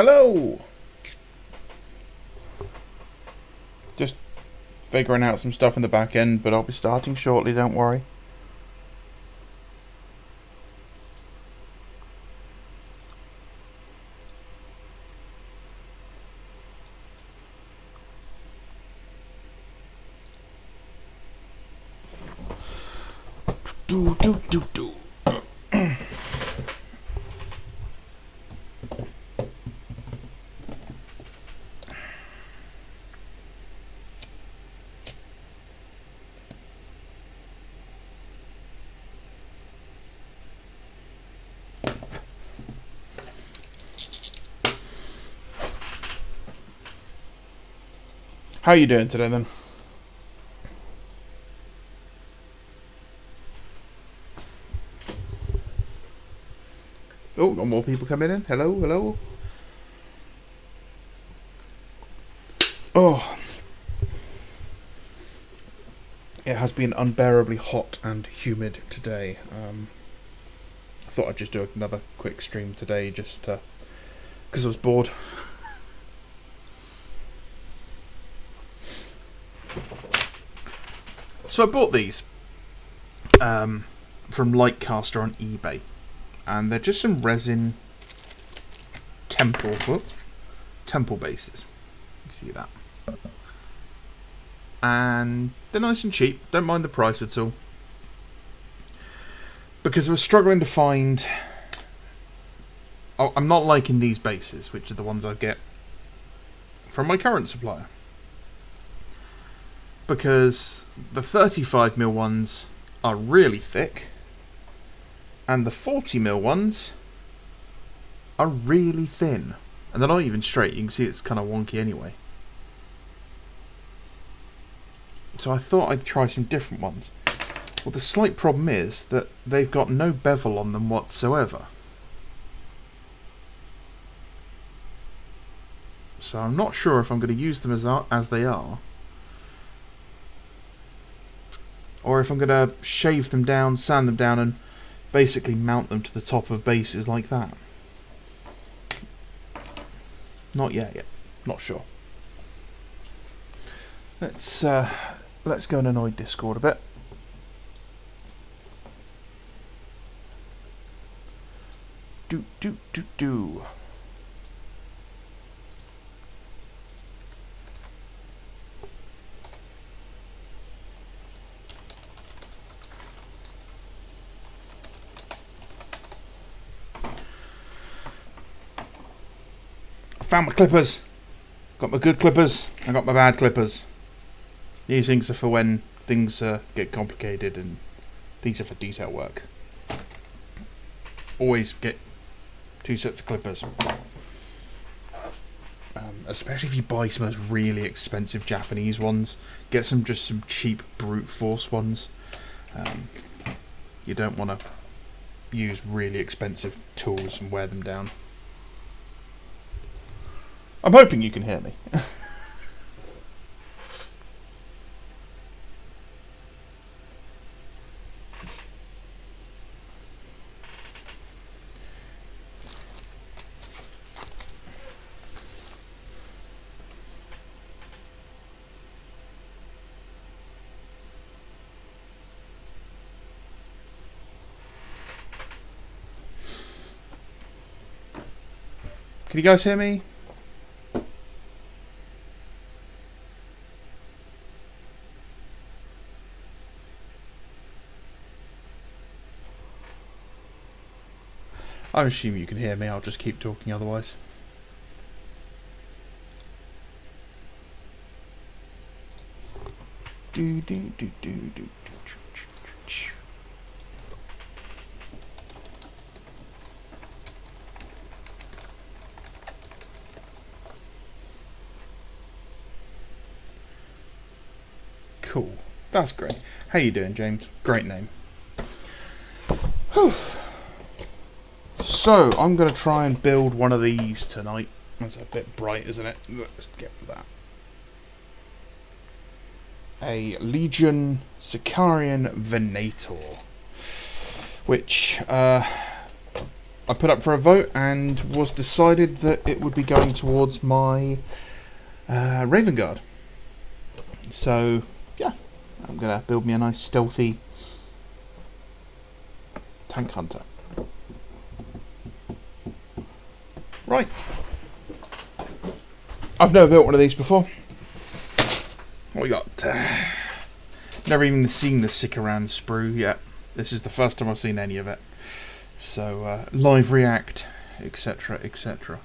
Hello! Just figuring out some stuff in the back end, but I'll be starting shortly, don't worry. Do do do do. How are you doing today then? Oh, got more people coming in. Hello, hello. Oh, it has been unbearably hot and humid today. I thought I'd just do another quick stream today, just because I was bored. So I bought these from Lightcaster on eBay, and they're just some resin temple bases. You see that? And they're nice and cheap. Don't mind the price at all, because I was struggling to find. Oh, I'm not liking these bases, which are the ones I get from my current supplier, because the 35mm ones are really thick, and the 40mm ones are really thin, and they're not even straight. You can see it's kind of wonky anyway. So I thought I'd try some different ones. Well, the slight problem is that they've got no bevel on them whatsoever. So I'm not sure if I'm going to use them as they are, or if I'm going to shave them down, sand them down, and basically mount them to the top of bases like that. Not yet. Not sure. Let's go and annoy Discord a bit. Do. Found my clippers. Got my good clippers. I got my bad clippers. These things are for when things get complicated, and these are for detail work. Always get 2 sets of clippers. Especially if you buy some of those really expensive Japanese ones. Get some cheap brute force ones. You don't want to use really expensive tools and wear them down. I'm hoping you can hear me. Can you guys hear me? I assume you can hear me. I'll just keep talking otherwise. Do. Cool. That's great. How you doing, James? Great name. Whew. So, I'm going to try and build one of these tonight. That's a bit bright, isn't it? Let's get that. A Legion Sicarian Venator. Which, I put up for a vote and was decided that it would be going towards my Raven Guard. So yeah, I'm gonna build me a nice stealthy tank hunter. Right. I've never built one of these before. What we got? Never even seen the Sick-Around sprue yet. This is the first time I've seen any of it. So, live react, etc, etc.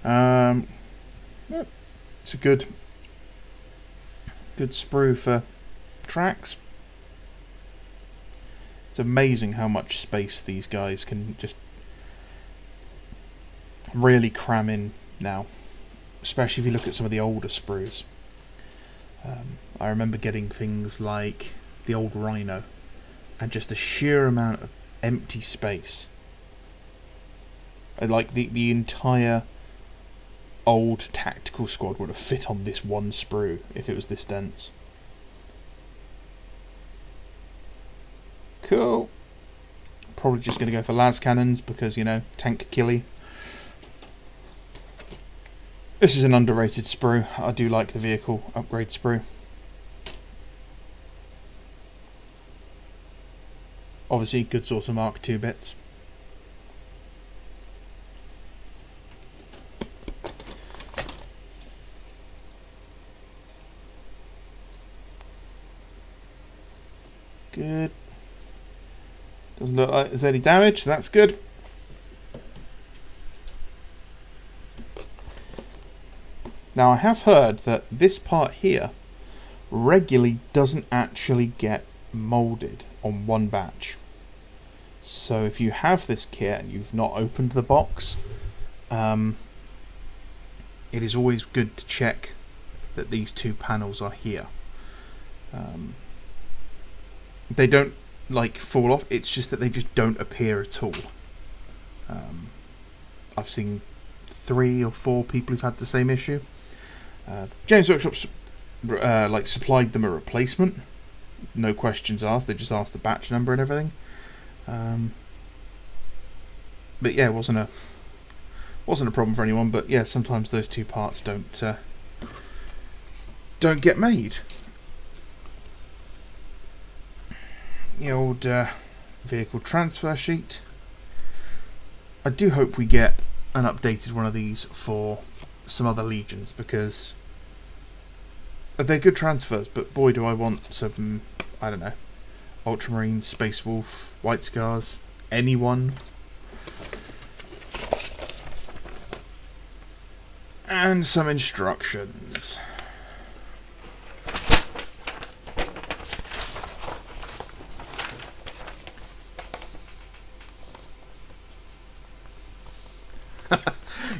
Yeah, it's a good sprue for tracks. It's amazing how much space these guys can just really cram in now. Especially if you look at some of the older sprues. I remember getting things like the old Rhino and just the sheer amount of empty space. Like the entire old tactical squad would have fit on this one sprue if it was this dense. Cool. Probably just going to go for las cannons because, you know, tank killy. This is an underrated sprue. I do like the vehicle upgrade sprue. Obviously, good source of Mark II bits. Good. Doesn't look like there's any damage. That's good. Now, I have heard that this part here regularly doesn't actually get moulded on one batch. So if you have this kit and you've not opened the box, it is always good to check that these two panels are here. They don't like fall off, it's just that they just don't appear at all. I've seen 3 or 4 people who've had the same issue. James Workshop's like supplied them a replacement, no questions asked. They just asked the batch number and everything. But yeah, it wasn't a problem for anyone. But yeah, sometimes those two parts don't get made. The old vehicle transfer sheet. I do hope we get an updated one of these for some other legions, because they're good transfers, but boy do I want some, I don't know, Ultramarine, Space Wolf, White Scars, anyone. And some instructions.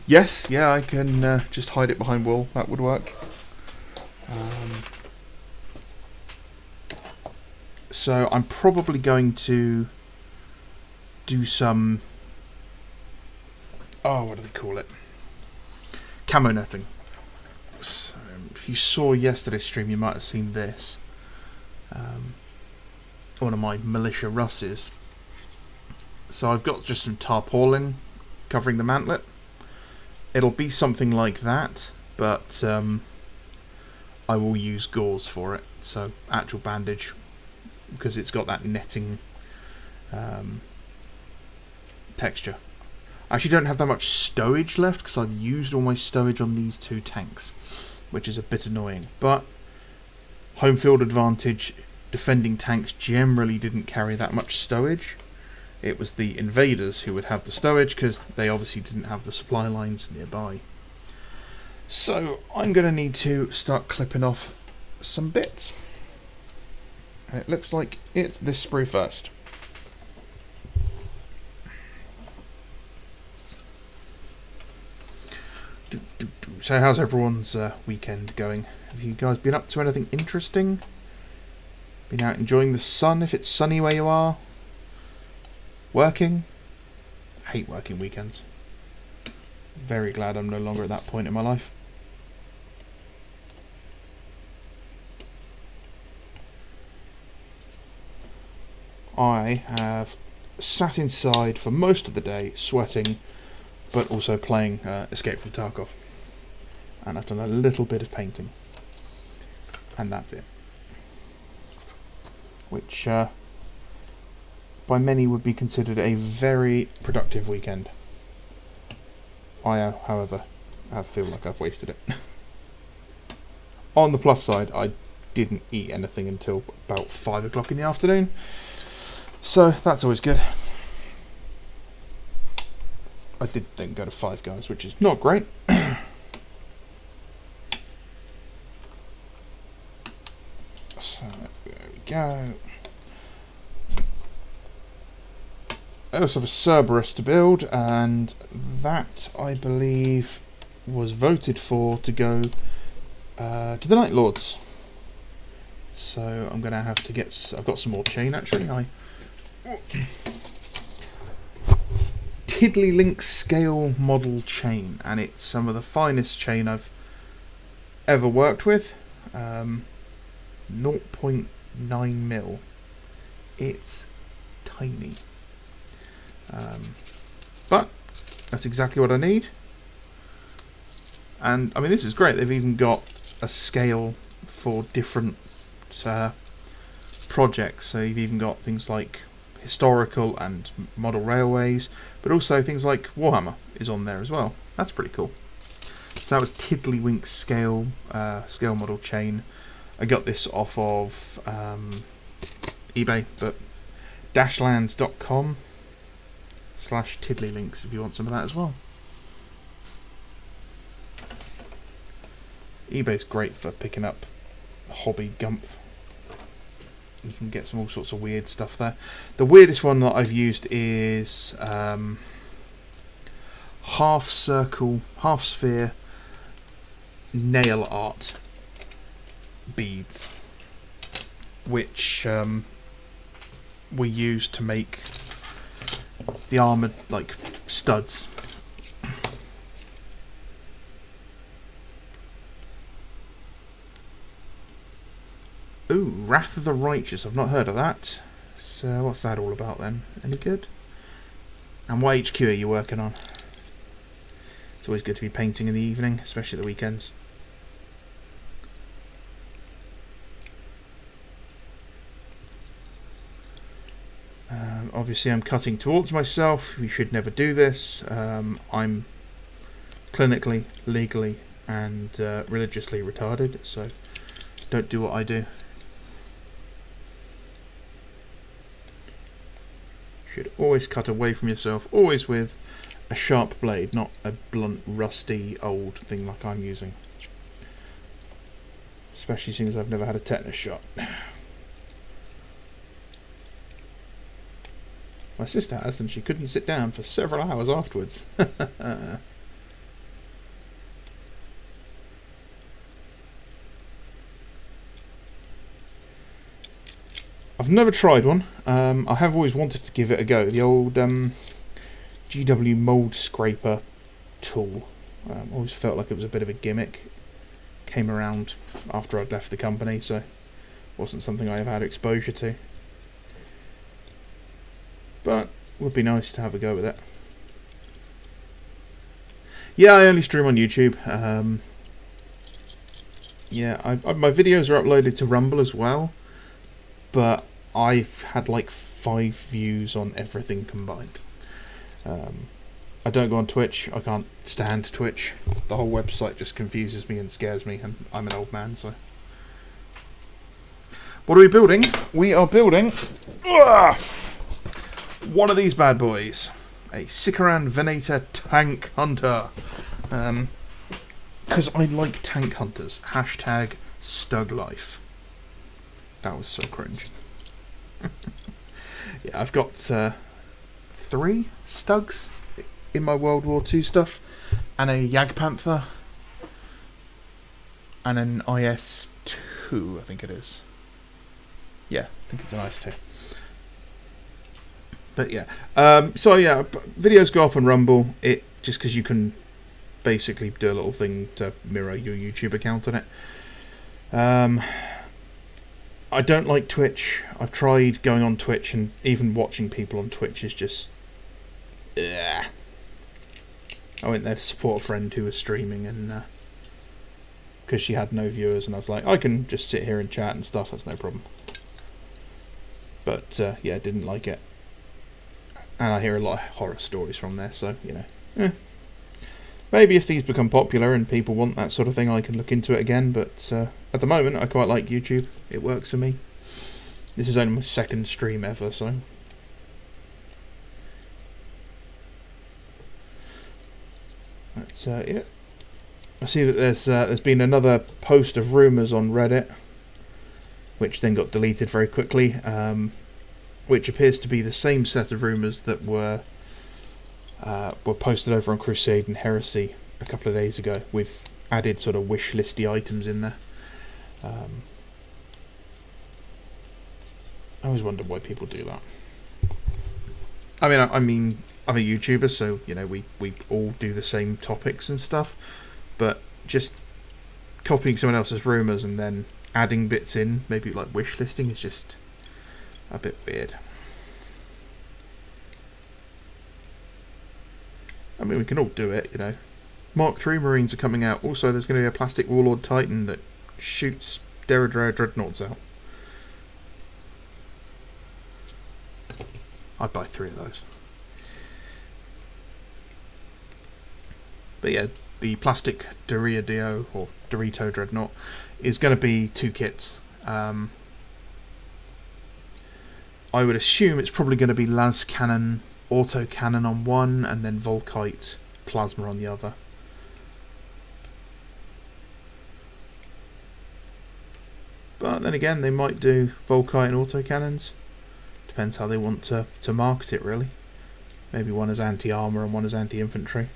Yes, yeah, I can just hide it behind wool. That would work. So I'm probably going to do some... oh, what do they call it? Camo netting. So if you saw yesterday's stream, you might have seen this. One of my militia Russes. So I've got just some tarpaulin covering the mantlet. It'll be something like that, but I will use gauze for it. So actual bandage, because it's got that netting texture. I actually don't have that much stowage left because I've used all my stowage on these two tanks, which is a bit annoying. But home field advantage, defending tanks generally didn't carry that much stowage. It was the invaders who would have the stowage because they obviously didn't have the supply lines nearby. So I'm going to need to start clipping off some bits. And it looks like it's this sprue first. So how's everyone's weekend going? Have you guys been up to anything interesting? Been out enjoying the sun if it's sunny where you are? Working? I hate working weekends. Very glad I'm no longer at that point in my life. I have sat inside for most of the day, sweating, but also playing Escape from Tarkov. And I've done a little bit of painting. And that's it. Which, by many would be considered a very productive weekend. I, however, feel like I've wasted it. On the plus side, I didn't eat anything until about 5 o'clock in the afternoon. So, that's always good. I did then go to Five Guys, which is not great. So, there we go. I also have a Cerberus to build, and that, I believe, was voted for to go to the Night Lords. So I'm going to have to get... I've got some more chain, actually. Tiddlywink scale model chain, and it's some of the finest chain I've ever worked with. 0.9 mil. It's tiny. But that's exactly what I need. And I mean, this is great. They've even got a scale for different projects. So you've even got things like historical and model railways, but also things like Warhammer is on there as well. That's pretty cool. So that was Tiddlywink scale model chain. I got this off of eBay, but dashlands.com/tiddlylinks if you want some of that as well. eBay's great for picking up hobby gumph. You can get some all sorts of weird stuff there. The weirdest one that I've used is half circle, half sphere nail art beads, which we used to make the armoured like studs. Ooh, Wrath of the Righteous. I've not heard of that. So what's that all about then? Any good? And what HQ are you working on? It's always good to be painting in the evening, especially the weekends. Obviously I'm cutting towards myself. We should never do this. I'm clinically, legally and religiously retarded, so don't do what I do. Should always cut away from yourself, always with a sharp blade, not a blunt, rusty, old thing like I'm using. Especially since I've never had a tetanus shot. My sister has, and she couldn't sit down for several hours afterwards. I've never tried one. I have always wanted to give it a go. The old GW mould scraper tool. Always felt like it was a bit of a gimmick. Came around after I'd left the company, so wasn't something I ever had exposure to. But would be nice to have a go with it. Yeah, I only stream on YouTube. Yeah, my videos are uploaded to Rumble as well, but I've had like 5 views on everything combined. I don't go on Twitch. I can't stand Twitch. The whole website just confuses me and scares me, and I'm an old man, so. What are we building? We are building one of these bad boys. A Sikaran Venator Tank Hunter. Because I like tank hunters. Hashtag Stuglife. That was so cringe. Yeah, I've got 3 Stugs in my World War II stuff, and a Jagdpanther, and an IS-2, I think it is. Yeah, I think it's an IS-2. But yeah, so yeah, videos go up on Rumble. It just because you can basically do a little thing to mirror your YouTube account on it. I don't like Twitch. I've tried going on Twitch, and even watching people on Twitch is just... Ugh. I went there to support a friend who was streaming, and because she had no viewers, and I was like, I can just sit here and chat and stuff, that's no problem. But yeah, didn't like it. And I hear a lot of horror stories from there, so, you know. Maybe if these become popular and people want that sort of thing, I can look into it again, but at the moment I quite like YouTube. It works for me. This is only my second stream ever, so... But yeah. I see that there's been another post of rumours on Reddit, which then got deleted very quickly, which appears to be the same set of rumours that were posted over on Crusade and Heresy a couple of days ago, with added sort of wish listy items in there. I always wondered why people do that. I mean, I'm a YouTuber, so you know we all do the same topics and stuff, but just copying someone else's rumours and then adding bits in, maybe like wish listing, is just a bit weird. I mean, we can all do it, you know. Mark III Marines are coming out. Also, there's going to be a plastic Warlord Titan that shoots Derridere Dreadnoughts out. I'd buy 3 of those. But yeah, the plastic Dorito or Dorito Dreadnought is going to be 2 kits. I would assume it's probably going to be las cannon, auto cannon on one, and then Volkite plasma on the other. But then again, they might do Volkite and auto cannons. Depends how they want to market it, really. Maybe one as anti-armour and one as anti-infantry.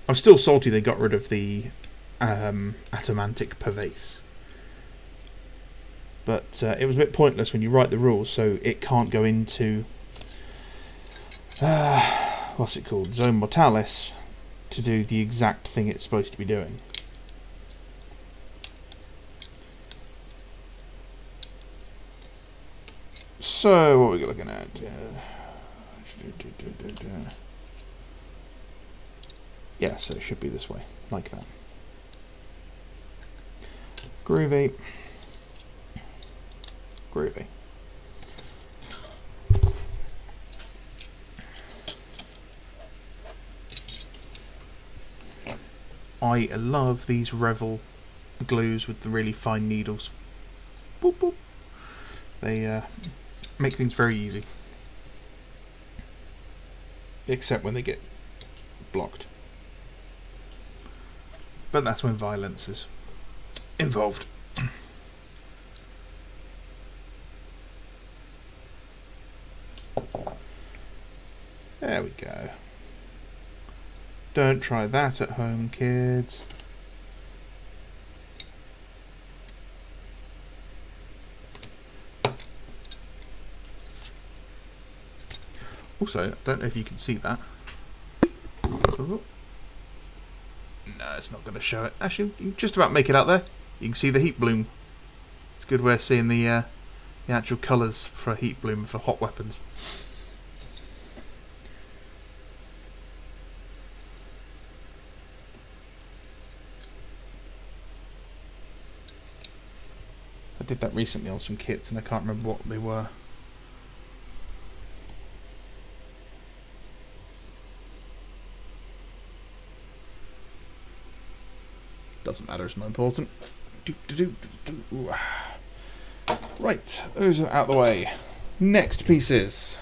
I'm still salty they got rid of the atomantic pervase. But it was a bit pointless when you write the rules, so it can't go into what's it called, Zone Mortalis, to do the exact thing it's supposed to be doing. So what are we looking at? Yeah, so it should be this way, like that. Groovy. Groovy. I love these Revel glues with the really fine needles. Boop, boop. They make things very easy. Except when they get blocked. But that's when violence is involved. There we go. Don't try that at home, kids. Also, I don't know if you can see that. No, it's not going to show it. Actually, you can just about make it out there. You can see the heat bloom. It's a good way of seeing the actual colours for a heat bloom for hot weapons. I did that recently on some kits and I can't remember what they were. Doesn't matter, it's not important. Right, those are out of the way. Next pieces.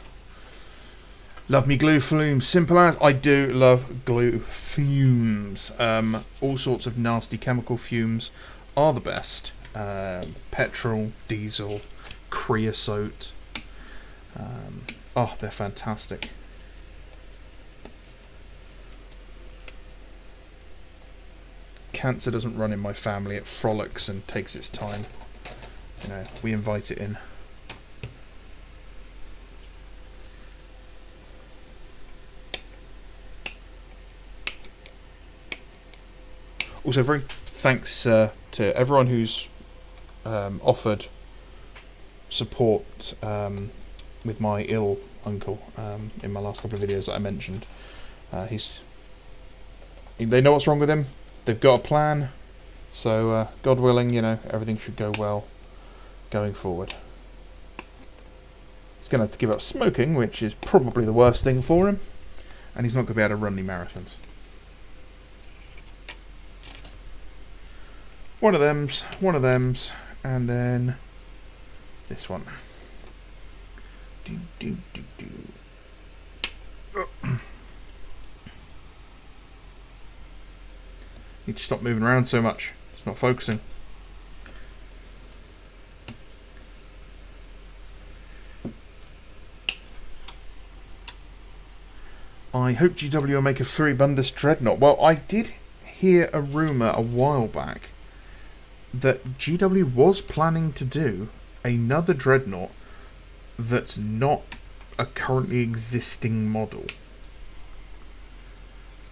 Love me glue fumes. Simple as. I do love glue fumes. All sorts of nasty chemical fumes are the best. Petrol, diesel, creosote. Oh, they're fantastic. Cancer doesn't run in my family. It frolics and takes its time. You know, we invite it in. Also, very thanks to everyone who's offered support with my ill uncle in my last couple of videos that I mentioned. They know what's wrong with him. They've got a plan. So God willing, everything should go well going forward. He's going to have to give up smoking, which is probably the worst thing for him, and he's not going to be able to run any marathons. One of them's, and then this one. Need to stop moving around so much. It's not focusing. I hope GW will make a 3-Bundus Dreadnought. Well, I did hear a rumour a while back that GW was planning to do another Dreadnought that's not a currently existing model.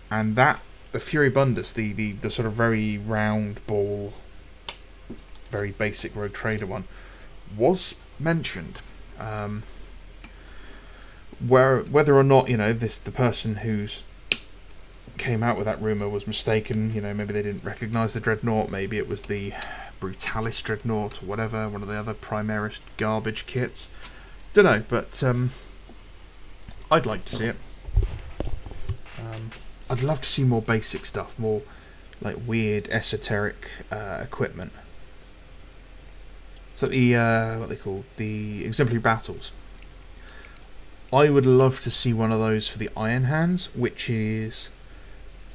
And that, the Fury Bundus, the sort of very round ball, very basic Rogue Trader one, was mentioned. Whether or not, the person who's came out with that rumour was mistaken, maybe they didn't recognise the Dreadnought, maybe it was the Brutalis Dreadnought or whatever, one of the other Primaris garbage kits. Don't know, but I'd like to see it. I'd love to see more basic stuff, more like weird esoteric equipment. So what they call the exemplary battles. I would love to see one of those for the Iron Hands, which is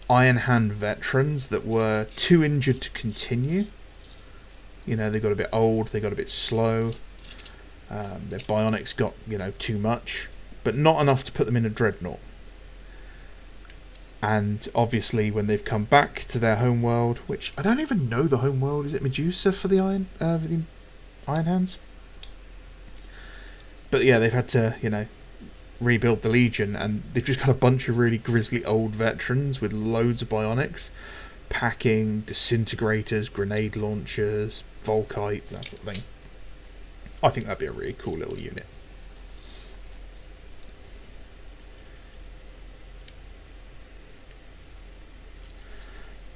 Iron Hand veterans that were too injured to continue. They got a bit old, they got a bit slow. Their bionics got, too much, but not enough to put them in a Dreadnought. And obviously, when they've come back to their home world, which I don't even know the home world, is it Medusa for the Iron Hands? But yeah, they've had to, rebuild the Legion, and they've just got a bunch of really grisly old veterans with loads of bionics, packing, disintegrators, grenade launchers, Volkites, that sort of thing. I think that'd be a really cool little unit.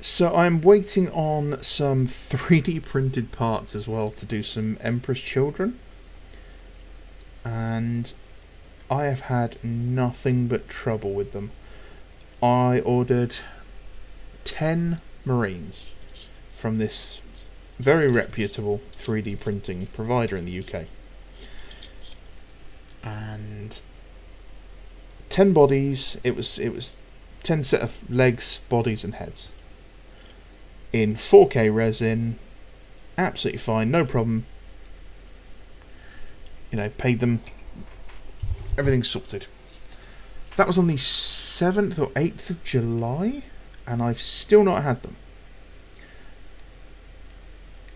So I'm waiting on some 3D printed parts as well to do some Emperor's Children. And I have had nothing but trouble with them. I ordered 10 Marines from this very reputable 3D printing provider in the UK. And 10 bodies, it was 10 set of legs, bodies and heads. In 4K resin, absolutely fine, no problem. Paid them, everything's sorted. That was on the 7th or 8th of July, and I've still not had them.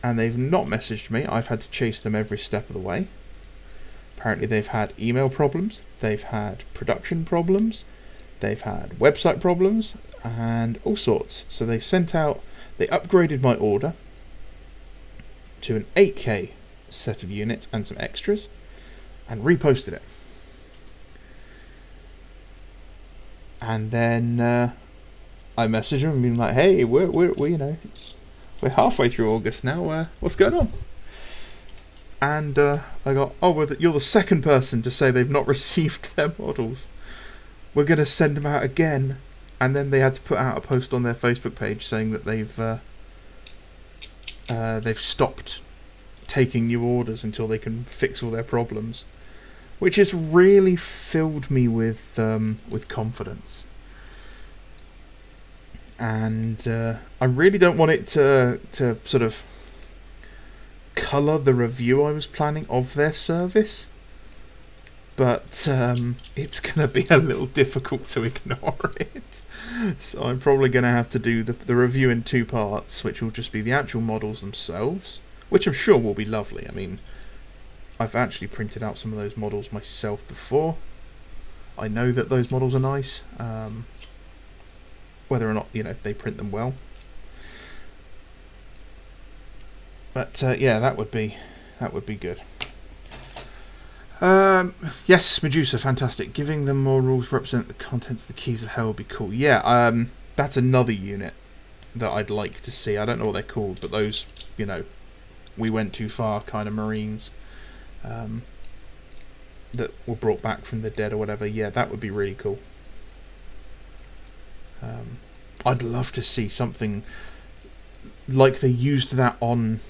And they've not messaged me. I've had to chase them every step of the way. Apparently they've had email problems, they've had production problems, they've had website problems, and all sorts. So they upgraded my order to an 8K set of units and some extras, and reposted it. And then I messaged them and been like, "Hey, we're halfway through August now. What's going on?" And I got, "Oh, well, you're the second person to say they've not received their models. We're going to send them out again." And then they had to put out a post on their Facebook page saying that they've stopped taking new orders until they can fix all their problems, which has really filled me with confidence. And I really don't want it to sort of colour the review I was planning of their service, but it's going to be a little difficult to ignore it. So I'm probably going to have to do the review in 2 parts, which will just be the actual models themselves, which I'm sure will be lovely. I mean, I've actually printed out some of those models myself before. I know that those models are nice. Whether or not, they print them well. But yeah, that would be good. Yes, Medusa, fantastic. Giving them more rules represent the contents of the Keys of Hell would be cool. Yeah, that's another unit that I'd like to see. I don't know what they're called, but those, you know, we went too far kind of Marines that were brought back from the dead or whatever. Yeah, that would be really cool. I'd love to see something like they used that on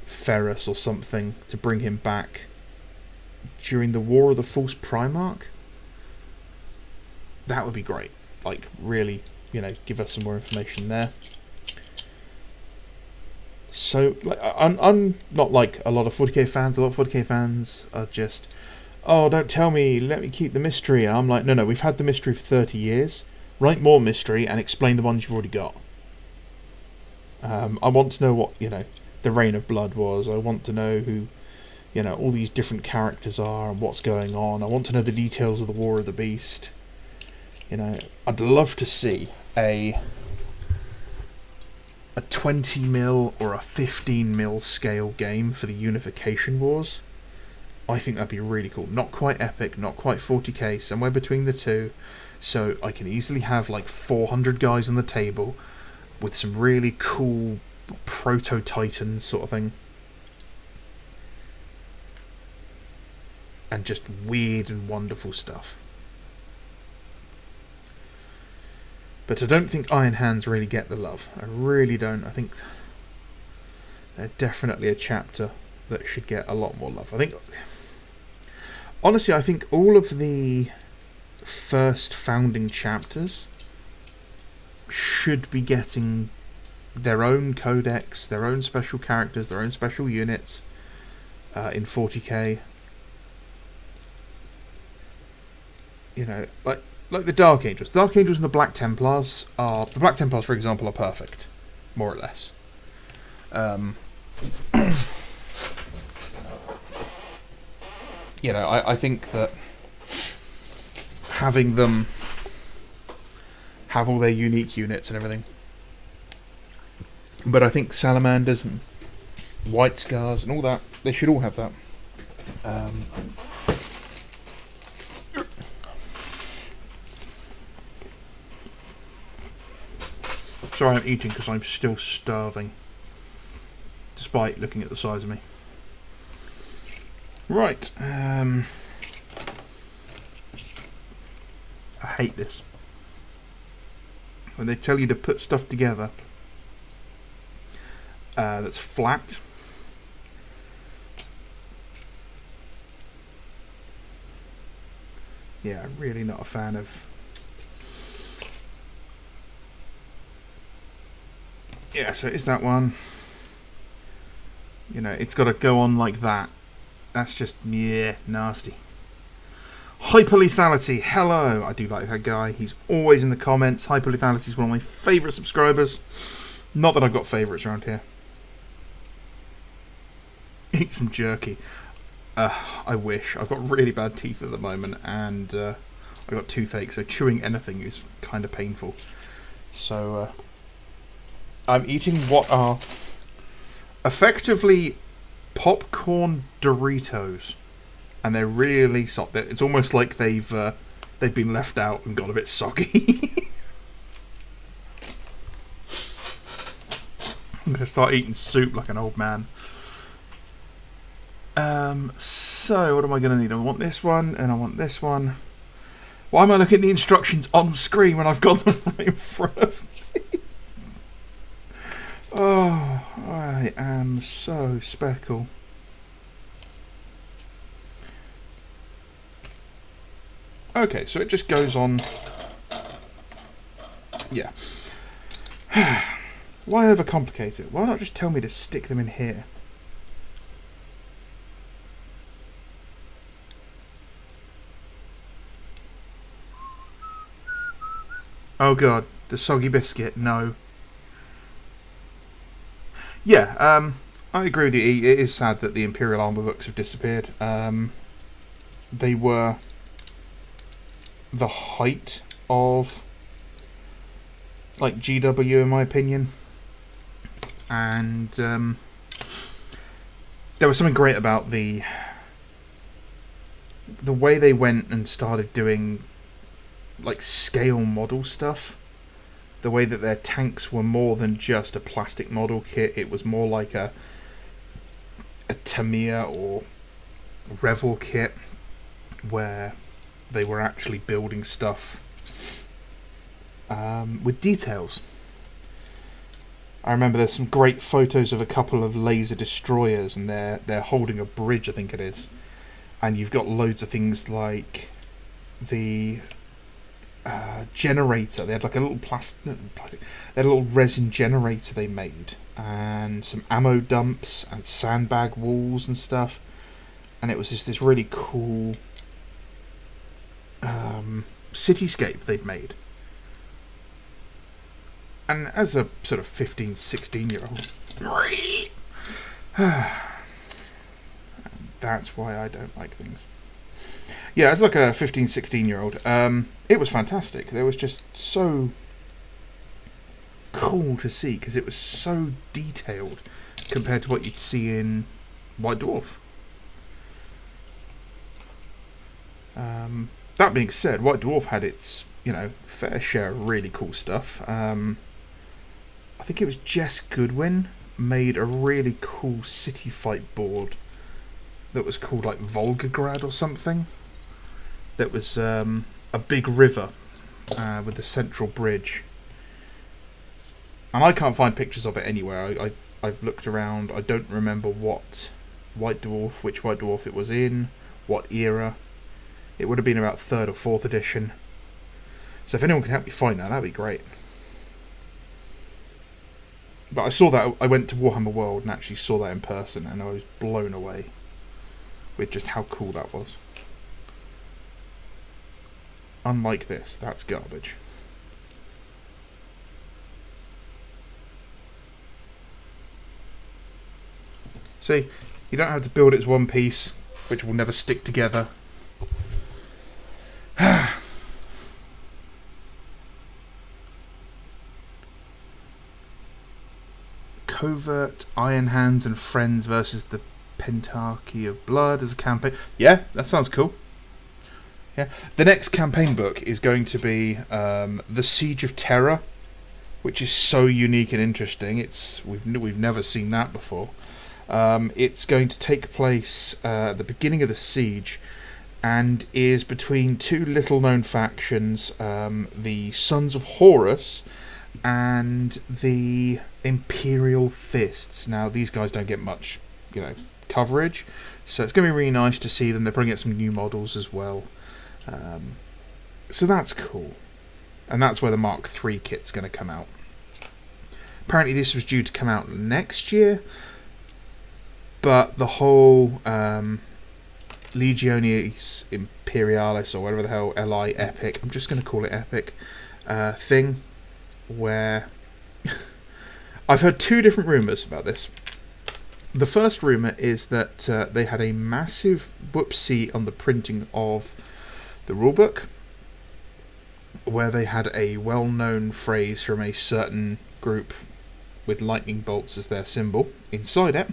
Ferrus or something to bring him back during the War of the False Primarch. That would be great. Like, really, you know, give us some more information there. So, like, I'm not like a lot of 40k fans. A lot of 40k fans are just, oh, don't tell me, let me keep the mystery. And I'm like, no, we've had the mystery for 30 years. Write more mystery and explain the ones you've already got. I want to know what, you know, the Reign of Blood was. I want to know who, you know, all these different characters are and what's going on. I want to know the details of the War of the Beast. You know, I'd love to see a 20mm or a 15mm scale game for the Unification Wars. I think that'd be really cool. Not quite epic, not quite 40k, somewhere between the two. So I can easily have like 400 guys on the table with some really cool proto-titans sort of thing. And just weird and wonderful stuff. But I don't think Iron Hands really get the love. I really don't. I think they're definitely a chapter that should get a lot more love. I think, honestly, I think all of the first founding chapters should be getting their own codex, their own special characters, their own special units in 40k. You know, like the Dark Angels. The Dark Angels and the Black Templars are... The Black Templars, for example, are perfect. More or less. You know, I think that having them have all their unique units and everything. But I think Salamanders and White Scars and all that, they should all have that. Sorry, I'm eating because I'm still starving, despite looking at the size of me. Right. I hate this. When they tell you to put stuff together that's flat. Yeah, I'm really not a fan of... Yeah, so it's that one. You know, it's got to go on like that. That's just, yeah, nasty. Hyperlethality, hello. I do like that guy. He's always in the comments. Hyperlethality is one of my favourite subscribers. Not that I've got favourites around here. Eat some jerky. I wish. I've got really bad teeth at the moment, and I've got toothache, so chewing anything is kind of painful. So, I'm eating what are effectively popcorn Doritos, and they're really soft. It's almost like they've been left out and got a bit soggy. I'm gonna start eating soup like an old man. So what am I gonna need? I want this one, and I want this one. Why am I looking at the instructions on screen when I've got them right in front of me? Oh, I am so speckle. Okay, so it just goes on. Yeah. Why overcomplicate it? Why not just tell me to stick them in here? Oh god, the soggy biscuit, no. Yeah, I agree with you, E. It is sad that the Imperial Armour books have disappeared. They were the height of, like, GW, in my opinion. And, there was something great about the way they went and started doing like scale model stuff. The way that their tanks were more than just a plastic model kit, it was more like a Tamiya or Revel kit, where they were actually building stuff with details. I remember there's some great photos of a couple of laser destroyers, and they're holding a bridge, I think it is, and you've got loads of things like the generator. They had like a little plastic, they had a little resin generator they made, and some ammo dumps and sandbag walls and stuff, and it was just this really cool cityscape they'd made. And as a sort of 15, 16 year old, that's why I don't like things. Yeah, as like a 15, 16 year old, it was fantastic. It was just so cool to see, because it was so detailed compared to what you'd see in White Dwarf. That being said, White Dwarf had its, fair share of really cool stuff. I think it was Jess Goodwin made a really cool city fight board that was called like Volgograd or something. That was a big river with a central bridge, and I can't find pictures of it anywhere. I've looked around. I don't remember which White Dwarf it was in, what era. It would have been about 3rd or 4th edition. So if anyone can help me find that, that'd be great. But I saw that. I went to Warhammer World and actually saw that in person, and I was blown away with just how cool that was. Unlike this, that's garbage. See, you don't have to build it as one piece, which will never stick together. Covert, Iron Hands and Friends versus the Pentarchy of Blood as a campaign. Yeah, that sounds cool. Yeah, the next campaign book is going to be The Siege of Terror, which is so unique and interesting. We've never seen that before. It's going to take place at the beginning of the siege, and is between two little-known factions, the Sons of Horus and the Imperial Fists. Now, these guys don't get much, coverage, so it's going to be really nice to see them. They're bringing out some new models as well. So that's cool. And that's where the Mark III kit's going to come out. Apparently this was due to come out next year, but the whole Legionis Imperialis, or whatever the hell, LI Epic, I'm just going to call it Epic, thing, where I've heard two different rumours about this. The first rumour is that they had a massive whoopsie on the printing of the rulebook, where they had a well-known phrase from a certain group with lightning bolts as their symbol inside it.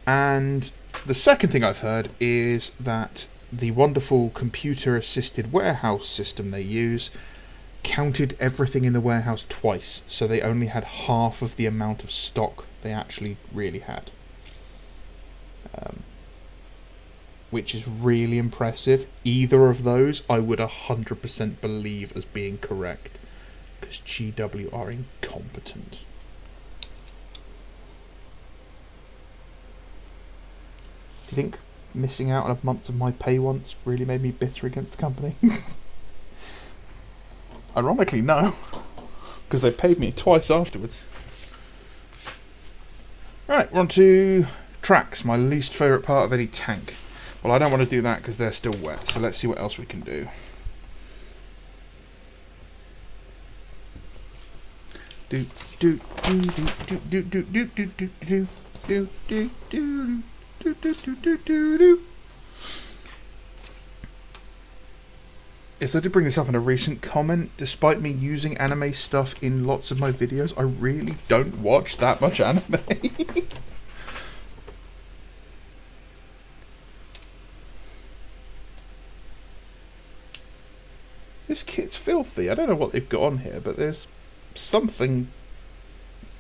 And the second thing I've heard is that the wonderful computer-assisted warehouse system they use counted everything in the warehouse twice, so they only had half of the amount of stock they actually really had. Which is really impressive. Either of those I would 100% believe as being correct, because GW are incompetent. Do you think missing out on a month of my pay once really made me bitter against the company? Ironically, no, because they paid me twice afterwards. Right, we're on to tracks, my least favourite part of any tank. Well, I don't want to do that because they're still wet, so let's see what else we can do. Do do do do do do do do do do do do do do do do do do. Yes, I did bring this up in a recent comment. Despite me using anime stuff in lots of my videos, I really don't watch that much anime. This kit's filthy. I don't know what they've got on here, but there's something.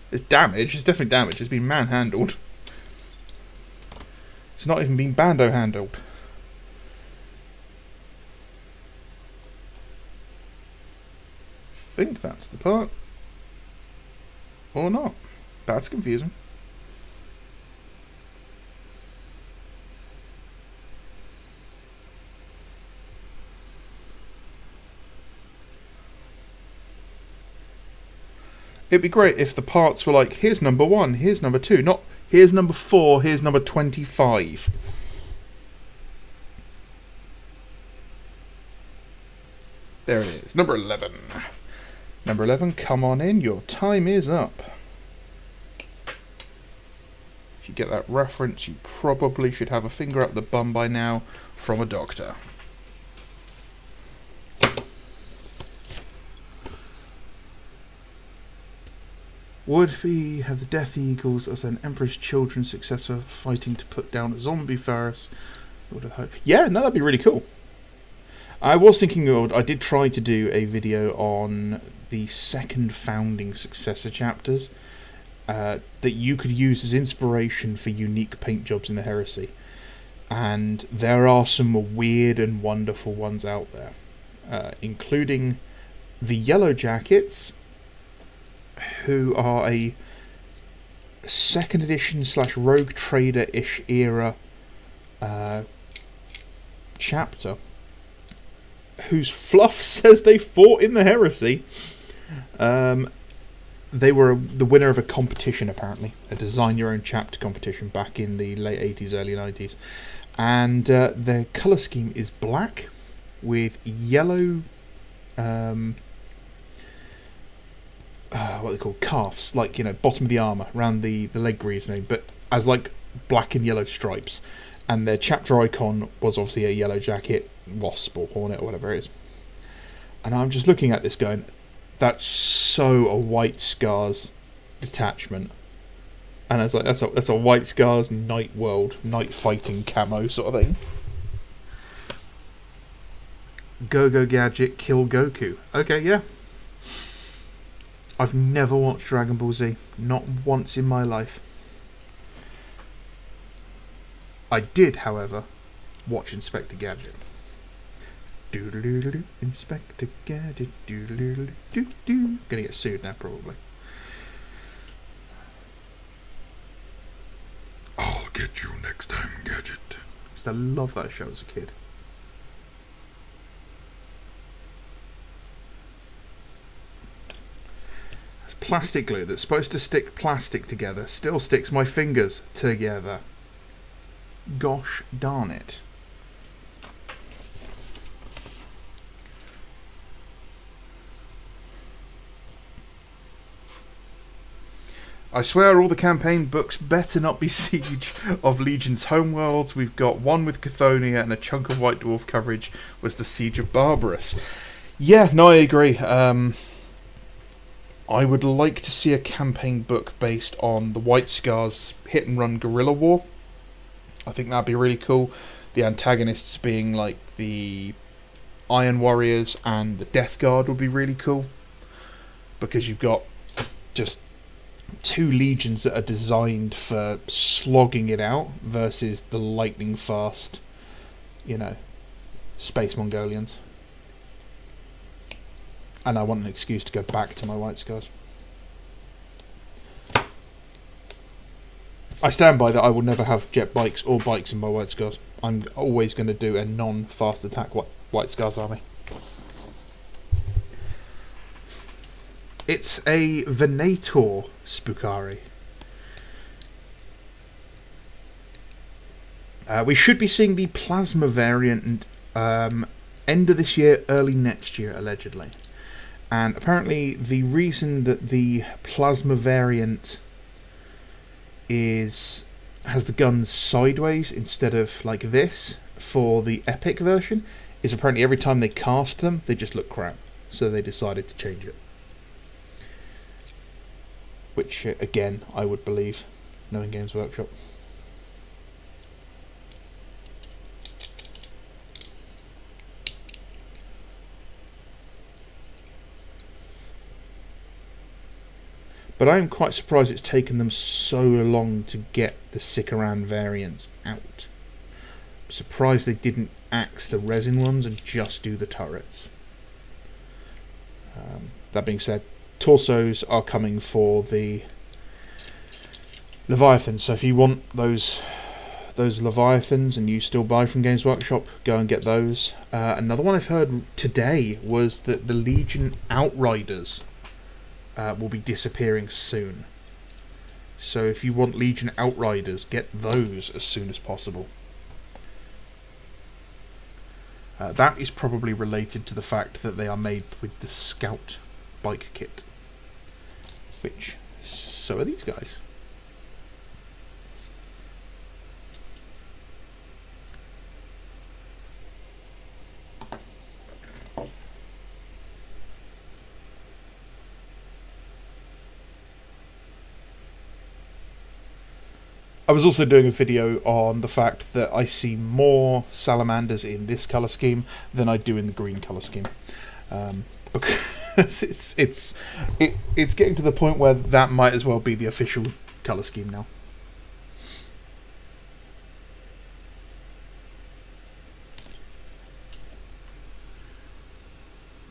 There's damage. It's definitely damage. It's been manhandled. It's not even been Bando handled. I think that's the part. Or not. That's confusing. It'd be great if the parts were like, here's number 1, here's number 2, not here's number 4, here's number 25. There it is, number 11. Number 11, come on in, your time is up. If you get that reference, you probably should have a finger up the bum by now from a doctor. Would we have the Death Eagles as an Emperor's Children successor fighting to put down a zombie virus? Yeah, no, that'd be really cool. I was thinking, I did try to do a video on the second founding successor chapters that you could use as inspiration for unique paint jobs in the Heresy. And there are some weird and wonderful ones out there, including the Yellow Jackets, who are a 2nd edition / Rogue Trader-ish era chapter, whose fluff says they fought in the Heresy. They were the winner of a competition, apparently, a design your own chapter competition back in the late 80s, early 90s. And their colour scheme is black with yellow what they call calves, like, you know, bottom of the armour around the leg greaves, but as like black and yellow stripes. And their chapter icon was obviously a yellow jacket, wasp or hornet or whatever it is. And I'm just looking at this going, that's so a White Scars detachment. And I was like, that's a White Scars night world, night fighting camo sort of thing. Go-Go Gadget, kill Goku. Okay, yeah. I've never watched Dragon Ball Z, not once in my life. I did, however, watch Inspector Gadget. Doodle-doodle-doo, Inspector Gadget, doodle-doodle-doo-doo. Gonna get sued now, probably. I'll get you next time, Gadget. I used to love that show as a kid. Plastic glue that's supposed to stick plastic together still sticks my fingers together. Gosh darn it. I swear all the campaign books better not be Siege of Legion's homeworlds. We've got one with Chthonia and a chunk of White Dwarf coverage was the Siege of Barbarous. Yeah, no, I agree. I would like to see a campaign book based on the White Scars hit and run guerrilla war. I think that'd be really cool. The antagonists being like the Iron Warriors and the Death Guard would be really cool. Because you've got just 2 legions that are designed for slogging it out versus the lightning fast, you know, Space Mongolians. And I want an excuse to go back to my White Scars. I stand by that. I will never have jet bikes or bikes in my White Scars. I'm always going to do a non-fast attack White Scars army. It's a Venator Spookari. We should be seeing the Plasma variant end of this year, early next year, allegedly. And apparently the reason that the Plasma variant has the guns sideways instead of like this for the Epic version is apparently every time they cast them, they just look crap. So they decided to change it. Which, again, I would believe, knowing Games Workshop. But I am quite surprised it's taken them so long to get the Sikaran variants out. I'm surprised they didn't axe the resin ones and just do the turrets. That being said, torsos are coming for the Leviathans, so if you want those Leviathans and you still buy from Games Workshop, go and get those. Another one I've heard today was that the Legion Outriders will be disappearing soon. So if you want Legion Outriders, get those as soon as possible. That is probably related to the fact that they are made with the Scout bike kit, which so are these guys. I was also doing a video on the fact that I see more salamanders in this colour scheme than I do in the green colour scheme, because it's getting to the point where that might as well be the official colour scheme now.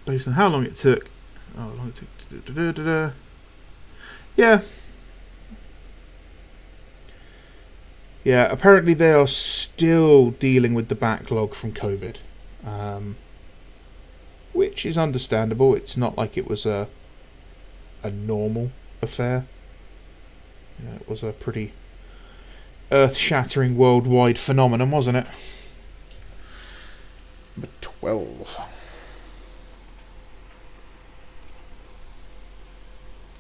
Based on how long it took, yeah. Yeah, apparently they are still dealing with the backlog from COVID, which is understandable. It's not like it was a normal affair. Yeah, it was a pretty earth-shattering worldwide phenomenon, wasn't it? Number 12.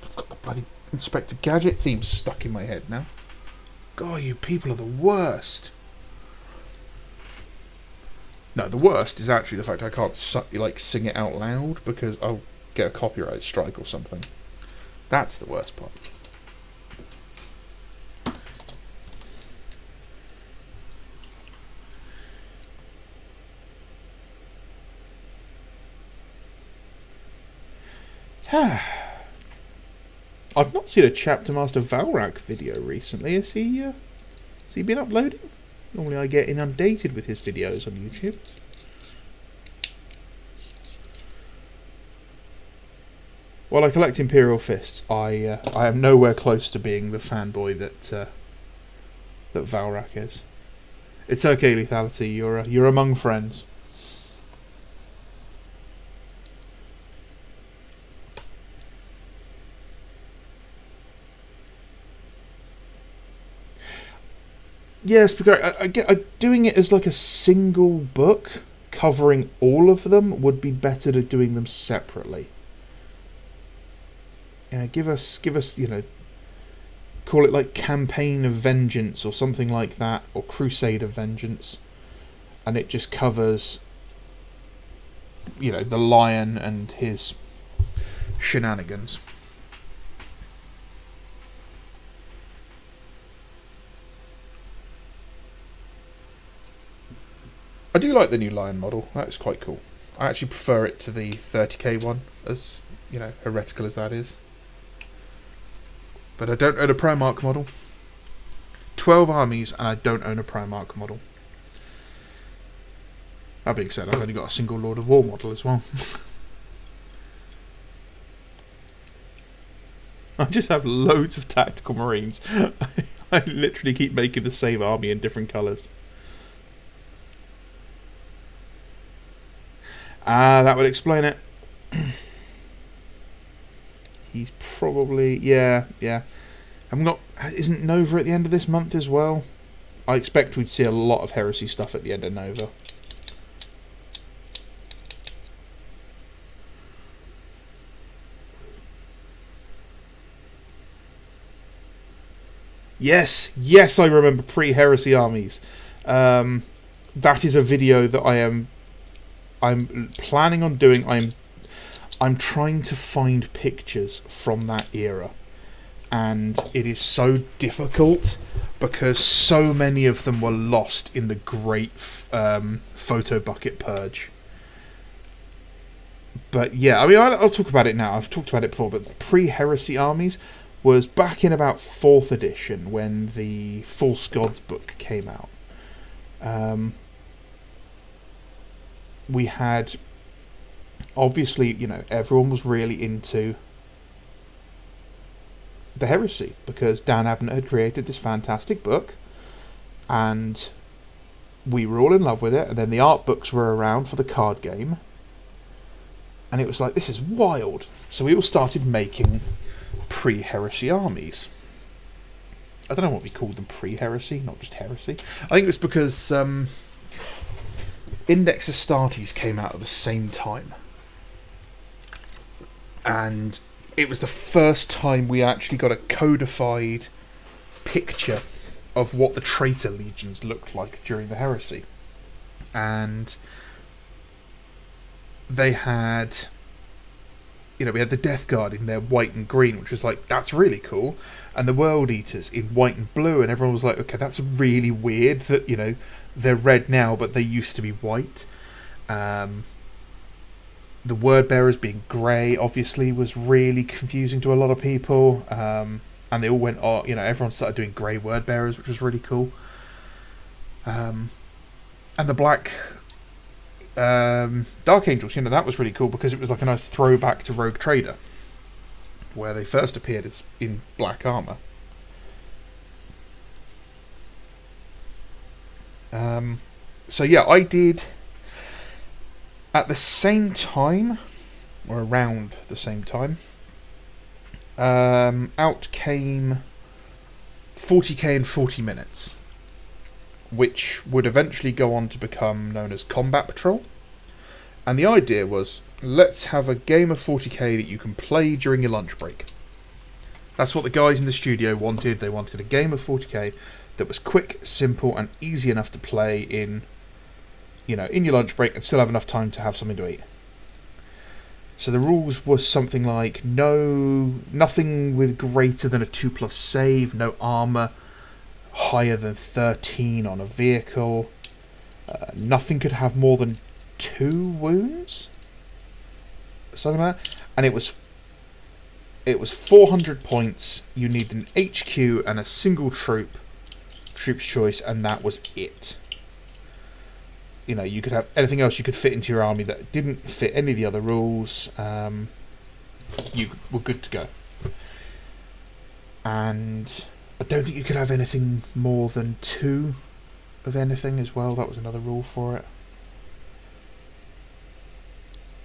I've got the bloody Inspector Gadget theme stuck in my head now. God, you people are the worst. No, the worst is actually the fact I can't sing it out loud because I'll get a copyright strike or something. That's the worst part. I've not seen a Chapter Master Valrak video recently. Has he been uploading? Normally I get inundated with his videos on YouTube. While I collect Imperial Fists, I am nowhere close to being the fanboy that Valrak is. It's okay, Lethality. You're among friends. Yes, because I get doing it as like a single book covering all of them would be better than doing them separately. Yeah, give us, call it like Campaign of Vengeance or something like that, or Crusade of Vengeance, and it just covers, the lion and his shenanigans. I do like the new Lion model. That's quite cool. I actually prefer it to the 30k one, as heretical as that is. But I don't own a Primarch model. 12 armies, and I don't own a Primarch model. That being said, I've only got a single Lord of War model as well. I just have loads of tactical marines. I literally keep making the same army in different colours. That would explain it. He's probably... Yeah. Isn't Nova at the end of this month as well? I expect we'd see a lot of Heresy stuff at the end of Nova. Yes, I remember pre-Heresy armies. That is a video that I'm planning on doing. I'm trying to find pictures from that era, and it is so difficult because so many of them were lost in the great photo bucket purge. But yeah, I mean, I'll talk about it now. I've talked about it before, but pre-Heresy armies was back in about 4th edition when the False Gods book came out. We had, obviously, you know, everyone was really into the Heresy because Dan Abnett had created this fantastic book, and we were all in love with it. And then the art books were around for the card game, and it was like, this is wild. So we all started making pre-Heresy armies. I don't know what we called them, pre-Heresy, not just Heresy. I think it was because Index Astartes came out at the same time, and it was the first time we actually got a codified picture of what the traitor legions looked like during the Heresy. And they had, you know, we had the Death Guard in their white and green, which was like, that's really cool, and the World Eaters in white and blue, and everyone was like, okay, that's really weird that, you know, they're red now but they used to be white. The Word Bearers being grey obviously was really confusing to a lot of people, and they all went, oh, you know, everyone started doing grey Word Bearers, which was really cool. And the black Dark Angels, you know, that was really cool because it was like a nice throwback to Rogue Trader, where they first appeared as in black armour. So yeah, I did, at the same time, or around the same time, out came 40k in 40 minutes, which would eventually go on to become known as Combat Patrol. And the idea was, let's have a game of 40k that you can play during your lunch break. That's what the guys in the studio wanted. They wanted a game of 40k that was quick, simple, and easy enough to play in, you know, in your lunch break and still have enough time to have something to eat. So the rules was something like nothing with greater than a 2+ save, no armour higher than 13 on a vehicle, nothing could have more than 2 wounds, something like that, and it was 400 points. You need an HQ and a single troop's choice, and that was it. You know, you could have anything else you could fit into your army that didn't fit any of the other rules. You were good to go. And I don't think you could have anything more than 2 of anything as well. That was another rule for it.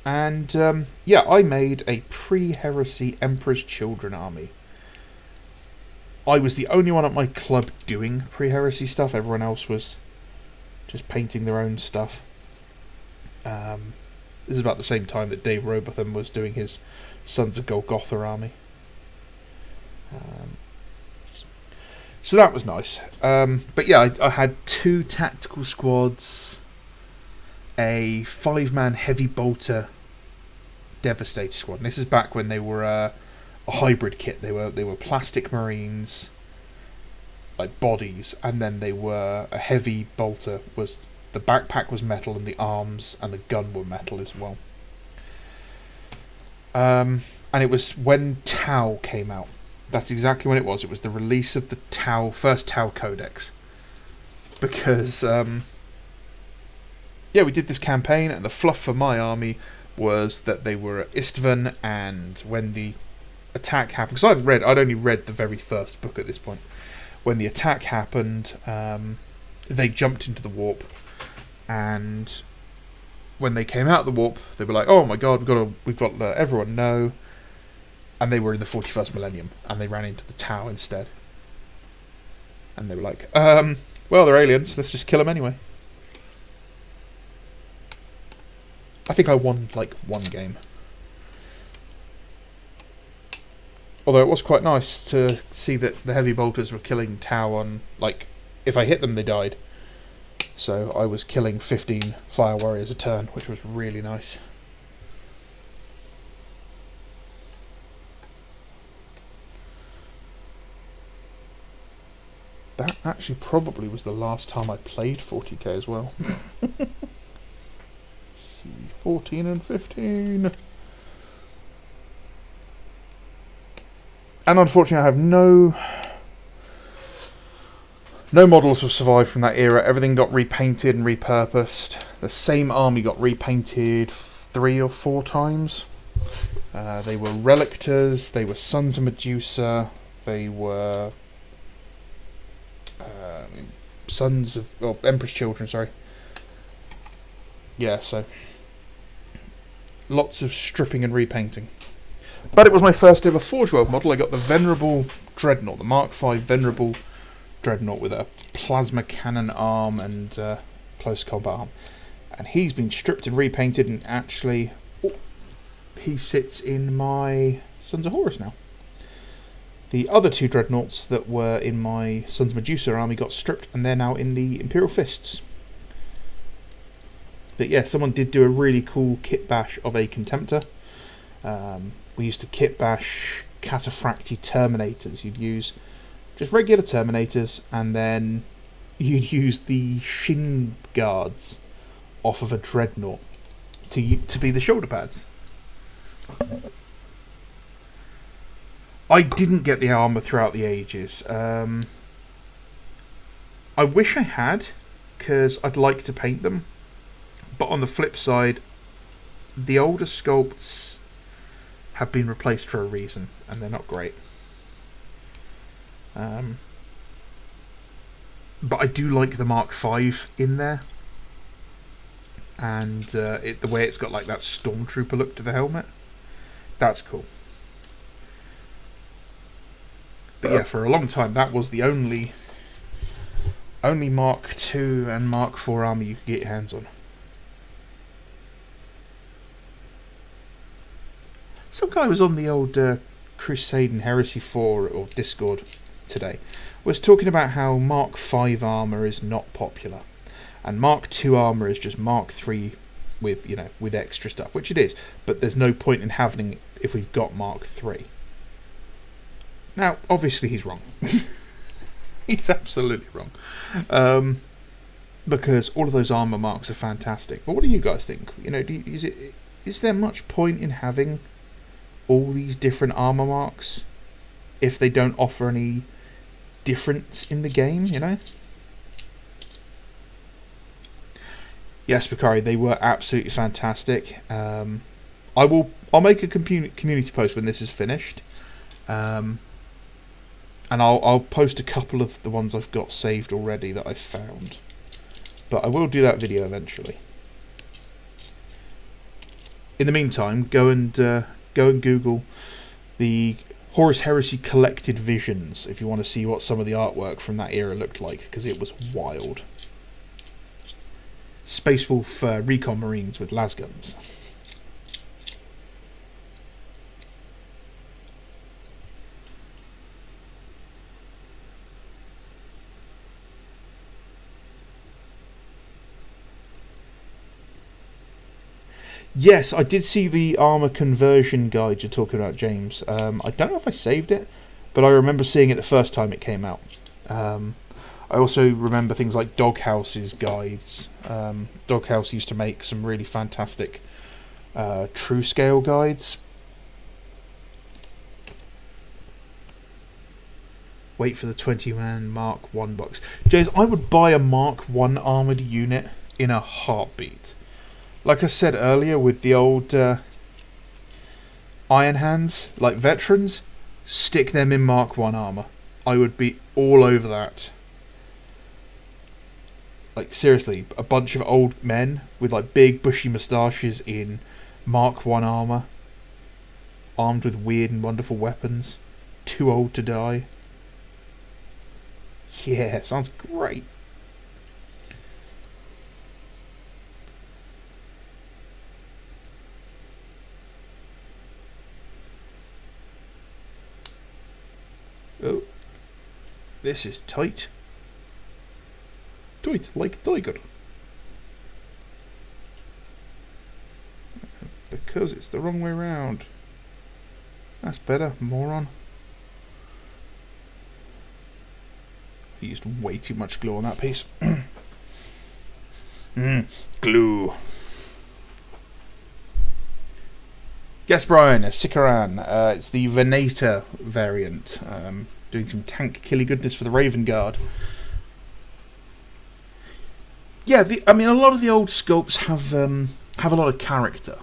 And yeah, I made a pre-Heresy Emperor's Children army. I was the only one at my club doing pre-Heresy stuff. Everyone else was just painting their own stuff. This is about the same time that Dave Robotham was doing his Sons of Golgotha army. So that was nice. But yeah, I had 2 tactical squads, a 5-man heavy bolter Devastator squad. And this is back when they were a hybrid kit. They were plastic marines, like bodies, and then they were a heavy bolter. Was the backpack was metal, and the arms and the gun were metal as well. And it was when Tau came out. That's exactly when it was. It was the release of the first Tau Codex. Because yeah, we did this campaign, and the fluff for my army was that they were at Istvan, and when the attack happened, because I'd only read the very first book at this point. When the attack happened, they jumped into the warp, and when they came out of the warp, they were like, "Oh my god, we've got to let everyone know." And they were in the 41st millennium, and they ran into the Tau instead. And they were like, "Well, they're aliens. Let's just kill them anyway." I think I won like 1 game. Although it was quite nice to see that the heavy bolters were killing Tau on, like, if I hit them, they died. So I was killing 15 Fire Warriors a turn, which was really nice. That actually probably was the last time I played 40k as well. 14 and 15. And unfortunately, I have no models have survived from that era. Everything got repainted and repurposed. The same army got repainted 3 or 4 times. They were Relictors, they were Sons of Medusa, they were Sons of... Well, Emperor's Children, sorry. Yeah, so... Lots of stripping and repainting. But it was my first ever Forge World model. I got the Venerable Dreadnought, the Mark V Venerable Dreadnought with a plasma cannon arm and close combat arm. And he's been stripped and repainted, and actually he sits in my Sons of Horus now. The other 2 Dreadnoughts that were in my Sons of Medusa army got stripped, and they're now in the Imperial Fists. But yeah, someone did do a really cool kit bash of a Contemptor. We used to kit bash Cataphracti Terminators. You'd use just regular Terminators, and then you'd use the shin guards off of a Dreadnought to be the shoulder pads. I didn't get the armour throughout the ages. I wish I had, because I'd like to paint them. But on the flip side, the older sculpts have been replaced for a reason, and they're not great. But I do like the Mark V in there, and the way it's got like that Stormtrooper look to the helmet. That's cool. But yeah, for a long time that was the only Mark II and Mark IV armour you could get your hands on. Some guy was on the old Crusade and Heresy 4 or Discord today, was talking about how Mark V armour is not popular, and Mark II armour is just Mark III with, you know, with extra stuff, which it is, but there's no point in having it if we've got Mark III. Now, obviously he's wrong. He's absolutely wrong. Because all of those armour marks are fantastic. But what do you guys think? You know, is there much point in having all these different armour marks if they don't offer any difference in the game, you know? Yes, Bakari, they were absolutely fantastic. I'll make a community post when this is finished. And I'll post a couple of the ones I've got saved already that I've found. But I will do that video eventually. In the meantime, go and Google the Horus Heresy Collected Visions if you want to see what some of the artwork from that era looked like, because it was wild. Space Wolf Recon Marines with lasguns. Yes, I did see the armour conversion guide you're talking about, James. I don't know if I saved it, but I remember seeing it the first time it came out. I also remember things like Doghouse's guides. Doghouse used to make some really fantastic true scale guides. Wait for the 20-man Mark 1 box. James, I would buy a Mark 1 armoured unit in a heartbeat. Like I said earlier with the old Iron Hands, like veterans, stick them in Mark 1 armour. I would be all over that. Like seriously, a bunch of old men with like big bushy moustaches in Mark 1 armour, armed with weird and wonderful weapons, too old to die. Yeah, sounds great. Oh, this is tight. Tight like a tiger. Because it's the wrong way round. That's better, moron. I used way too much glue on that piece. Glue. Yes, Brian, Sikaran. It's the Venator variant. Doing some tank killy goodness for the Raven Guard. Yeah, I mean, a lot of the old sculpts have a lot of character.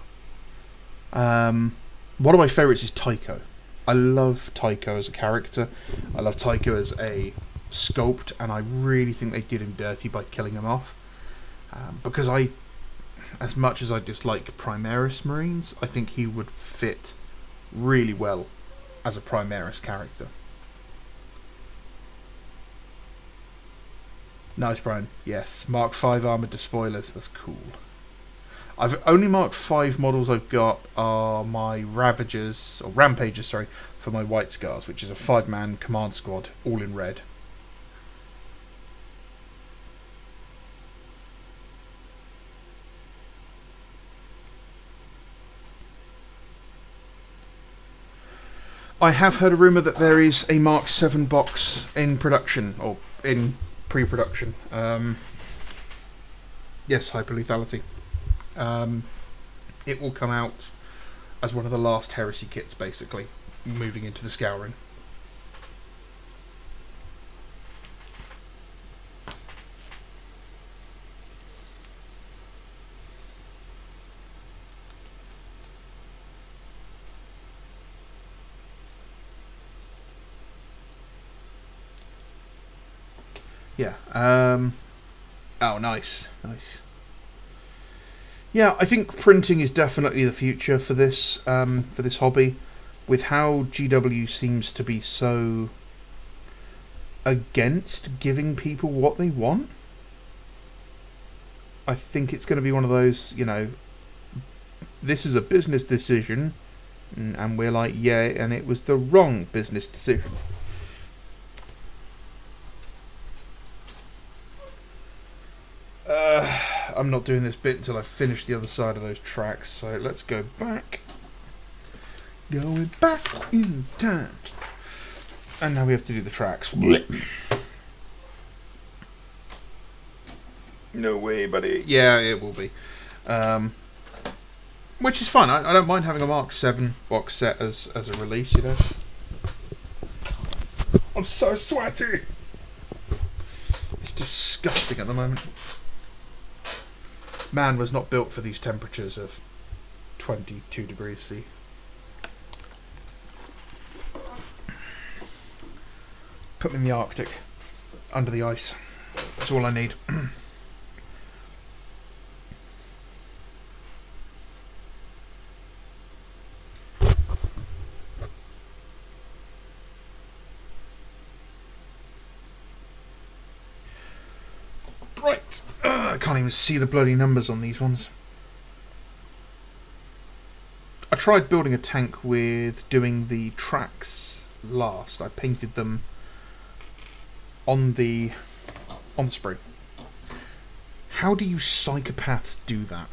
One of my favourites is Tycho. I love Tycho as a character. I love Tycho as a sculpt, and I really think they did him dirty by killing him off. Because as much as I dislike Primaris Marines, I think he would fit really well as a Primaris character. Nice, Brian. Yes, Mark 5 armoured despoilers. That's cool. I've only marked 5 models I've got are my Ravagers, or Rampagers, sorry, for my White Scars, which is a 5-man command squad, all in red. I have heard a rumour that there is a Mark 7 box in production, or in pre-production. Yes, hyperlethality. It will come out as one of the last heresy kits, basically, moving into the scouring. Yeah. Oh, nice. Yeah, I think printing is definitely the future for this hobby. With how GW seems to be so against giving people what they want, I think it's going to be one of those, this is a business decision, and we're like, yeah, and it was the wrong business decision. I'm not doing this bit until I finish the other side of those tracks, so let's go back. Going back in time. And now we have to do the tracks. No way, buddy. Yeah, it will be. Which is fun. I don't mind having a Mark 7 box set as a release, I'm so sweaty. It's disgusting at the moment. Man was not built for these temperatures of 22 degrees C. Put me in the Arctic, under the ice. That's all I need. Right. I can't even see the bloody numbers on these ones. I tried building a tank with doing the tracks last. I painted them on the spring. How do you psychopaths do that?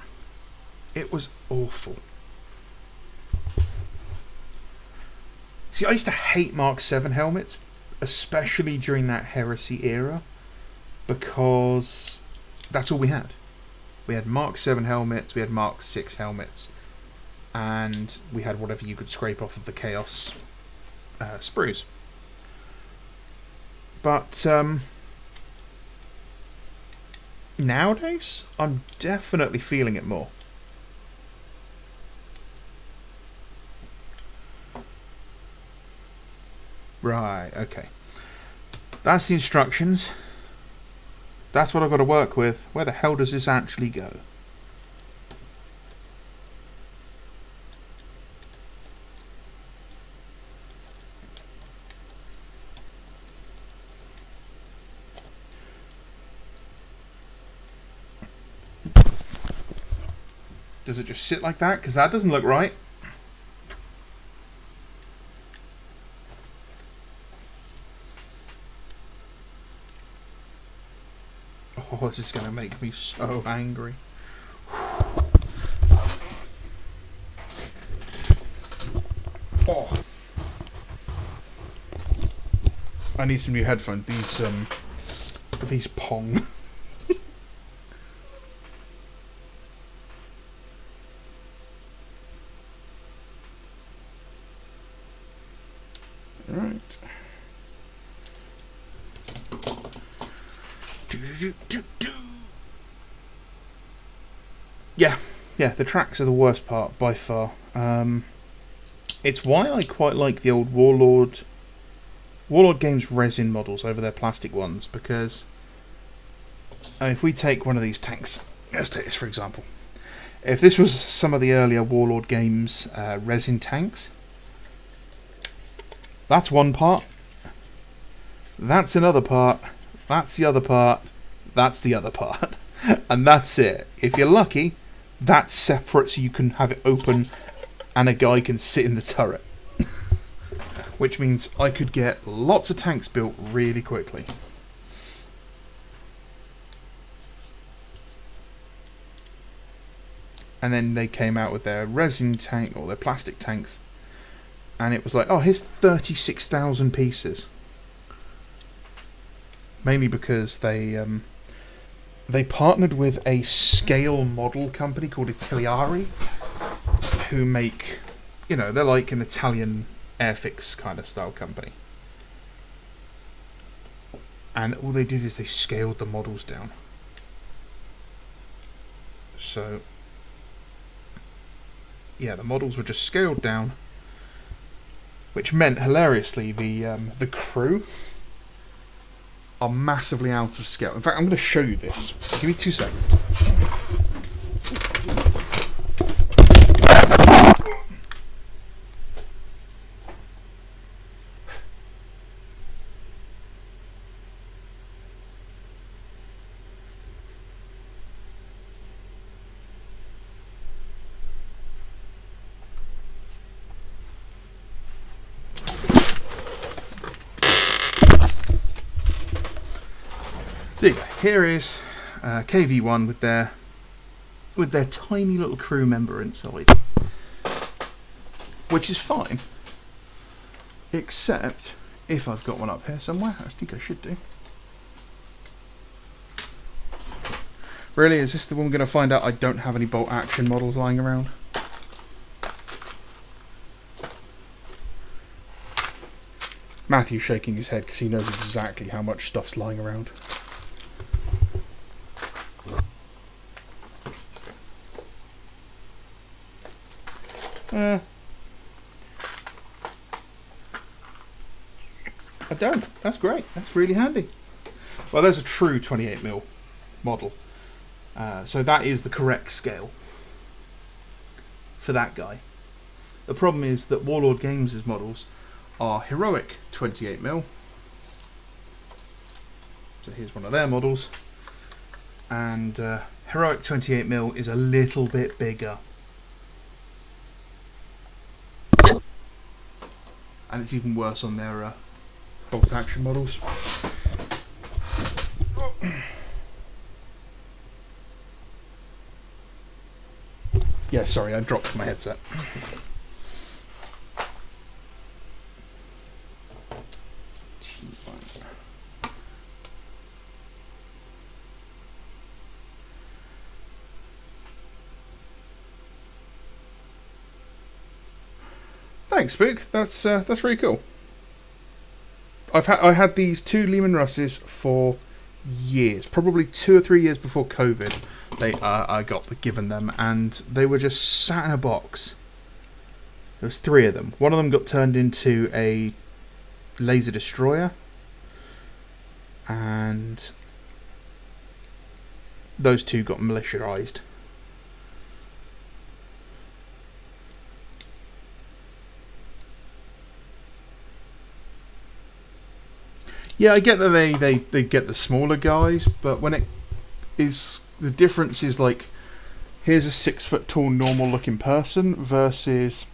It was awful. See, I used to hate Mark 7 helmets, especially during that heresy era, because that's all we had. We had Mark 7 helmets, we had Mark 6 helmets, and we had whatever you could scrape off of the Chaos sprues. But nowadays, I'm definitely feeling it more. Right, okay. That's the instructions. That's what I've got to work with. Where the hell does this actually go? Does it just sit like that? Because that doesn't look right. Oh, this is going to make me so angry. Oh. I need some new headphones. These Pong. Right. Yeah, the tracks are the worst part by far. It's why I quite like the old Warlord Games resin models over their plastic ones, because if we take one of these tanks, let's take this for example. If this was some of the earlier Warlord Games resin tanks, that's one part, that's another part, that's the other part, that's the other part, and that's it. If you're lucky, that's separate so you can have it open and a guy can sit in the turret. Which means I could get lots of tanks built really quickly. And then they came out with their resin tank or their plastic tanks, and it was like, oh, here's 36,000 pieces. Mainly because they partnered with a scale model company called Italiari, who make, they're like an Italian Airfix kind of style company. And all they did is they scaled the models down. So, yeah, the models were just scaled down, which meant, hilariously, the crew are massively out of scale. In fact, I'm going to show you this. Give me 2 seconds. There you go. Here is KV1 with their tiny little crew member inside, which is fine, except if I've got one up here somewhere. I think I should do. Really, is this the one we're going to find out I don't have any bolt action models lying around? Matthew's shaking his head because he knows exactly how much stuff's lying around. I don't. That's great. That's really handy. Well, there's a true 28mm model. So that is the correct scale for that guy. The problem is that Warlord Games' models are heroic 28mm. So here's one of their models. And heroic 28mm is a little bit bigger. And it's even worse on their bolt action models. Yeah, sorry, I dropped my headset. Thanks, Spook. That's really cool. I had these two Lehman Russes for years, probably 2 or 3 years before COVID. I got given them, and they were just sat in a box. There was 3 of them. One of them got turned into a laser destroyer, and those 2 got militarized. Yeah, I get that they get the smaller guys, but when it is, the difference is like, here's a 6 foot tall normal looking person versus,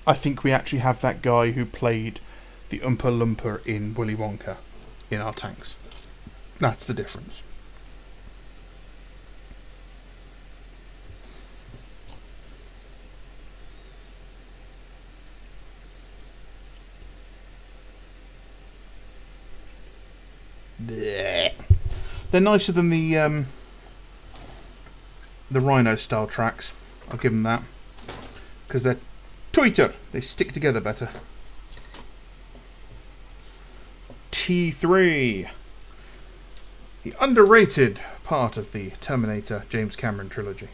I think we actually have that guy who played the Oompa Loompa in Willy Wonka in our tanks. That's the difference. They're nicer than the Rhino style tracks. I'll give them that, because they're tighter. They stick together better. T3. The underrated part of the Terminator James Cameron trilogy.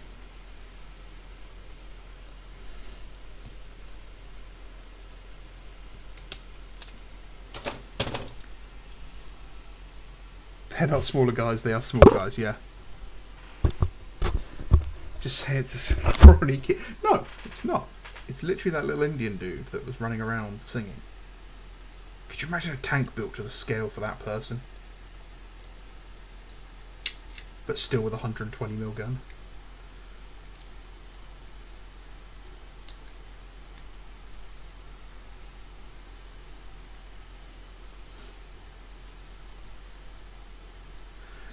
They're not smaller guys, they are small guys, yeah. Just say it's a prawny kid. No, it's not. It's literally that little Indian dude that was running around singing. Could you imagine a tank built to the scale for that person? But still with a 120mm gun.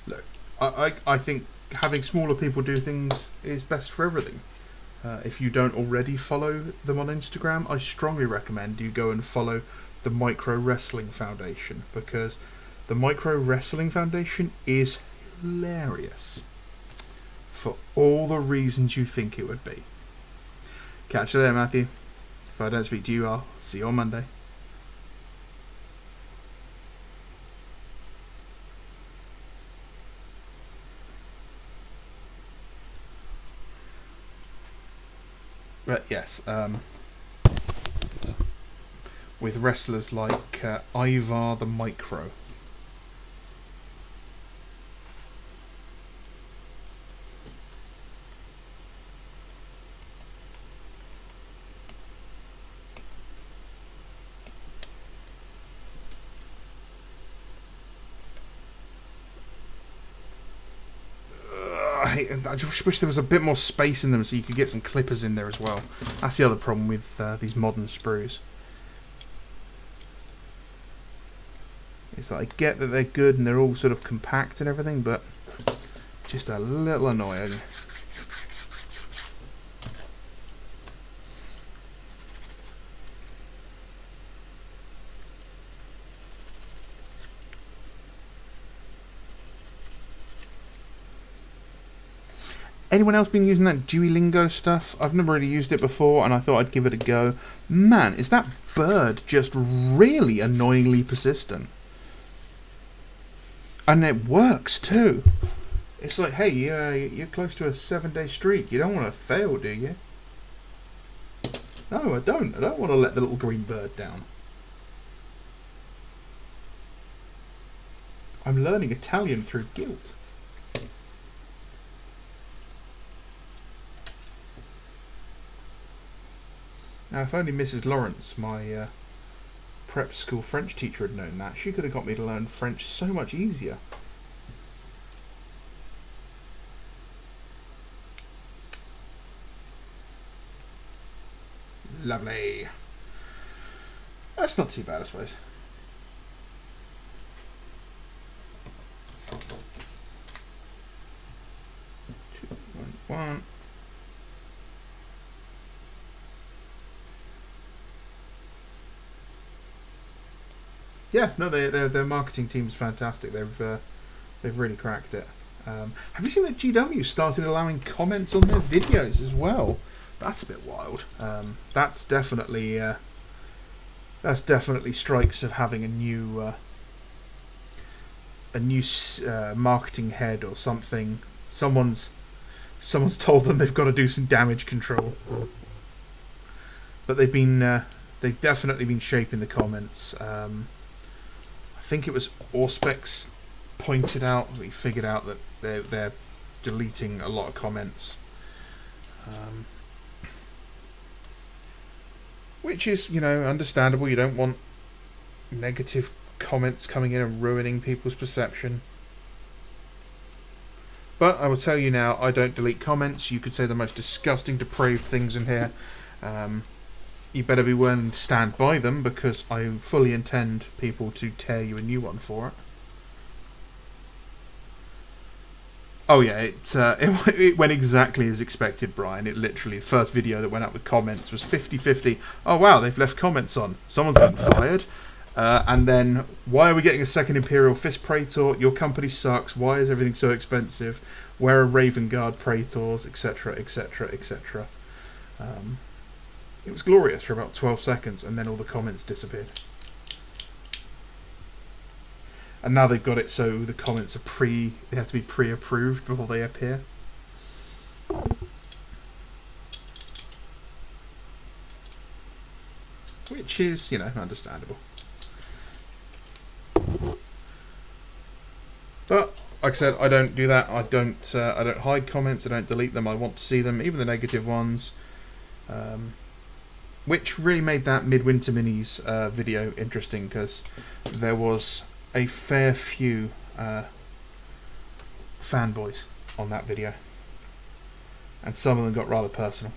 Look, I think having smaller people do things is best for everything. If you don't already follow them on Instagram, I strongly recommend you go and follow the Micro Wrestling Foundation, because the Micro Wrestling Foundation is hilarious for all the reasons you think it would be. Catch you there, Matthew. If I don't speak to you, I'll see you on Monday. But yes, with wrestlers like Ivar the Micro. I just wish there was a bit more space in them so you could get some clippers in there as well. That's the other problem with these modern sprues. Is that I get that they're good and they're all sort of compact and everything, but just a little annoying. Anyone else been using that Duolingo stuff? I've never really used it before and I thought I'd give it a go. Man, is that bird just really annoyingly persistent. And it works too. It's like, hey, you're close to a 7-day streak. You don't want to fail, do you? No, I don't. I don't want to let the little green bird down. I'm learning Italian through guilt. Now, if only Mrs. Lawrence, my prep school French teacher, had known that, she could have got me to learn French so much easier. Lovely. That's not too bad, I suppose. Two, one. Yeah, no, their marketing team's fantastic. They've really cracked it. Have you seen that GW started allowing comments on their videos as well? That's a bit wild. That's definitely strikes of having a new marketing head or something. Someone's told them they've got to do some damage control. But they've definitely been shaping the comments. I think it was Auspex pointed out, we figured out that they're deleting a lot of comments, which is, understandable. You don't want negative comments coming in and ruining people's perception. But I will tell you now, I don't delete comments. You could say the most disgusting, depraved things in here. You better be willing to stand by them, because I fully intend people to tear you a new one for it. Oh yeah, it went exactly as expected, Brian. It literally, the first video that went up with comments was 50-50. Oh wow, they've left comments on. Someone's been fired. And then, why are we getting a second Imperial Fist Praetor? Your company sucks. Why is everything so expensive? Where are Raven Guard Praetors? Etc, etc, etc. It was glorious for about 12 seconds, and then all the comments disappeared. And now they've got it so the comments are they have to be pre-approved before they appear. Which is, you know, understandable. But like I said, I don't do that. I don't hide comments. I don't delete them. I want to see them, even the negative ones. Which really made that Midwinter Minis video interesting, because there was a fair few fanboys on that video, and some of them got rather personal.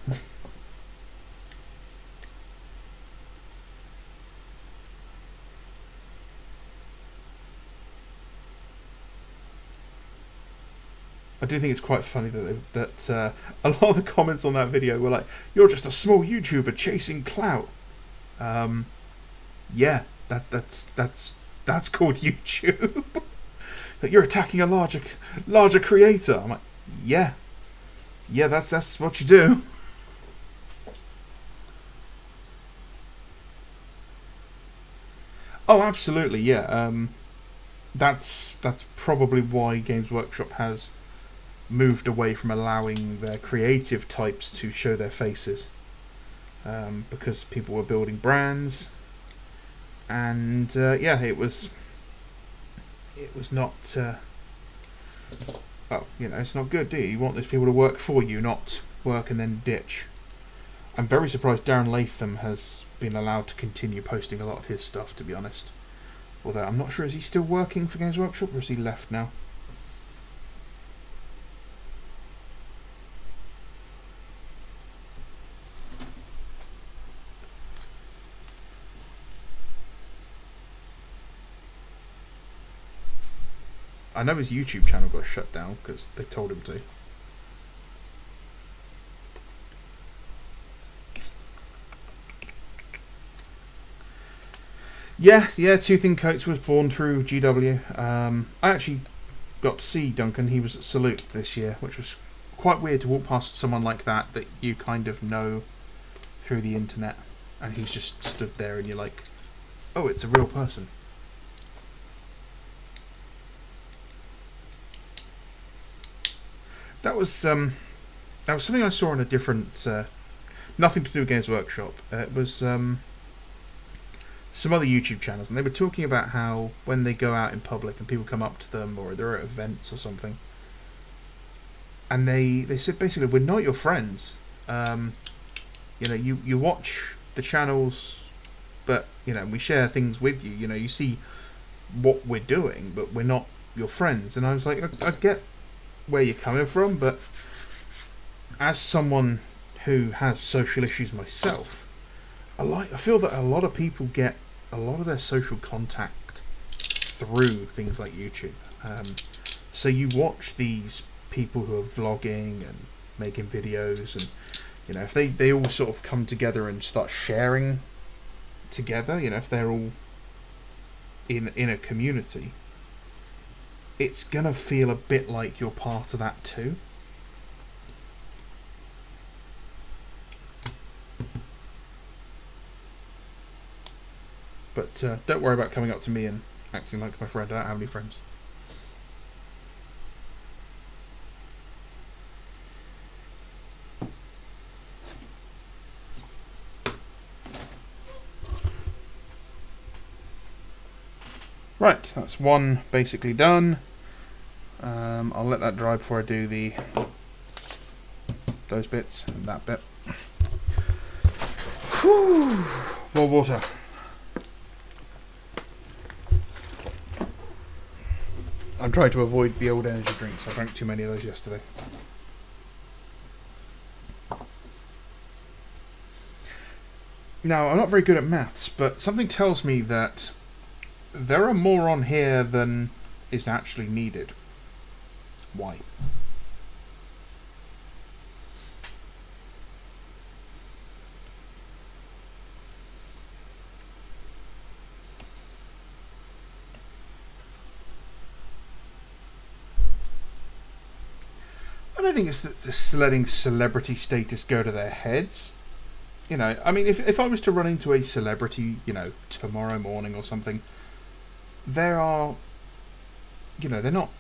I do think it's quite funny that a lot of the comments on that video were like, "You're just a small YouTuber chasing clout." Yeah, that's called YouTube. That you're attacking a larger creator. I'm like, yeah, that's what you do. Oh, absolutely, yeah. That's probably why Games Workshop has moved away from allowing their creative types to show their faces, because people were building brands, and yeah, it was not well, you know, it's not good, do you? You want those people to work for you, not work and then ditch. I'm very surprised Darren Latham has been allowed to continue posting a lot of his stuff, to be honest. Although I'm not sure, is he still working for Games Workshop, or has he left now? I know his YouTube channel got shut down because they told him to. Yeah, Two Thin Coats was born through GW. I actually got to see Duncan. He was at Salute this year, which was quite weird to walk past someone like that you kind of know through the internet, and he's just stood there and you're like, oh, it's a real person. That was something I saw on a different, nothing to do with Games Workshop. It was some other YouTube channels, and they were talking about how when they go out in public and people come up to them, or they're at events or something, and they said basically, we're not your friends. You know, you watch the channels, but you know, we share things with you. You know, you see what we're doing, but we're not your friends. And I was like, I get where you're coming from, but as someone who has social issues myself, I feel that a lot of people get a lot of their social contact through things like YouTube. So you watch these people who are vlogging and making videos, and you know, if they all sort of come together and start sharing together, you know, if they're all in a community, it's gonna feel a bit like you're part of that too. But don't worry about coming up to me and acting like my friend. I don't have any friends. Right, that's one basically done. I'll let that dry before I do those bits and that bit. Whew. More water. I'm trying to avoid the old energy drinks. I drank too many of those yesterday. Now, I'm not very good at maths, but something tells me that there are more on here than is actually needed. Why? I don't think it's just letting celebrity status go to their heads. You know, I mean, if I was to run into a celebrity, you know, tomorrow morning or something, there are you know, they're not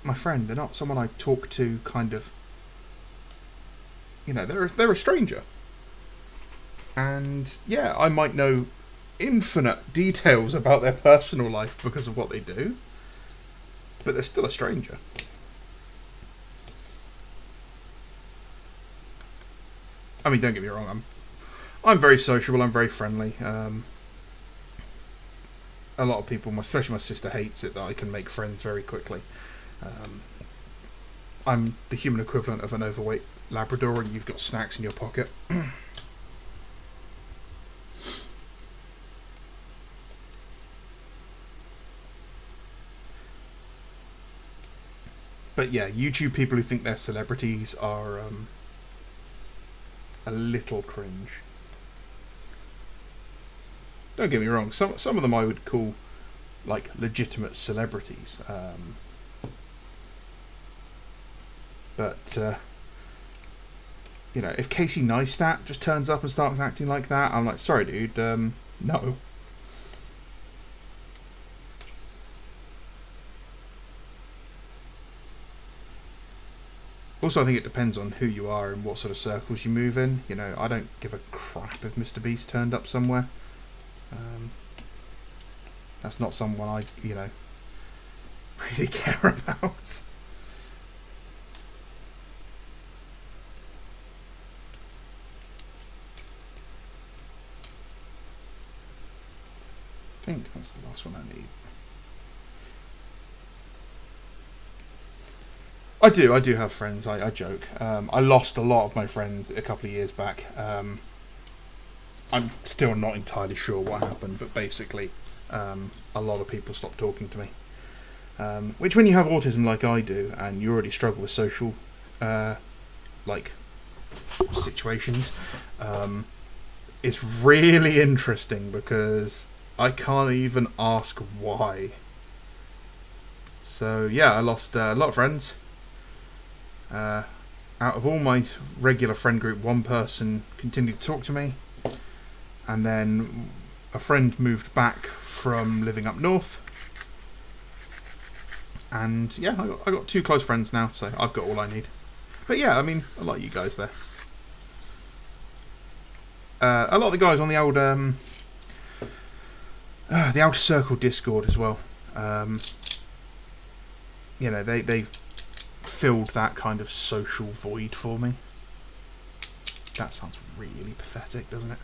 my friend. They're not someone I talk to. Kind of, you know, they're a stranger. And yeah, I might know infinite details about their personal life because of what they do, but they're still a stranger. I mean, don't get me wrong. I'm very sociable. I'm very friendly. A lot of people, especially my sister, hates it that I can make friends very quickly. I'm the human equivalent of an overweight Labrador, and you've got snacks in your pocket. But yeah, YouTube people who think they're celebrities are a little cringe. Don't get me wrong. Some of them I would call like legitimate celebrities. But you know, if Casey Neistat just turns up and starts acting like that, I'm like, sorry, dude, no. Also, I think it depends on who you are and what sort of circles you move in. You know, I don't give a crap if Mr. Beast turned up somewhere. That's not someone I, you know, really care about. I think that's the last one I need. I do have friends. I joke. I lost a lot of my friends a couple of years back. I'm still not entirely sure what happened, but basically, a lot of people stopped talking to me. Which, when you have autism like I do, and you already struggle with social, like, situations, it's really interesting because I can't even ask why. So yeah, I lost a lot of friends. Out of all my regular friend group, one person continued to talk to me, and then a friend moved back from living up north, and yeah, I got 2 close friends now, so I've got all I need. But yeah, I mean, I like you guys there. A lot of the guys on the old the Outer Circle Discord as well. You know, they filled that kind of social void for me. That sounds really pathetic, doesn't it?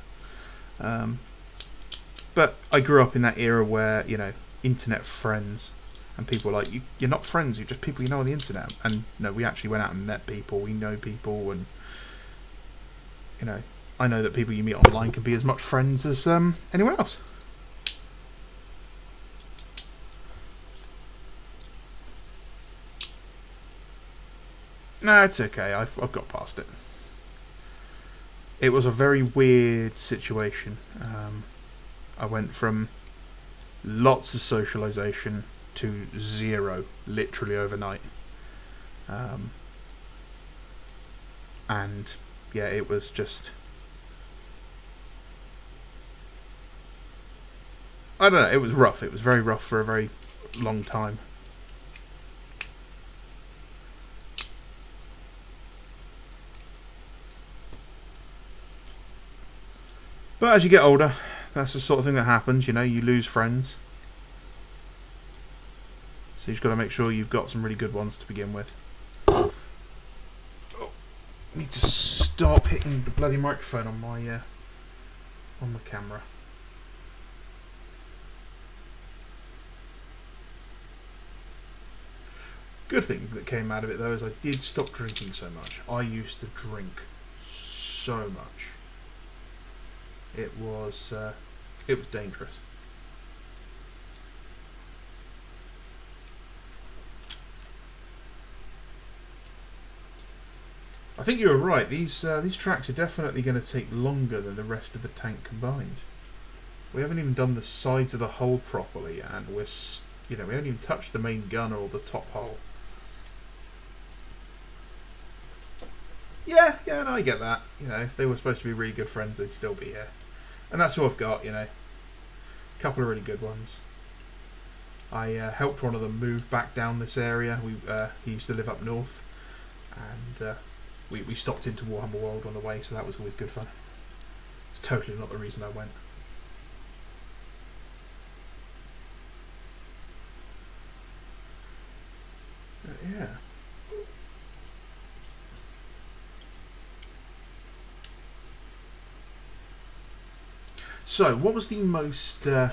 But I grew up in that era where, you know, internet friends and people like, you're not friends, you're just people you know on the internet. And no, we actually went out and met people, we know people, and you know, I know that people you meet online can be as much friends as anyone else. Nah, it's okay. I've got past it. It was a very weird situation. I went from lots of socialisation to 0, literally overnight. And yeah, it was just, I don't know, it was rough. It was very rough for a very long time. But as you get older, that's the sort of thing that happens, you know, you lose friends. So you've got to make sure you've got some really good ones to begin with. Oh, I need to stop hitting the bloody microphone on the camera. Good thing that came out of it though is I did stop drinking so much. I used to drink so much. It was dangerous. I think you were right. These tracks are definitely going to take longer than the rest of the tank combined. We haven't even done the sides of the hull properly, and we haven't even touched the main gun or the top hull. Yeah, no, I get that. You know, if they were supposed to be really good friends, they'd still be here. And that's who I've got, you know. A couple of really good ones. I helped one of them move back down this area. He used to live up north, and we stopped into Warhammer World on the way, so that was always good fun. It's totally not the reason I went. Yeah. So, what was the most? I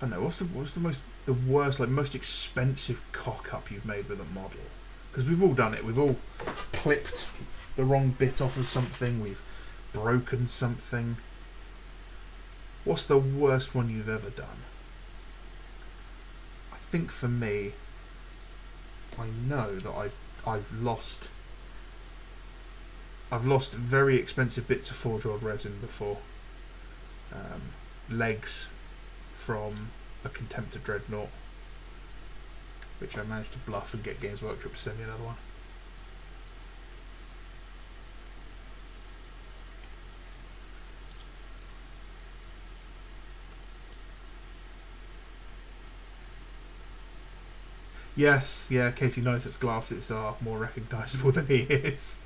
don't know. What's the worst, like most expensive cock up you've made with a model? Because we've all done it. We've all clipped the wrong bit off of something. We've broken something. What's the worst one you've ever done? I think for me, I know that I've lost very expensive bits of forge rod resin before. Legs from a Contemptor Dreadnought, which I managed to bluff and get Games Workshop to send me another one. Yes, yeah, Katie Knight's glasses are more recognisable than he is.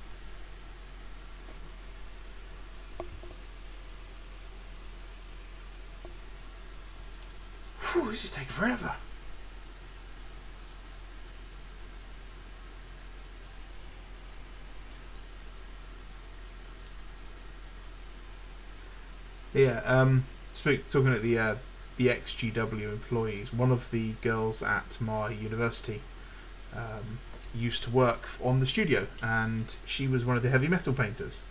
Whew, this is taking forever. Yeah, talking at the ex-GW employees, one of the girls at my university used to work on the studio, and she was one of the heavy metal painters.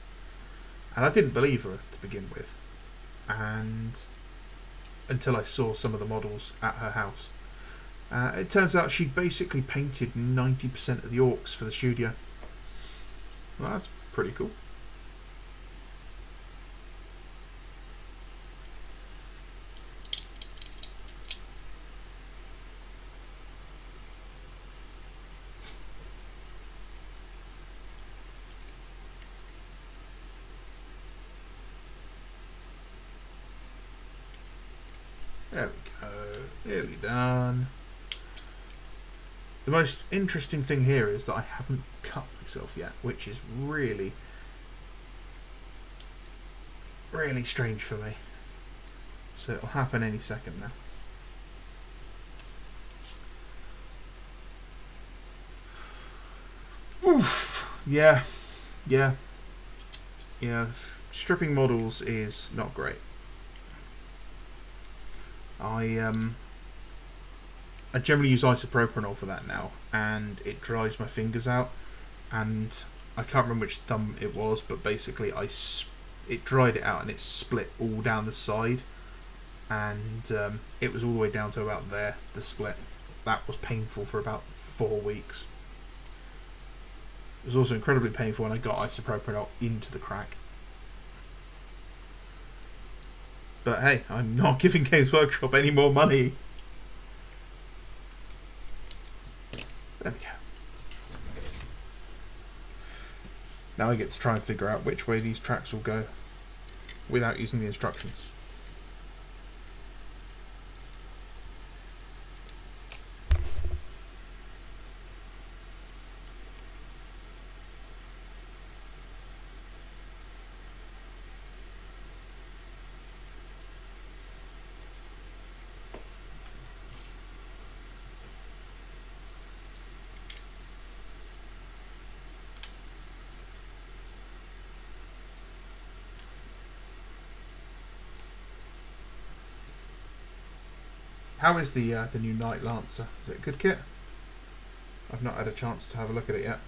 And I didn't believe her to begin with, and until I saw some of the models at her house. It turns out she'd basically painted 90% of the orcs for the studio. Well, that's pretty cool. There we go. Nearly done. The most interesting thing here is that I haven't cut myself yet, which is really, really strange for me. So it'll happen any second now. Oof. Yeah. Stripping models is not great. I generally use isopropanol for that now, and it dries my fingers out. And I can't remember which thumb it was, but basically it dried it out and it split all down the side, and it was all the way down to about there. The split that was painful for about 4 weeks. It was also incredibly painful when I got isopropanol into the crack. But hey, I'm not giving Games Workshop any more money. There we go. Now I get to try and figure out which way these tracks will go without using the instructions. How is the new Night Lancer? Is it a good kit? I've not had a chance to have a look at it yet.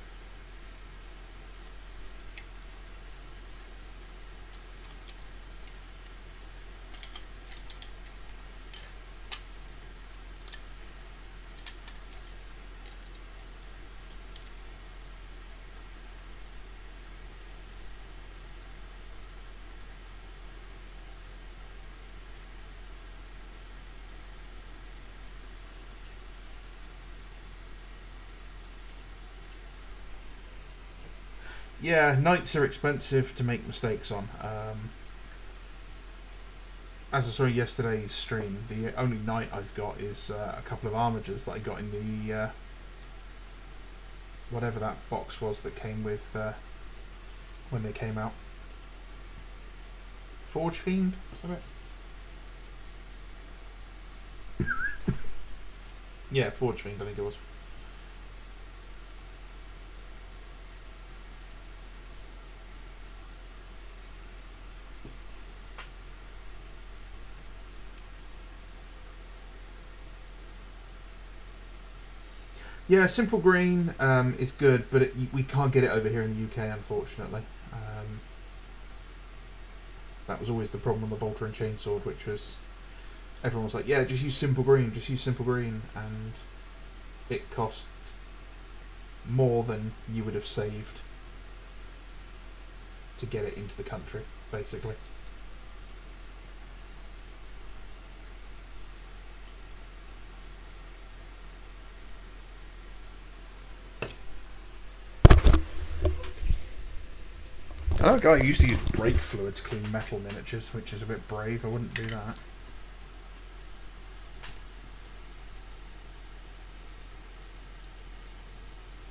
Yeah, knights are expensive to make mistakes on. as I saw yesterday's stream, the only knight I've got is a couple of armigers that I got in the whatever that box was that came with when they came out. Forge Fiend, is that it? Yeah, Forge Fiend, I think it was. Yeah, Simple Green is good, but we can't get it over here in the UK, unfortunately. That was always the problem on the Bolter and Chainsword, which was everyone was like, yeah, just use Simple Green, and it cost more than you would have saved to get it into the country, basically. I know a guy who used to use brake fluid to clean metal miniatures, which is a bit brave. I wouldn't do that.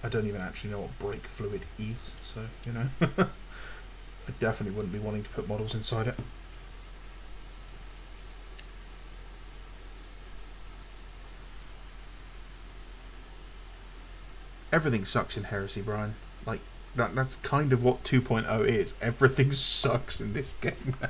I don't even actually know what brake fluid is, so, you know. I definitely wouldn't be wanting to put models inside it. Everything sucks in Heresy, Brian. Like, that's kind of what 2.0 is. Everything sucks in this game now.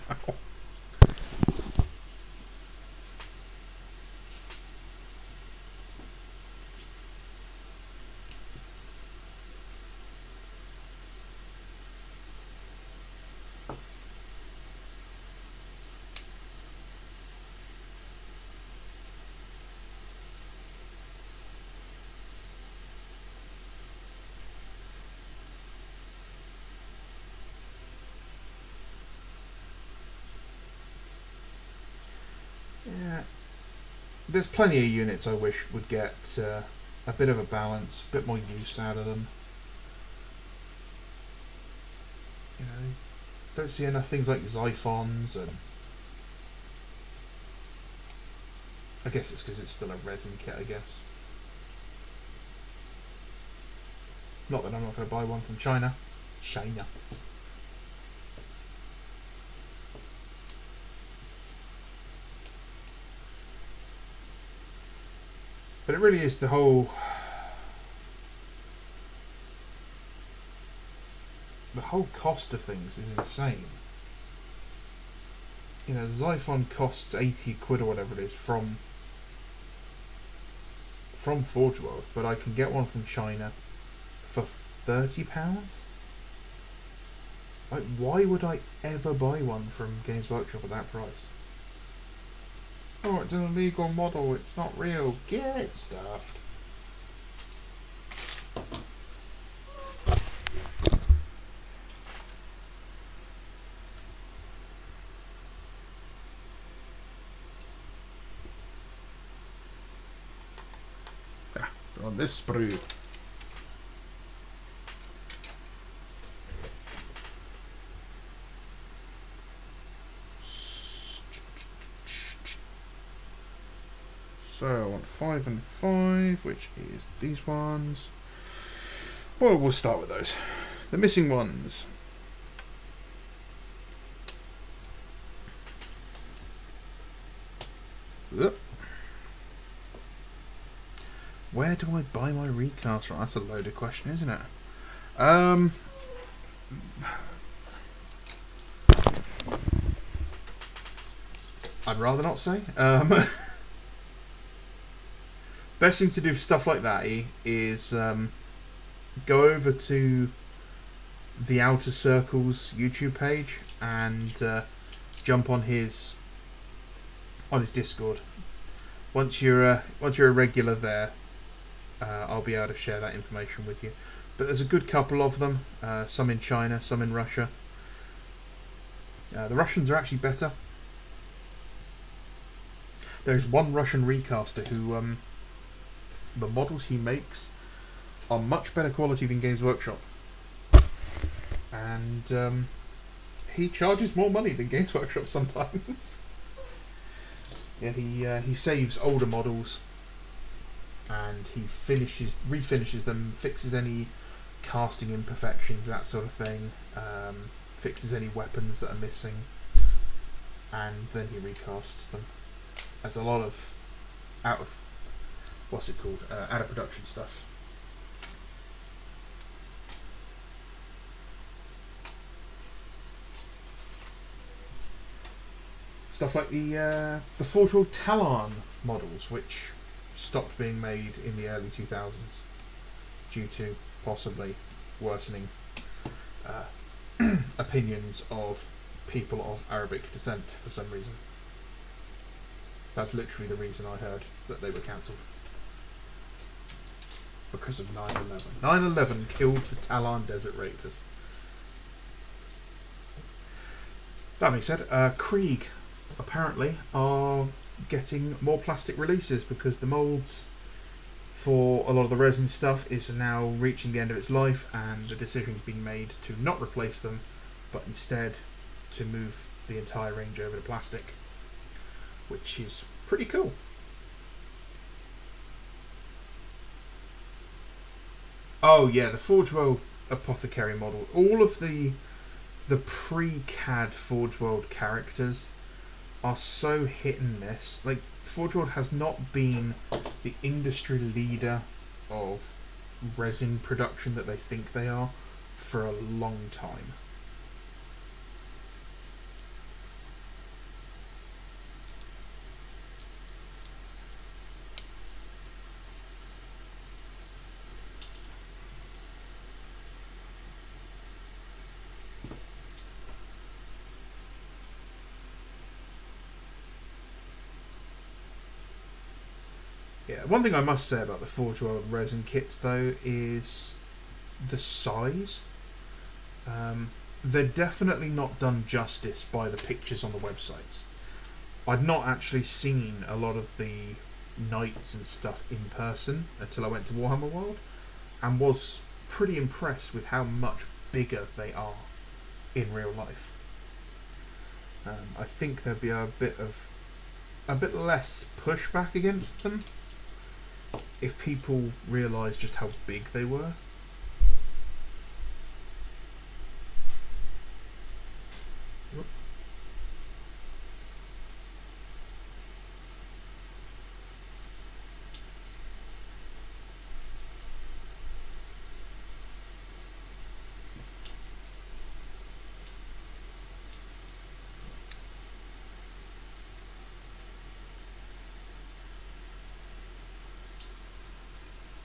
Yeah, there's plenty of units I wish would get a bit of a balance, a bit more use out of them. You know, don't see enough things like Xiphons, and I guess it's because it's still a resin kit, I guess. Not that I'm not going to buy one from China. China. But it really is the whole cost of things is insane. You know, Xiphon costs 80 quid or whatever it is from Forge World, but I can get one from China for £30. Like, why would I ever buy one from Games Workshop at that price? Oh, it's an illegal model, it's not real. Get stuffed. On this sprue. So I want 5 and 5, which is these ones. Well, we'll start with those. The missing ones. Ugh. Where do I buy my recast from? That's a loaded question, isn't it? I'd rather not say. Best thing to do for stuff like that is go over to the Outer Circles YouTube page and jump on his Discord. Once you're a regular there, I'll be able to share that information with you. But there's a good couple of them, some in China, some in Russia. The Russians are actually better. There's one Russian recaster who, the models he makes are much better quality than Games Workshop. And he charges more money than Games Workshop sometimes. he saves older models, and he refinishes them, fixes any casting imperfections, that sort of thing, fixes any weapons that are missing, and then he recasts them. As a lot of out of production stuff. Stuff like the Forge World Talon models, which stopped being made in the early 2000s due to possibly worsening opinions of people of Arabic descent for some reason. That's literally the reason I heard that they were cancelled. Because of 9/11. 9/11 killed the Talon Desert Raiders. That being said, Krieg apparently are getting more plastic releases because the moulds for a lot of the resin stuff is now reaching the end of its life, and the decision's been made to not replace them, but instead to move the entire range over to plastic, which is pretty cool. Oh yeah, the Forge World Apothecary model. All of the pre-CAD Forge World characters are so hit and miss. Like, Forge World has not been the industry leader of resin production that they think they are for a long time. Yeah, one thing I must say about the Forge World resin kits though is the size. They're definitely not done justice by the pictures on the websites. I'd not actually seen a lot of the knights and stuff in person until I went to Warhammer World, and was pretty impressed with how much bigger they are in real life. I think there'd be a bit less pushback against them if people realised just how big they were.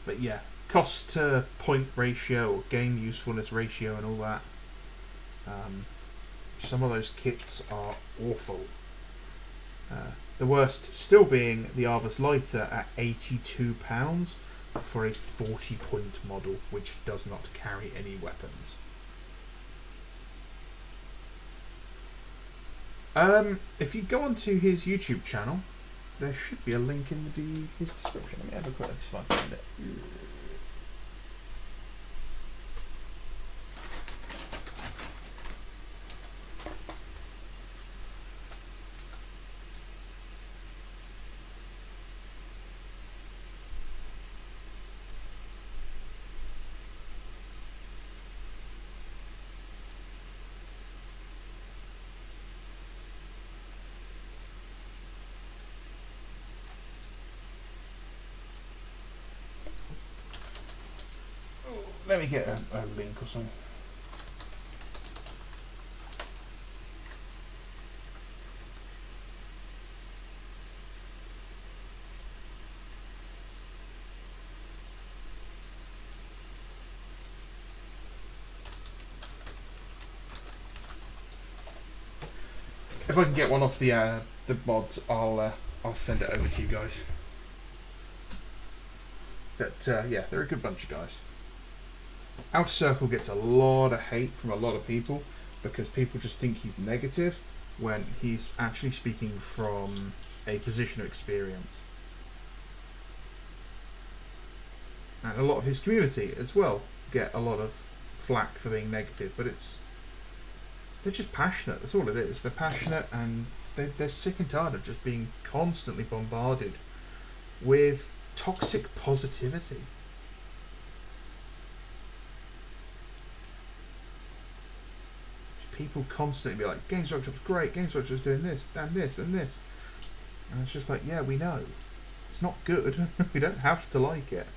But yeah, cost to point ratio or game usefulness ratio and all that. Some of those kits are awful. The worst still being the Arvus Lighter at £82 for a 40-point model which does not carry any weapons. If you go onto his YouTube channel, there should be a link in his description. Let me have a quick look if I can find it. Let me get a link or something. If I can get one off the mods, I'll send it over to you guys. But yeah, they're a good bunch of guys. Outer Circle gets a lot of hate from a lot of people because people just think he's negative when he's actually speaking from a position of experience. And a lot of his community as well get a lot of flack for being negative, but they're just passionate, that's all it is. They're passionate and they're sick and tired of just being constantly bombarded with toxic positivity. People constantly be like, Games Workshop's great, Games Workshop's doing this, and this, and this. And it's just like, yeah, we know. It's not good. We don't have to like it.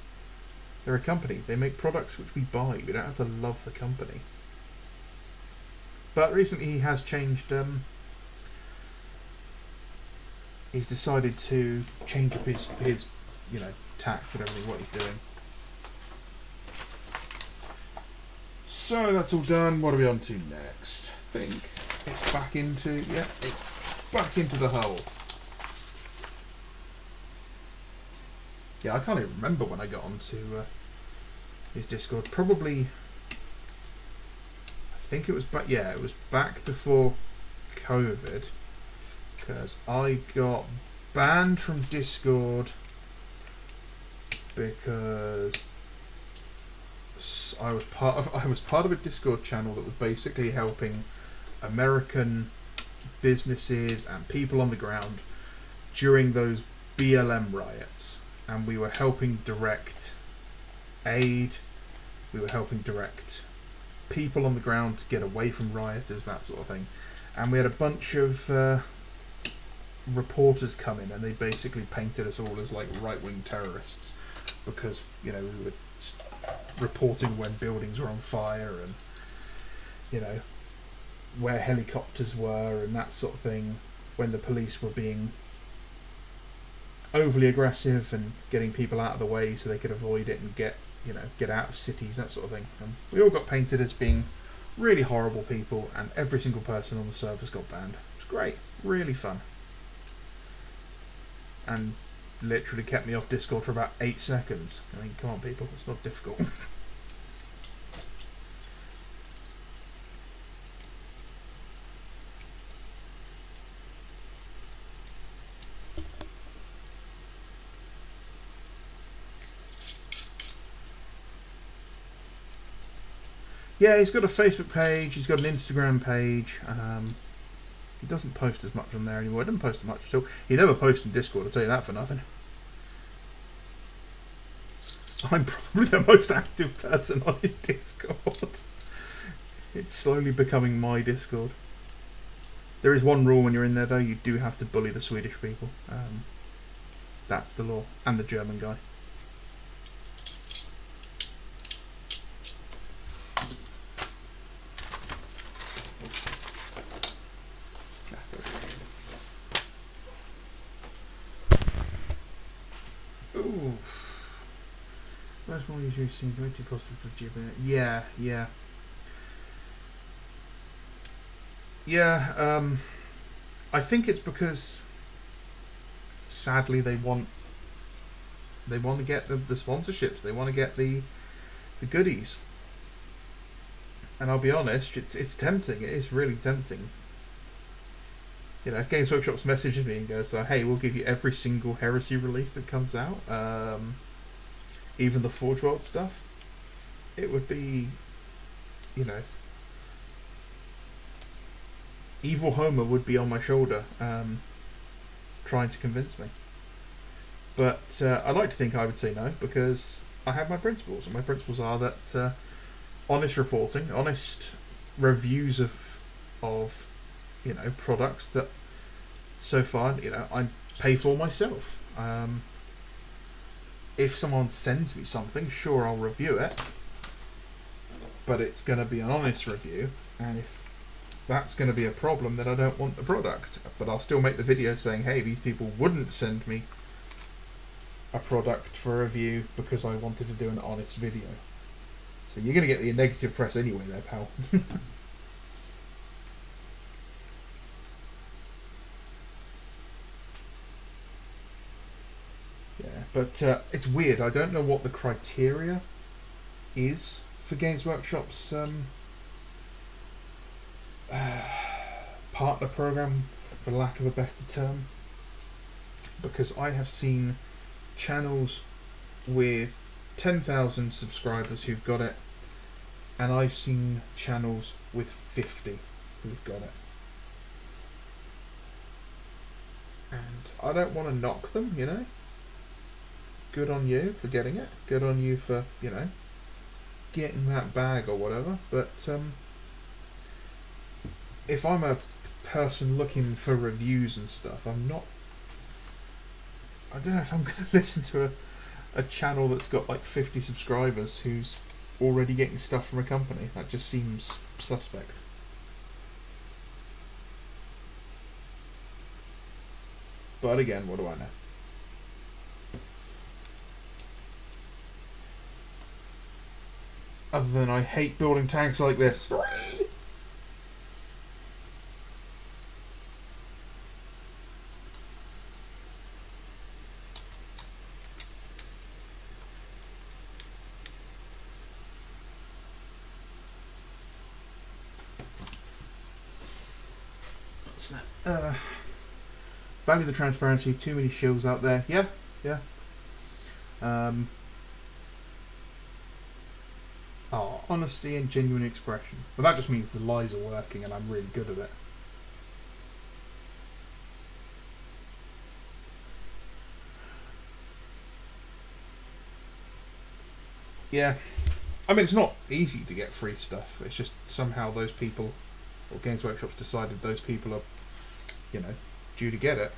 They're a company. They make products which we buy. We don't have to love the company. But recently he has changed, he's decided to change up his tact and everything, what he's doing. So that's all done. What are we on to next? I think it's back into the hull. Yeah, I can't even remember when I got onto his Discord. Probably, I think it was back. Yeah, it was back before COVID, because I got banned from Discord because I was part of a Discord channel that was basically helping American businesses and people on the ground during those BLM riots, and we were helping direct aid, we were helping direct people on the ground to get away from rioters, that sort of thing. And we had a bunch of reporters come in, and they basically painted us all as like right-wing terrorists because, you know, we were reporting when buildings were on fire and, you know, where helicopters were and that sort of thing, when the police were being overly aggressive and getting people out of the way so they could avoid it and get out of cities, that sort of thing. And we all got painted as being really horrible people, and every single person on the servers got banned. It was great, really fun, and literally kept me off Discord for about 8 seconds. I mean, come on people, it's not difficult. Yeah, he's got a Facebook page, he's got an Instagram page. He doesn't post as much on there anymore. He doesn't post much at all. He never posts in Discord, I'll tell you that for nothing. I'm probably the most active person on his Discord. It's slowly becoming my Discord. There is one rule when you're in there though, you do have to bully the Swedish people. That's the law. And the German guy. Ooh. Most more usually seems way too costly for Gibbon. Yeah. I think it's because sadly they want to get the sponsorships, they want to get the goodies. And I'll be honest, it's tempting. It is really tempting. You know, Games Workshop's messages me and goes, hey, we'll give you every single Heresy release that comes out, even the Forge World stuff. It would be, you know, Evil Homer would be on my shoulder, trying to convince me. But I like to think I would say no, because I have my principles, and my principles are that honest reporting, honest reviews of you know, products that so far, you know, I pay for myself. If someone sends me something, sure, I'll review it, but it's going to be an honest review, and if that's going to be a problem, then I don't want the product. But I'll still make the video saying, hey, these people wouldn't send me a product for review because I wanted to do an honest video. So you're going to get the negative press anyway there, pal. But it's weird. I don't know what the criteria is for Games Workshop's partner program, for lack of a better term, because I have seen channels with 10,000 subscribers who've got it, and I've seen channels with 50 who've got it. And I don't want to knock them, you know. Good on you for getting it. Good on you for, you know, getting that bag or whatever. But if I'm a person looking for reviews and stuff, I don't know if I'm going to listen to a channel that's got like 50 subscribers who's already getting stuff from a company. That just seems suspect. But again, what do I know? Other than I hate building tanks like this. What's that? Value the transparency. Too many shills out there. Yeah, yeah. Honesty and genuine expression. But that just means the lies are working and I'm really good at it. Yeah. I mean, it's not easy to get free stuff. It's just somehow those people, or Games Workshop's decided those people are, you know, due to get it.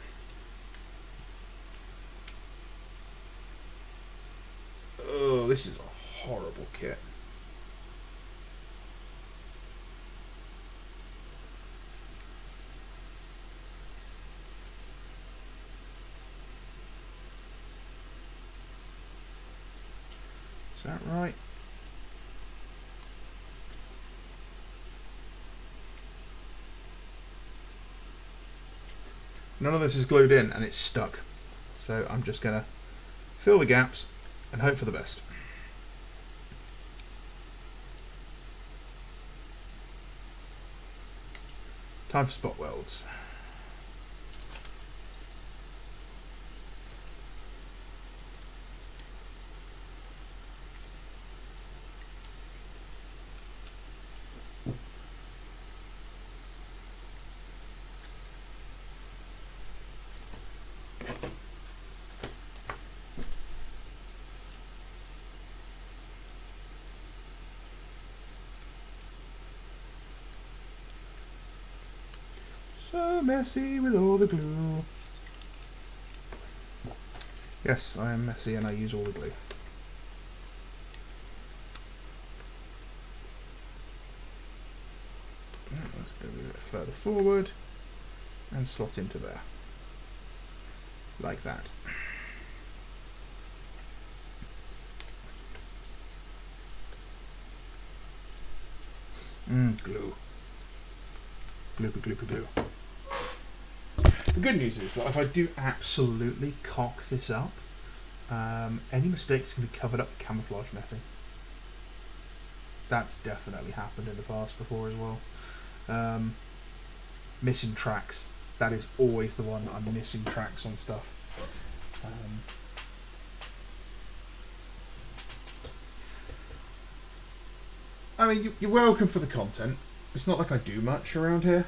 Oh, this is a horrible kit. Is that right? None of this is glued in and it's stuck. So I'm just going to fill the gaps and hope for the best. Time for spot welds. So messy with all the glue. Yes, I am messy and I use all the glue. Let's go a bit further forward and slot into there. Like that. Glue. Gloopy gloopy glue. The good news is that if I do absolutely cock this up, any mistakes can be covered up with camouflage netting. That's definitely happened in the past before as well. Missing tracks. That is always the one. I'm missing tracks on stuff. I mean, you're welcome for the content. It's not like I do much around here.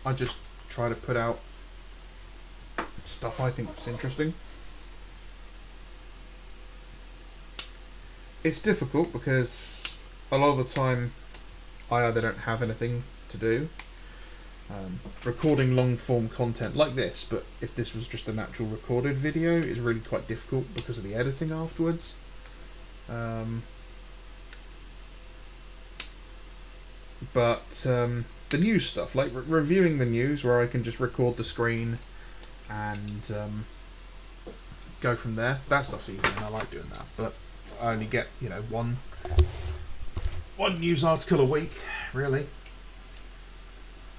I just try to put out stuff I think is interesting. It's difficult because a lot of the time I either don't have anything to do. Recording long form content like this, but if this was just a natural recorded video, is really quite difficult because of the editing afterwards. The news stuff, like reviewing the news, where I can just record the screen and go from there. That stuff's easy, and I like doing that. But I only get, you know, one news article a week, really,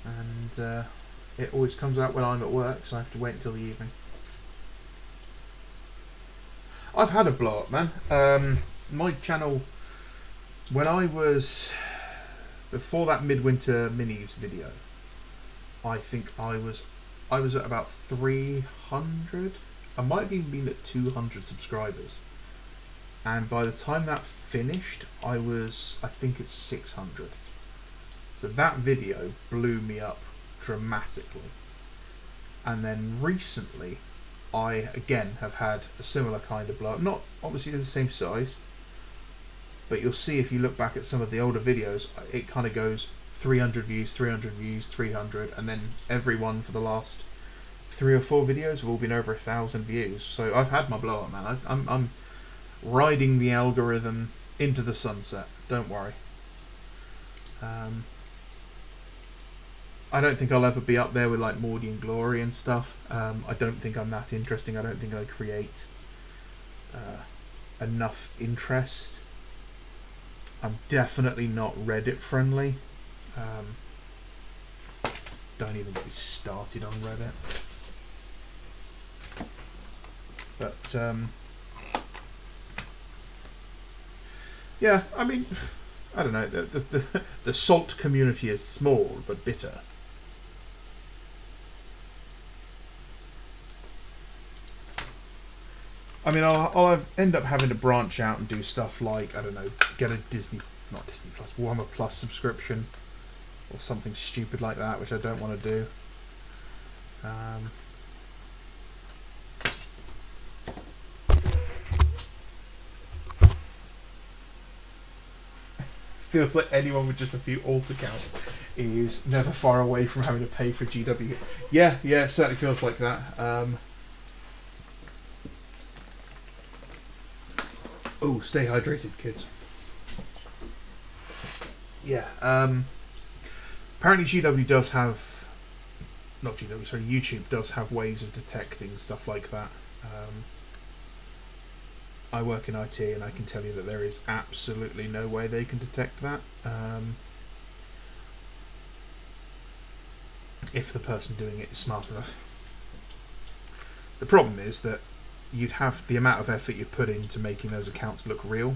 and it always comes out when I'm at work, so I have to wait until the evening. I've had a blow up, man. My channel, when I was before that Midwinter Minis video, I think I was at about 300. I might have even been at 200 subscribers, and by the time that finished, I think it's 600. So that video blew me up dramatically. And then recently, I again have had a similar kind of blow up. Not obviously the same size, but you'll see if you look back at some of the older videos, it kind of goes 300 views, 300 views, 300, and then every one for the last 3 or 4 videos have all been over 1,000 views. So I've had my blow up, man. I'm riding the algorithm into the sunset. Don't worry. I don't think I'll ever be up there with like Mordy and Glory and stuff. I don't think I'm that interesting. I don't think I create enough interest. I'm definitely not Reddit friendly. Don't even get me started on Reddit. But yeah, I mean, I don't know. The salt community is small but bitter. I mean, I'll end up having to branch out and do stuff like, I don't know, get a not Disney Plus, Warhammer Plus subscription or something stupid like that, which I don't want to do. Feels like anyone with just a few alt accounts is never far away from having to pay for GW. Yeah, it certainly feels like that. Oh, stay hydrated, kids. Yeah. Apparently GW does have... Not GW, sorry, YouTube does have ways of detecting stuff like that. I work in IT and I can tell you that there is absolutely no way they can detect that. If the person doing it is smart enough. The problem is that you'd have the amount of effort you put into making those accounts look real.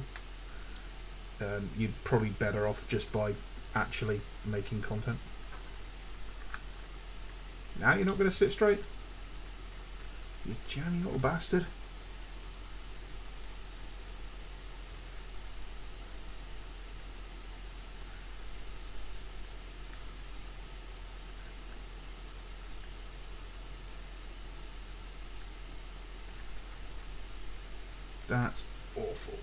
You'd probably better off just by actually making content. Now you're not going to sit straight? You jammy little bastard. That's awful.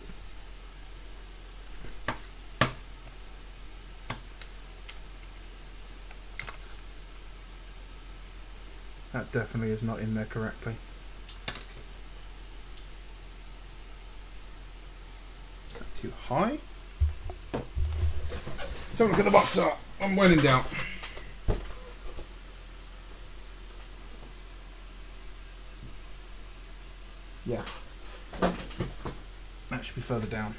That definitely is not in there correctly. Is that too high? Let's have a look at the box art. I'm well in doubt. Yeah. That should be further down.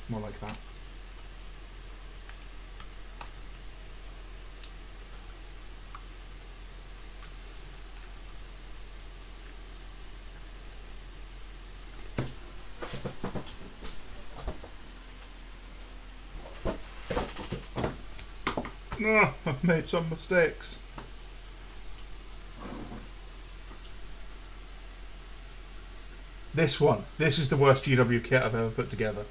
More like that. No, I've made some mistakes. This is the worst GW kit I've ever put together.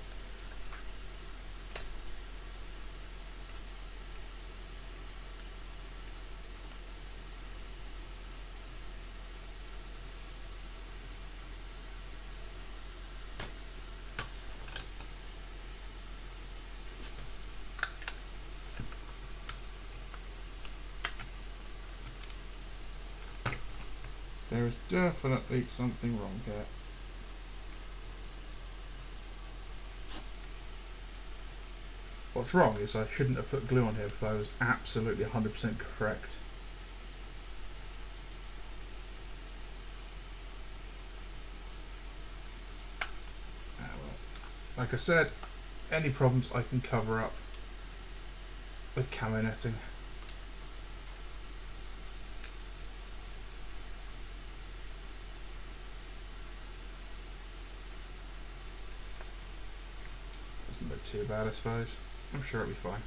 There is definitely something wrong here. What's wrong is I shouldn't have put glue on here because I was absolutely 100% correct. Well, like I said, any problems I can cover up with camo netting. Doesn't look too bad, I suppose. I'm sure it'll be fine.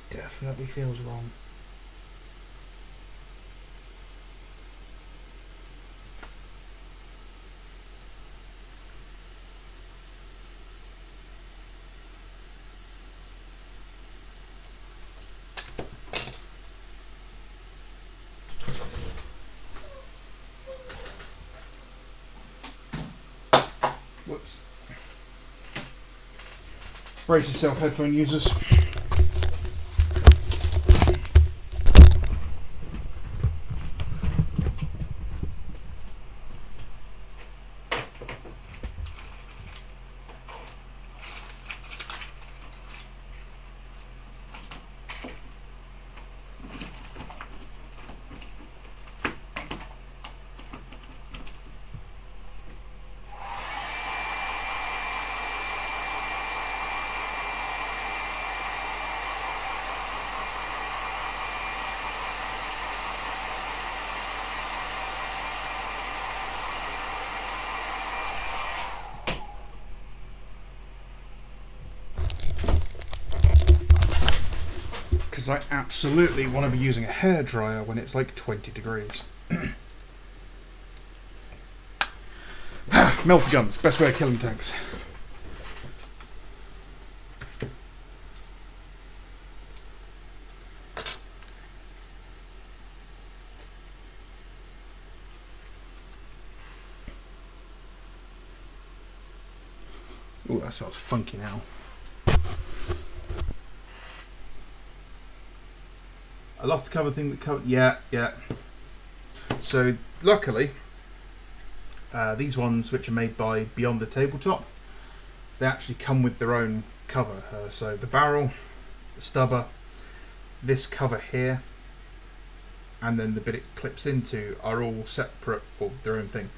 Definitely feels wrong. Whoops. Brace yourself, headphone users. Because I absolutely want to be using a hairdryer when it's like 20 degrees. Melter guns, best way of killing tanks. Oh, that smells funky now. I lost the cover thing that covered. Yeah. So luckily, these ones, which are made by Beyond the Tabletop, they actually come with their own cover. So the barrel, the stubber, this cover here, and then the bit it clips into are all separate or their own thing.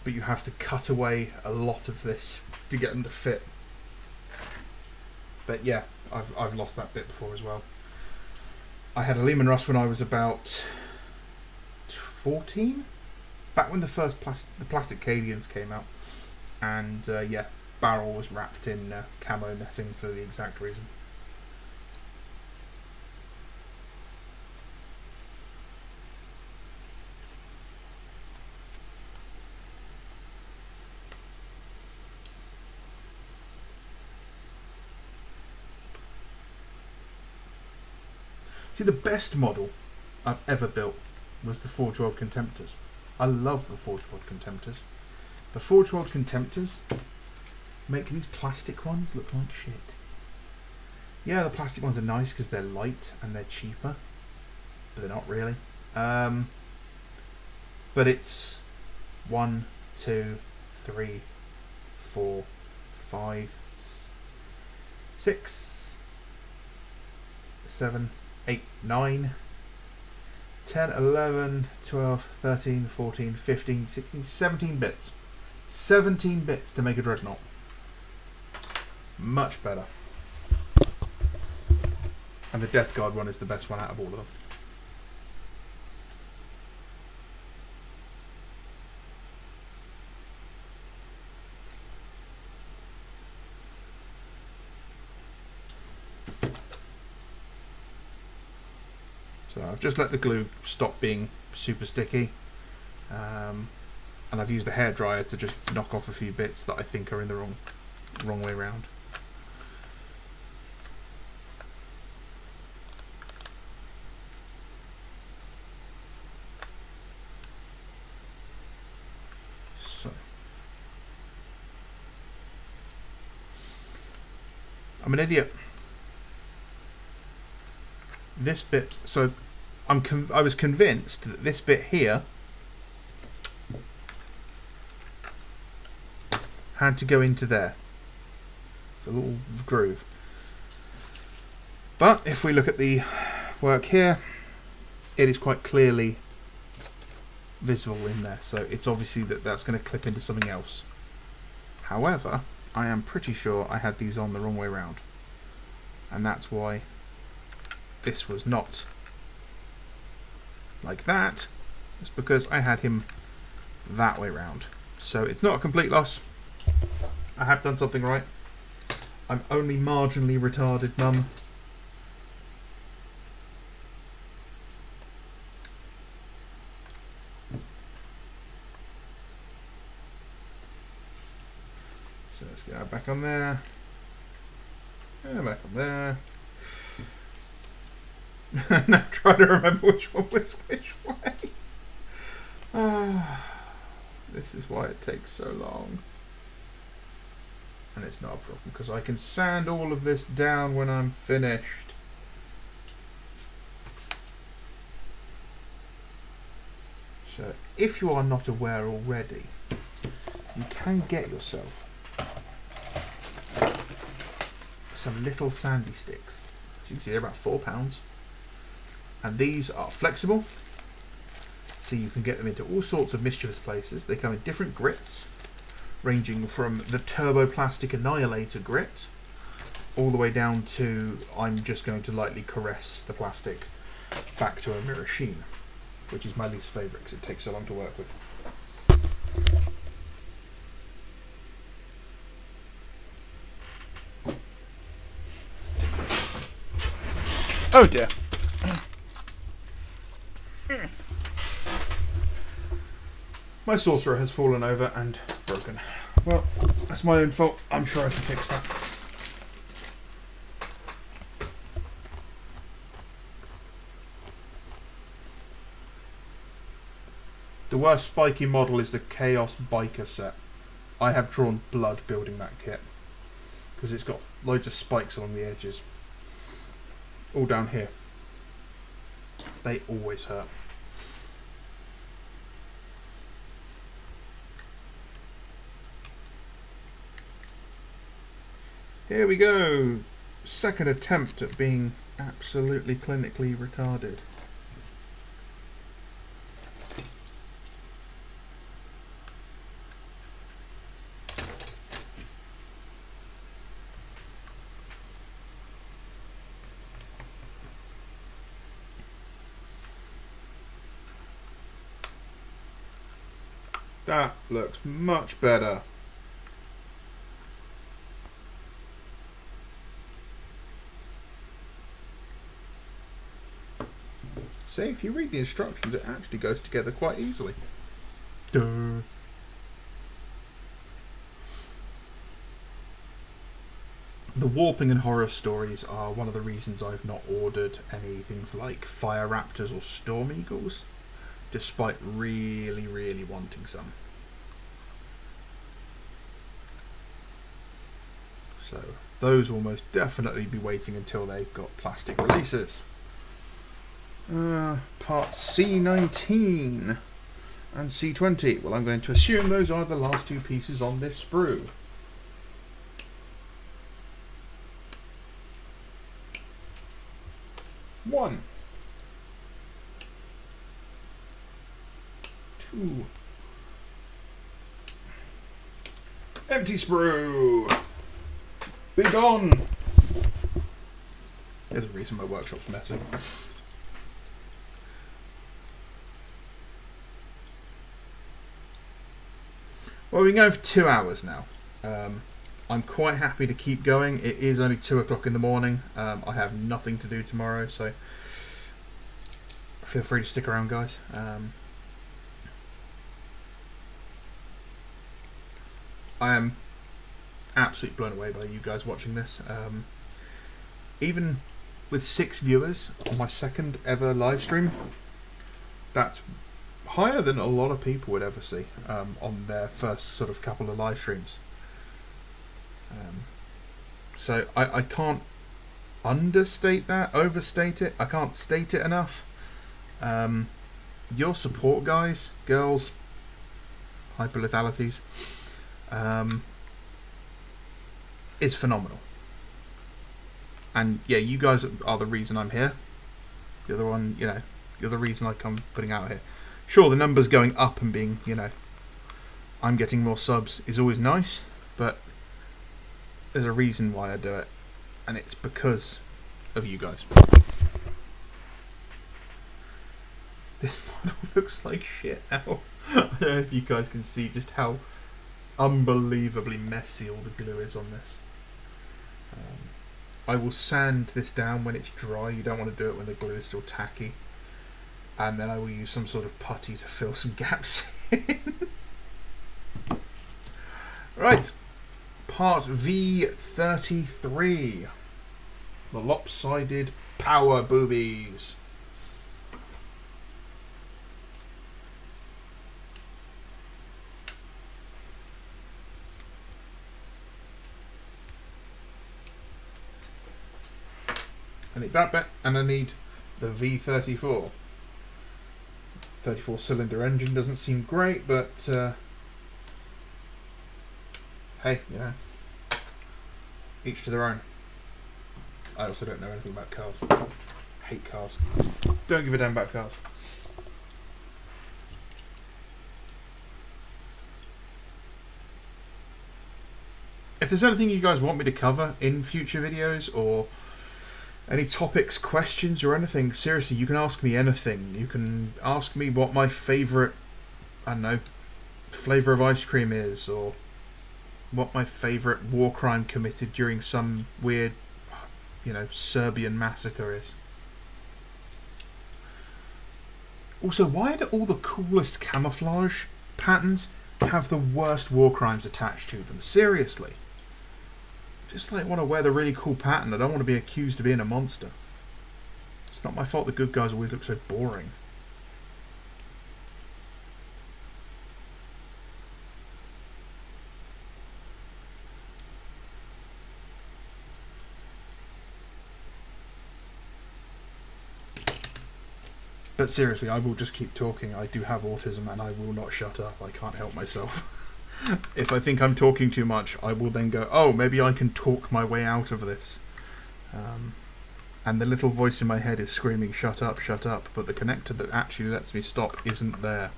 But you have to cut away a lot of this to get them to fit. But yeah, I've lost that bit before as well. I had a Lehman Russ when I was about 14, back when the first the plastic Cadians came out, and yeah, barrel was wrapped in camo netting for the exact reason. See, the best model I've ever built was the Forge World Contemptors. I love the Forge World Contemptors. The Forge World Contemptors make these plastic ones look like shit. Yeah, the plastic ones are nice because they're light and they're cheaper, but they're not really. But it's 1, 2, 3, 4, 5, 6, 7, 8, 9, 10, 11, 12, 13, 14, 15, 16, 17 bits. 17 bits to make a dreadnought. Much better. And the Death Guard one is the best one out of all of them. So I've just let the glue stop being super sticky, and I've used a hairdryer to just knock off a few bits that I think are in the wrong way round. So I'm an idiot. This bit, so I was convinced that this bit here had to go into there. It's a little groove. But if we look at the work here, it is quite clearly visible in there. So it's obviously that's going to clip into something else. However, I am pretty sure I had these on the wrong way round. And that's why this was not like that. It's because I had him that way round. So it's not a complete loss. I have done something right. I'm only marginally retarded, Mum. So let's get that back on there. And back on there. Now trying to remember which one was which way. This is why it takes so long. and it's not a problem because I can sand all of this down when I'm finished. So if you are not aware already, you can get yourself some little sandy sticks. As you can see, they're about £4, and these are flexible, so you can get them into all sorts of mischievous places. They come in different grits, ranging from the Turboplastic Annihilator grit all the way down to I'm just going to lightly caress the plastic back to a mirror sheen, which is my least favourite because it takes so long to work with. Oh dear. My saucer has fallen over and broken. Well, that's my own fault. I'm sure I can fix that. The worst spiky model is the Chaos Biker set. I have drawn blood building that kit because it's got loads of spikes along the edges. All down here. They always hurt. Here we go. Second attempt at being absolutely clinically retarded. That looks much better. See, if you read the instructions, it actually goes together quite easily. Duh. The warping and horror stories are one of the reasons I've not ordered any things like Fire Raptors or Storm Eagles, despite really, really wanting some. So those will most definitely be waiting until they've got plastic releases. Part C19 and C20. Well, I'm going to assume those are the last two pieces on this sprue. One. Two. Empty sprue. Be gone. There's a reason my workshop's messy. Well, we've been going for 2 hours now. I'm quite happy to keep going. It is only 2 o'clock in the morning. I have nothing to do tomorrow, so feel free to stick around, guys. I am absolutely blown away by you guys watching this. Even with 6 viewers on my second ever live stream, that's higher than a lot of people would ever see on their first sort of couple of live streams. So I can't understate that, overstate it. I can't state it enough. Your support, guys, girls, hyperlethalities, is phenomenal. And yeah, you guys are the reason I'm here. You're the one, you know, you're the reason I come putting out here. Sure, the numbers going up and being, you know, I'm getting more subs is always nice, but there's a reason why I do it, and it's because of you guys. This model looks like shit now. I don't know if you guys can see just how unbelievably messy all the glue is on this. I will sand this down when it's dry. You don't want to do it when the glue is still tacky. And then I will use some sort of putty to fill some gaps in. Right, part V33. The lopsided power boobies. I need that bit, and I need the V34. 34-cylinder engine doesn't seem great, but hey, you know, each to their own. I also don't know anything about cars. Hate cars. Don't give a damn about cars. If there's anything you guys want me to cover in future videos, or any topics, questions, or anything, seriously, you can ask me anything. You can ask me what my favourite, I don't know, flavour of ice cream is, or what my favourite war crime committed during some weird, you know, Serbian massacre is. Also, why do all the coolest camouflage patterns have the worst war crimes attached to them? Seriously. Just like want to wear the really cool pattern. I don't want to be accused of being a monster. It's not my fault the good guys always look so boring. But seriously, I will just keep talking. I do have autism and I will not shut up. I can't help myself. If I think I'm talking too much, I will then go, oh, maybe I can talk my way out of this. And the little voice in my head is screaming, shut up, but the connector that actually lets me stop isn't there.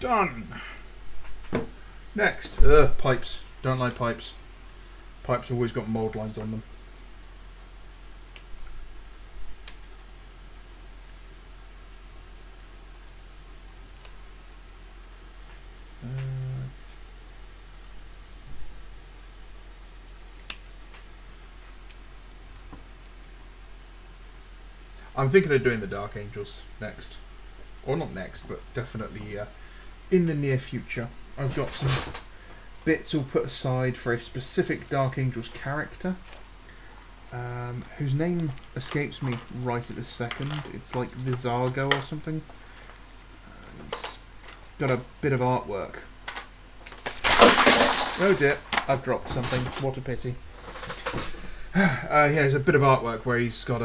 Done! Next, pipes. Don't like pipes. Pipes have always got mould lines on them. I'm thinking of doing the Dark Angels next. Or not next, but definitely in the near future. I've got some bits all put aside for a specific Dark Angels character, whose name escapes me right at this second. It's like Vizargo or something. It's got a bit of artwork. Oh dear, I've dropped something. What a pity. Yeah, there's a bit of artwork where he's got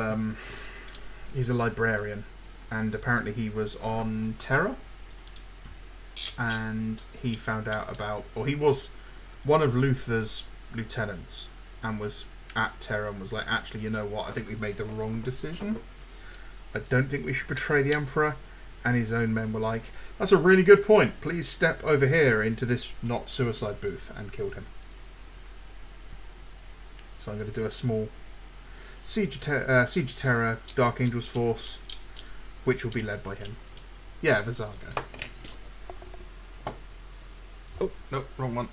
he's a librarian, and apparently he was on Terra. And he found out about, or he was one of Luther's lieutenants, and was at Terra and was like, actually, you know what, I think we've made the wrong decision. I don't think we should betray the Emperor. And his own men were like, that's a really good point, please step over here into this not suicide booth, and killed him. So I'm going to do a small Siege of Terra Dark Angels force, which will be led by him. Yeah, Vizargo. Oh, no, wrong one.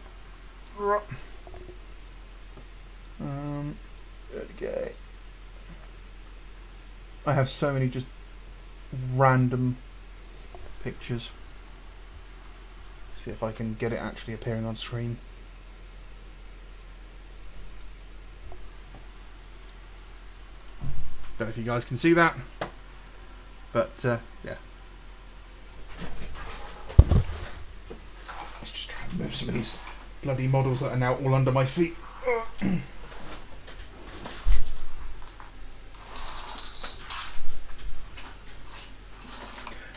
Okay. I have so many just random pictures. See if I can get it actually appearing on screen. Don't know if you guys can see that, but yeah. Let's just try and move some of these bloody models that are now all under my feet.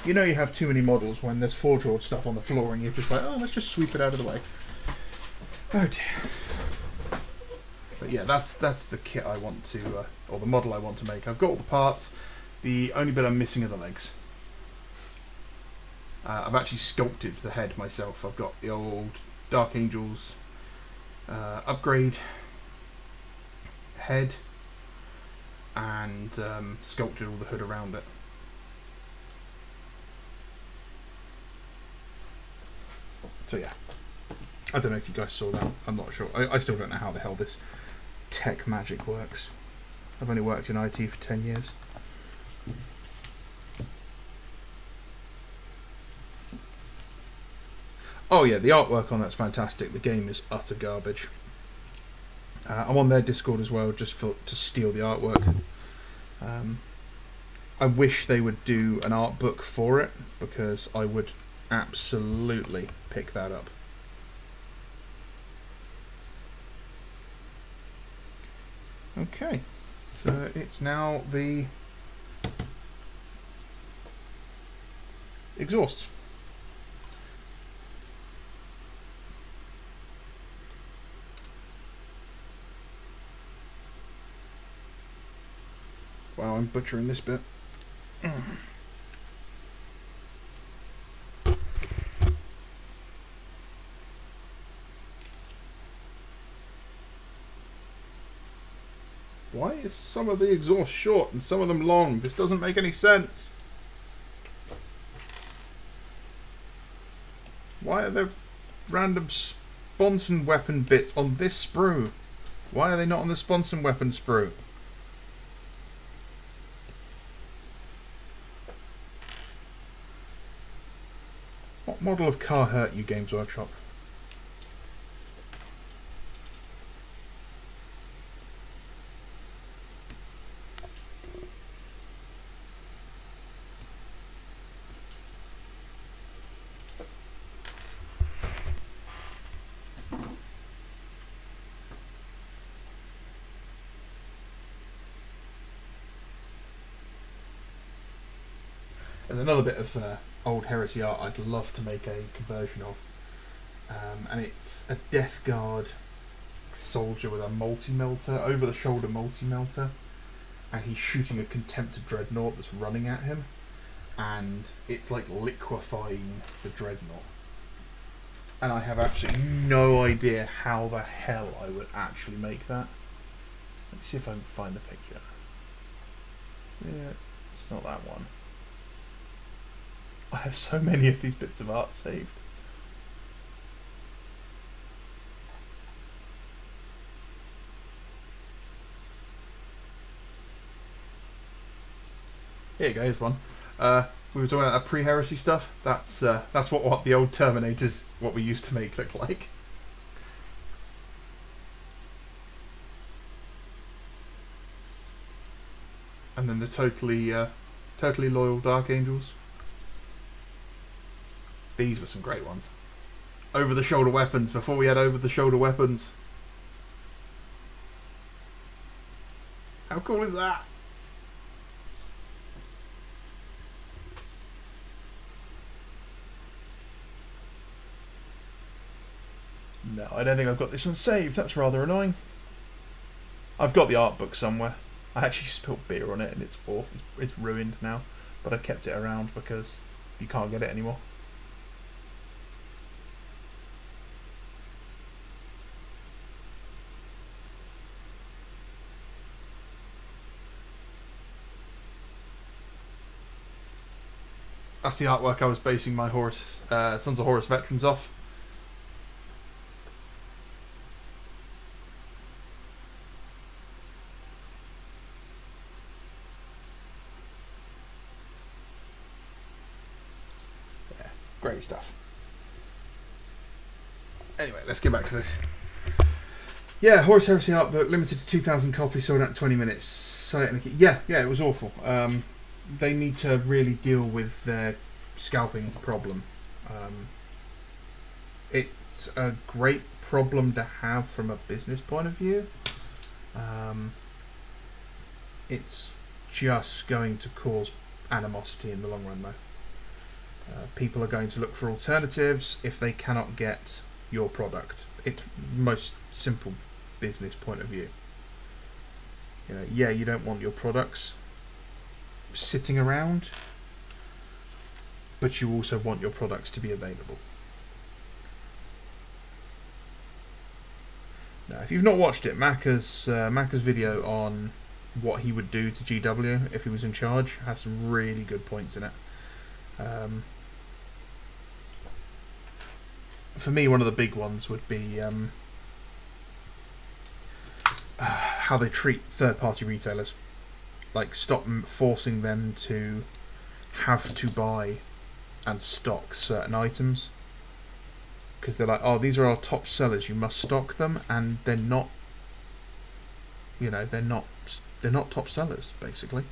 You know you have too many models when there's Forge World stuff on the floor and you're just like, oh, let's just sweep it out of the way. Oh dear. But yeah, that's the kit I want to, or the model I want to make. I've got all the parts. The only bit I'm missing are the legs. I've actually sculpted the head myself. I've got the old Dark Angels upgrade head and sculpted all the hood around it. So yeah, I don't know if you guys saw that. I'm not sure. I still don't know how the hell this tech magic works. I've only worked in IT for 10 years. Oh yeah, the artwork on that's fantastic. The game is utter garbage. I'm on their Discord as well, just to steal the artwork. I wish they would do an art book for it, because I would absolutely pick that up. Okay, so it's now the exhausts. Wow, I'm butchering this bit. Why is some of the exhaust short and some of them long? This doesn't make any sense. Why are there random sponson weapon bits on this sprue? Why are they not on the sponson weapon sprue? What model of car hurt you, Games Workshop? There's another bit of old Heresy art I'd love to make a conversion of, and it's a Death Guard soldier with a multi-melter, over-the-shoulder multi-melter, and he's shooting a Contemptor Dreadnought that's running at him, and it's like liquefying the Dreadnought. And I have absolutely no idea how the hell I would actually make that. Let me see if I can find the picture. Yeah, it's not that one. I have so many of these bits of art saved. Here you go, here's one. We were talking about pre-heresy stuff. That's what the old Terminators, what we used to make, look like. And then the totally loyal Dark Angels. These were some great ones. Over-the-shoulder weapons, before we had over-the-shoulder weapons. How cool is that? No, I don't think I've got this one saved. That's rather annoying. I've got the art book somewhere. I actually spilled beer on it and it's awful. It's ruined now. But I kept it around because you can't get it anymore. That's the artwork I was basing my Sons of Horus Veterans off. Yeah, great stuff. Anyway, let's get back to this. Yeah, Horus Heresy art book, limited to 2,000 copies, sold out in 20 minutes. Yeah, it was awful. They need to really deal with their scalping problem. It's a great problem to have from a business point of view. It's just going to cause animosity in the long run, though. People are going to look for alternatives if they cannot get your product. It's most simple business point of view. You don't want your products sitting around, but you also want your products to be available. Now, if you've not watched it, Macca's video on what he would do to GW if he was in charge has some really good points in it. For me, one of the big ones would be how they treat third-party retailers. Like, stop forcing them to have to buy and stock certain items, because they're like, oh, these are our top sellers, you must stock them, and they're not, they're not top sellers, basically.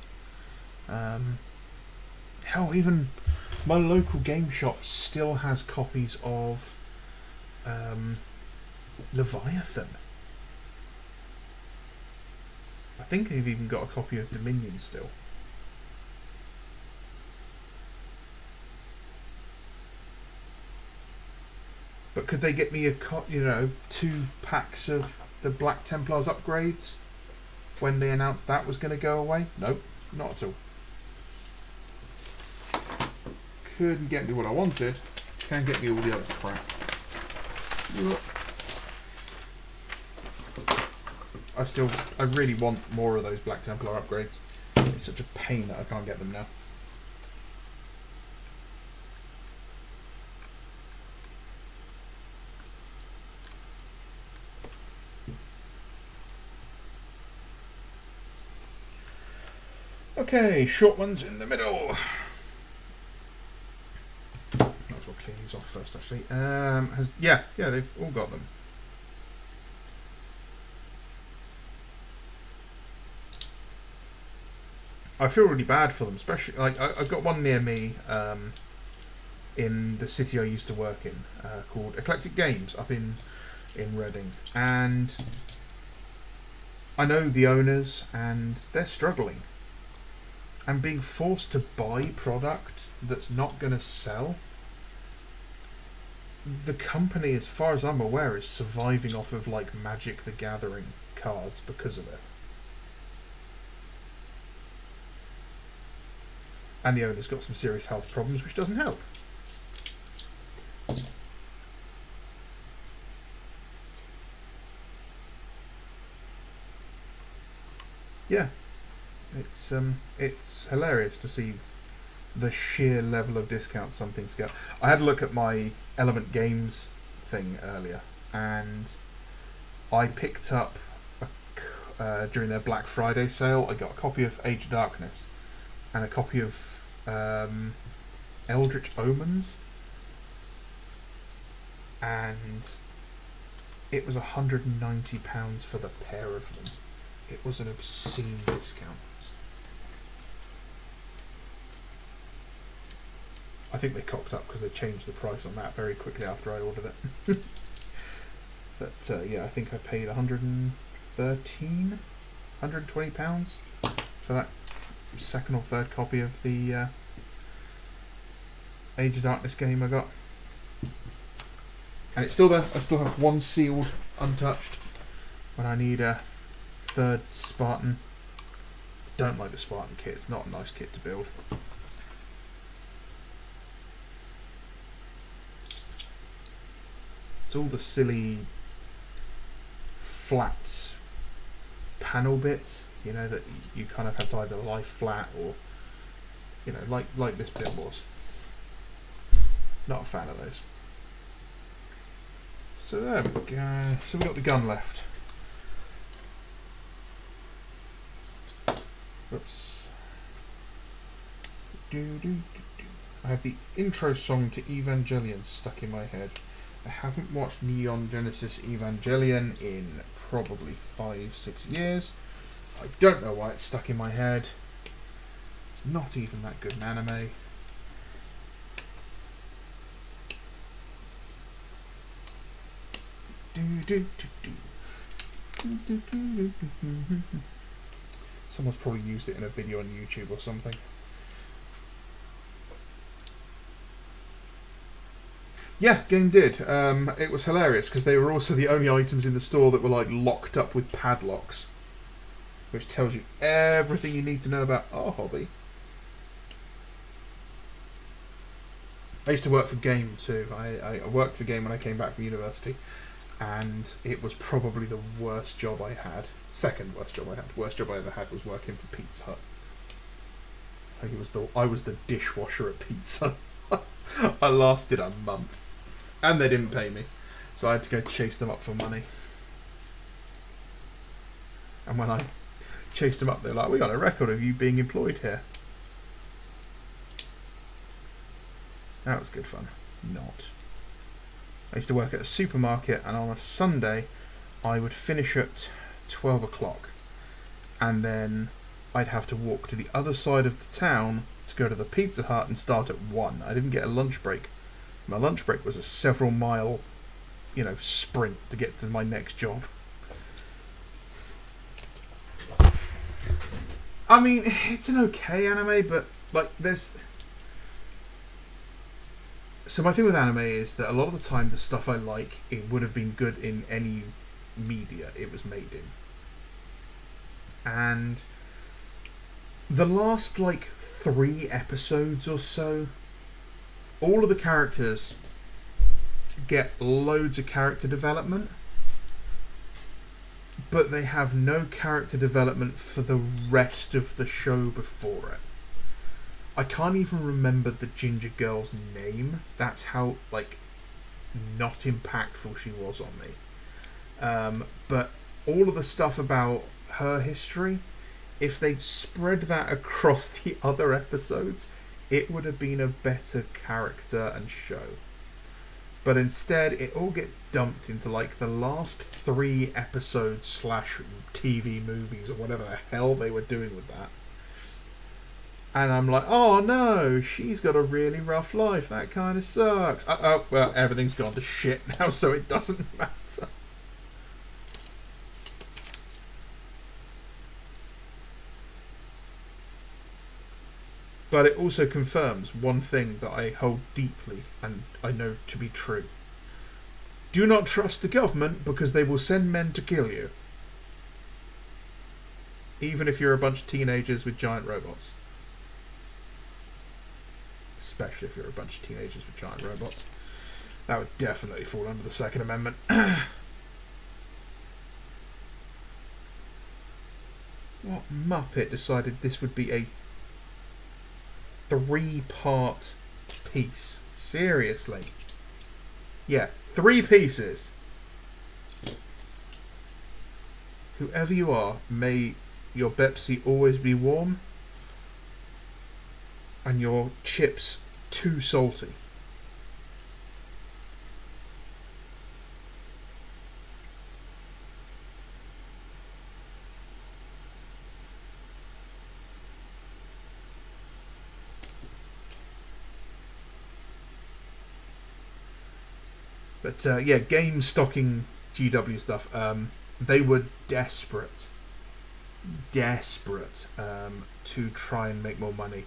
Hell, even my local game shop still has copies of Leviathan. I think they've even got a copy of Dominion still. But could they get me a 2 packs of the Black Templars upgrades when they announced that was going to go away? Nope, not at all. Couldn't get me what I wanted. Can get me all the other crap. I really want more of those Black Templar upgrades. It's such a pain that I can't get them now. Okay, short ones in the middle. Might as well clean these off first, actually. Yeah, they've all got them. I feel really bad for them, especially like I've got one near me in the city I used to work in called Eclectic Games up in Reading, and I know the owners, and they're struggling and being forced to buy product that's not going to sell. The company, as far as I'm aware, is surviving off of like Magic the Gathering cards because of it. And the owner's got some serious health problems, which doesn't help. Yeah, it's hilarious to see the sheer level of discount some things get. I had a look at my Element Games thing earlier, and I picked up during their Black Friday sale. I got a copy of Age of Darkness and a copy of Eldritch Omens, and it was £190 for the pair of them. It was an obscene discount. I think they cocked up because they changed the price on that very quickly after I ordered it. But yeah, I think I paid £120 for that second or third copy of the Age of Darkness game I got. And it's still there. I still have one sealed, untouched, when I need a third Spartan. Don't like the Spartan kit. It's not a nice kit to build. It's all the silly flat panel bits, you know, that you kind of have to either lie flat or, you know, like this bit was. Not a fan of those. So there we go. So we've got the gun left. Oops. I have the intro song to Evangelion stuck in my head. I haven't watched Neon Genesis Evangelion in probably 5-6 years. I don't know why it's stuck in my head. It's not even that good an anime. Someone's probably used it in a video on YouTube or something. Yeah, game did. It was hilarious because they were also the only items in the store that were like locked up with padlocks, which tells you everything you need to know about our hobby. I used to work for Game too. I worked for Game when I came back from university, and it was probably the worst job I had. Second worst job I had. The worst job I ever had was working for Pizza Hut. I was the dishwasher at Pizza Hut. I lasted a month. And they didn't pay me. So I had to go chase them up for money. And when I chased them up, they were like, "We got a record of you being employed here." That was good fun. Not. I used to work at a supermarket, and on a Sunday I would finish at 12 o'clock. And then I'd have to walk to the other side of the town to go to the Pizza Hut and start at 1. I didn't get a lunch break. My lunch break was a several mile, sprint to get to my next job. I mean, it's an okay anime, but there's. So my thing with anime is that a lot of the time the stuff I like, it would have been good in any media it was made in. And the last 3 episodes or so, all of the characters get loads of character development, but they have no character development for the rest of the show before it. I can't even remember the ginger girl's name. That's how not impactful she was on me. But all of the stuff about her history, if they'd spread that across the other episodes, it would have been a better character and show. But instead, it all gets dumped into the last 3 episodes / TV movies or whatever the hell they were doing with that. And I'm like, oh no, she's got a really rough life. That kind of sucks. Well, everything's gone to shit now, so it doesn't matter. But it also confirms one thing that I hold deeply and I know to be true. Do not trust the government because they will send men to kill you. Even if you're a bunch of teenagers with giant robots. Especially if you're a bunch of teenagers with giant robots. That would definitely fall under the Second Amendment. What Muppet decided this would be a 3-part piece? Seriously? Yeah, 3 pieces. Whoever you are, may your Pepsi always be warm and your chips too salty. But yeah, game stocking GW stuff. They were desperate to try and make more money.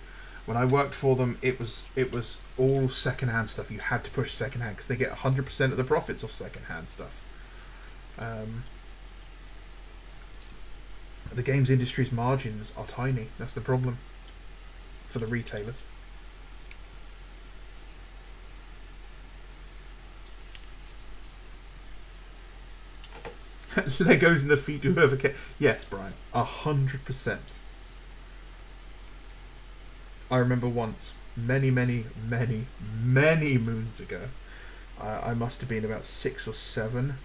When I worked for them, it was all secondhand stuff. You had to push secondhand because they get 100% of the profits off secondhand stuff. The games industry's margins are tiny. That's the problem for the retailers. Legos in the feet to whoever can. Yes, Brian, 100%. I remember once, many moons ago, I must have been about 6 or 7.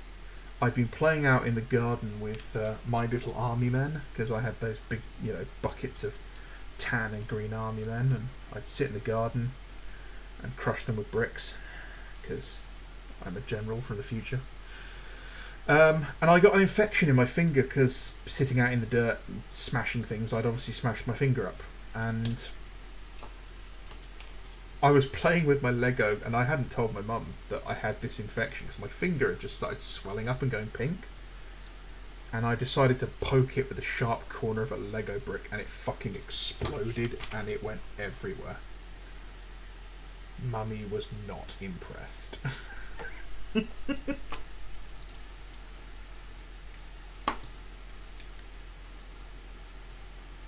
I'd been playing out in the garden with my little army men, because I had those big, buckets of tan and green army men, and I'd sit in the garden and crush them with bricks, because I'm a general from the future. And I got an infection in my finger because sitting out in the dirt and smashing things, I'd obviously smashed my finger up. And I was playing with my Lego and I hadn't told my mum that I had this infection because my finger had just started swelling up and going pink. And I decided to poke it with the sharp corner of a Lego brick and it fucking exploded and it went everywhere. Mummy was not impressed.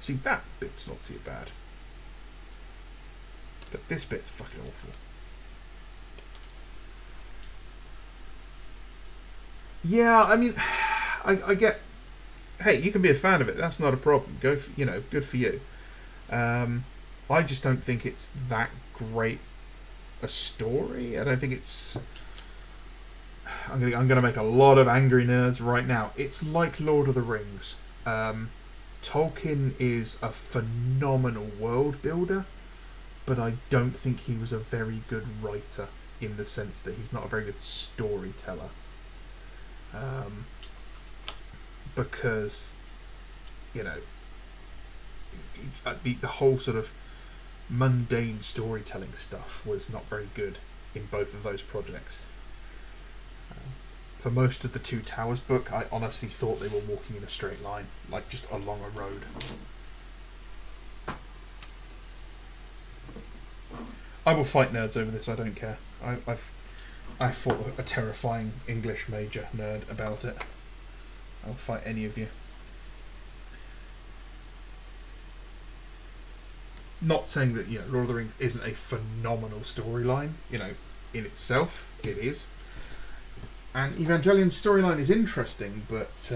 See, that bit's not too bad. But this bit's fucking awful. Yeah, I mean, I get... Hey, you can be a fan of it. That's not a problem. Go for, good for you. I just don't think it's that great a story. I don't think it's... I'm gonna make a lot of angry nerds right now. It's like Lord of the Rings. Tolkien is a phenomenal world builder, but I don't think he was a very good writer in the sense that he's not a very good storyteller. Because, the whole sort of mundane storytelling stuff was not very good in both of those projects. For most of the Two Towers book, I honestly thought they were walking in a straight line, like just along a road. I will fight nerds over this, I don't care. I fought a terrifying English major nerd about it. I'll fight any of you. Not saying that, you know, Lord of the Rings isn't a phenomenal storyline, you know, in itself. It is. And Evangelion's storyline is interesting, but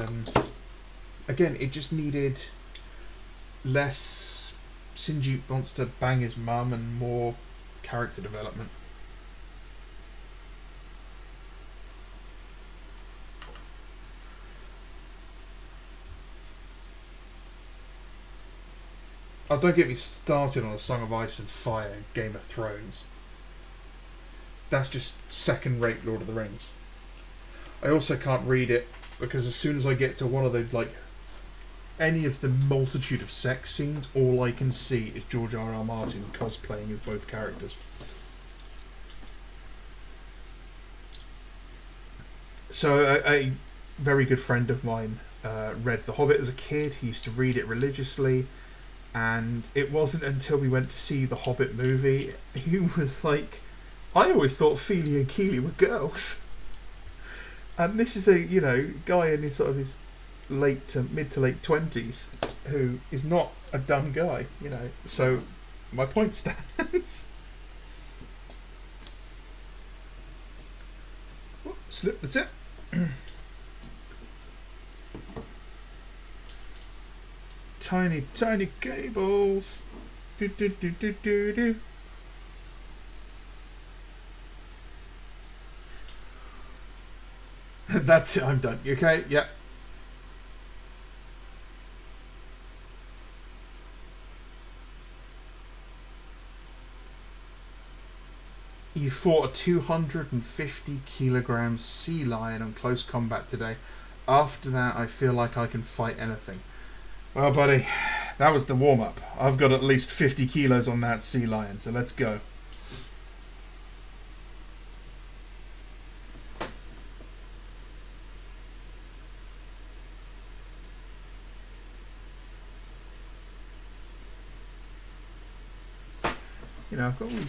again, it just needed less Sinjut wants to bang his mum and more character development. Oh, don't get me started on A Song of Ice and Fire and Game of Thrones. That's just second-rate Lord of the Rings. I also can't read it because as soon as I get to one of the, like, any of the multitude of sex scenes, all I can see is George R.R. Martin cosplaying as both characters. So a very good friend of mine read The Hobbit as a kid. He used to read it religiously. And it wasn't until we went to see the Hobbit movie, he was like, I always thought Fili and Kili were girls. And this is a, you know, guy in his sort of his mid to late 20s who is not a dumb guy, you know. So my point stands. Oh, slip the tip. Tiny, tiny cables. Do, do, do, do, do, do. That's it, I'm done. You okay? Yeah. You fought a 250 kilogram sea lion on close combat today. After that, I feel like I can fight anything. Well, buddy, that was the warm-up. I've got at least 50 kilos on that sea lion, so let's go. You know, I've got all these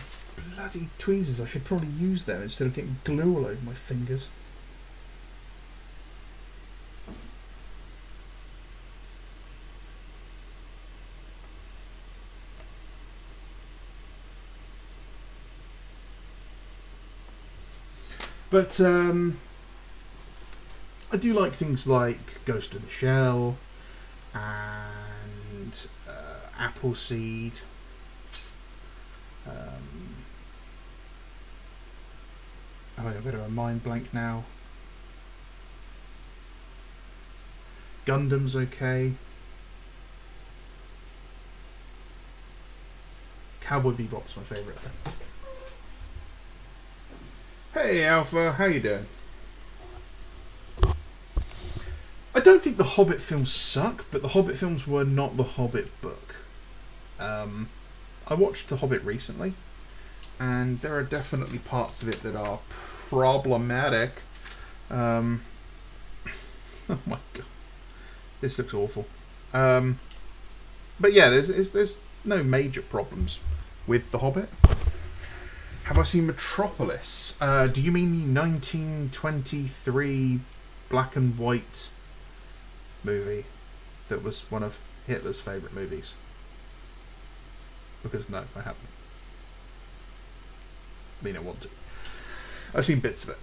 bloody tweezers. I should probably use them instead of getting glue all over my fingers. But I do like things like Ghost in the Shell and Appleseed. I've got a bit of a mind blank now. Gundam's okay. Cowboy Bebop's my favourite though. Hey Alpha, how you doing? I don't think the Hobbit films suck, but the Hobbit films were not the Hobbit book. I watched the Hobbit recently, and there are definitely parts of it that are problematic. Oh my god, this looks awful. But yeah, there's no major problems with the Hobbit. Have I seen Metropolis? Do you mean the 1923 black and white movie that was one of Hitler's favourite movies? Because no, I haven't. I mean, I want to. I've seen bits of it.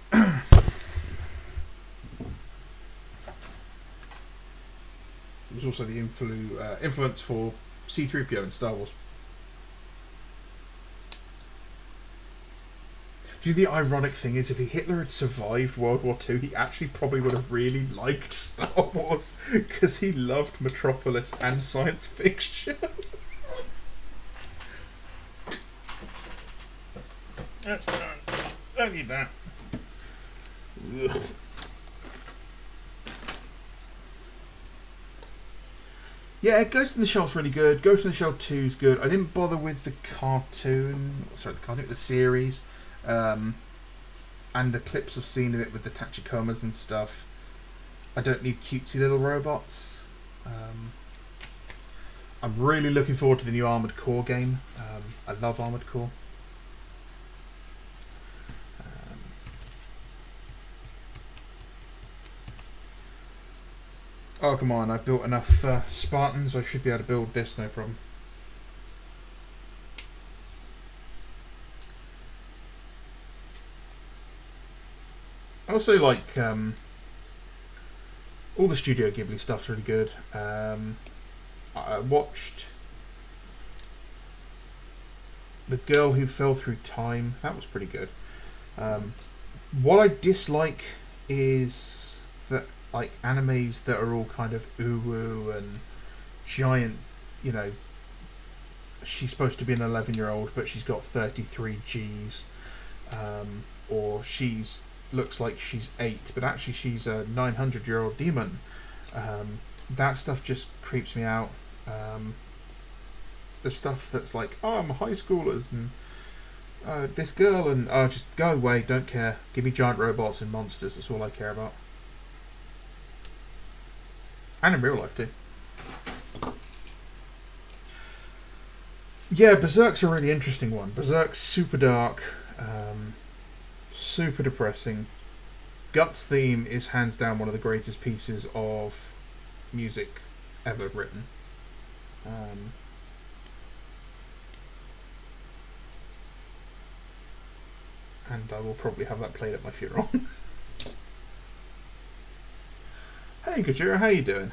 It was also the influence for C-3PO in Star Wars. Do you know the ironic thing is, if Hitler had survived World War II, he actually probably would have really liked Star Wars because he loved Metropolis and science fiction. That's done. Don't need that. Ugh. Yeah, Ghost in the Shell's really good. Ghost in the Shell 2 is good. I didn't bother with the cartoon. Sorry, the cartoon, the series. And the clips I've seen of it with the Tachikomas and stuff. I don't need cutesy little robots. I'm really looking forward to the new Armored Core game. I love Armored Core. Oh, come on, I've built enough Spartans, I should be able to build this, no problem. I also like all the Studio Ghibli stuff's really good. I watched The Girl Who Fell Through Time, that was pretty good. What I dislike is that like animes that are all kind of uwu and giant, you know, she's supposed to be an 11-year-old but she's got 33 Gs, or she's looks like she's 8 but actually she's a 900-year-old demon. That stuff just creeps me out. The stuff that's like, oh, I'm high schoolers and this girl and just go away, don't care. Give me giant robots and monsters, that's all I care about. And in real life too. Yeah, Berserk's a really interesting one. Berserk's super dark, super depressing. Guts' theme is hands down one of the greatest pieces of music ever written. And I will probably have that played at my funeral. Hey Gajira, how you doing?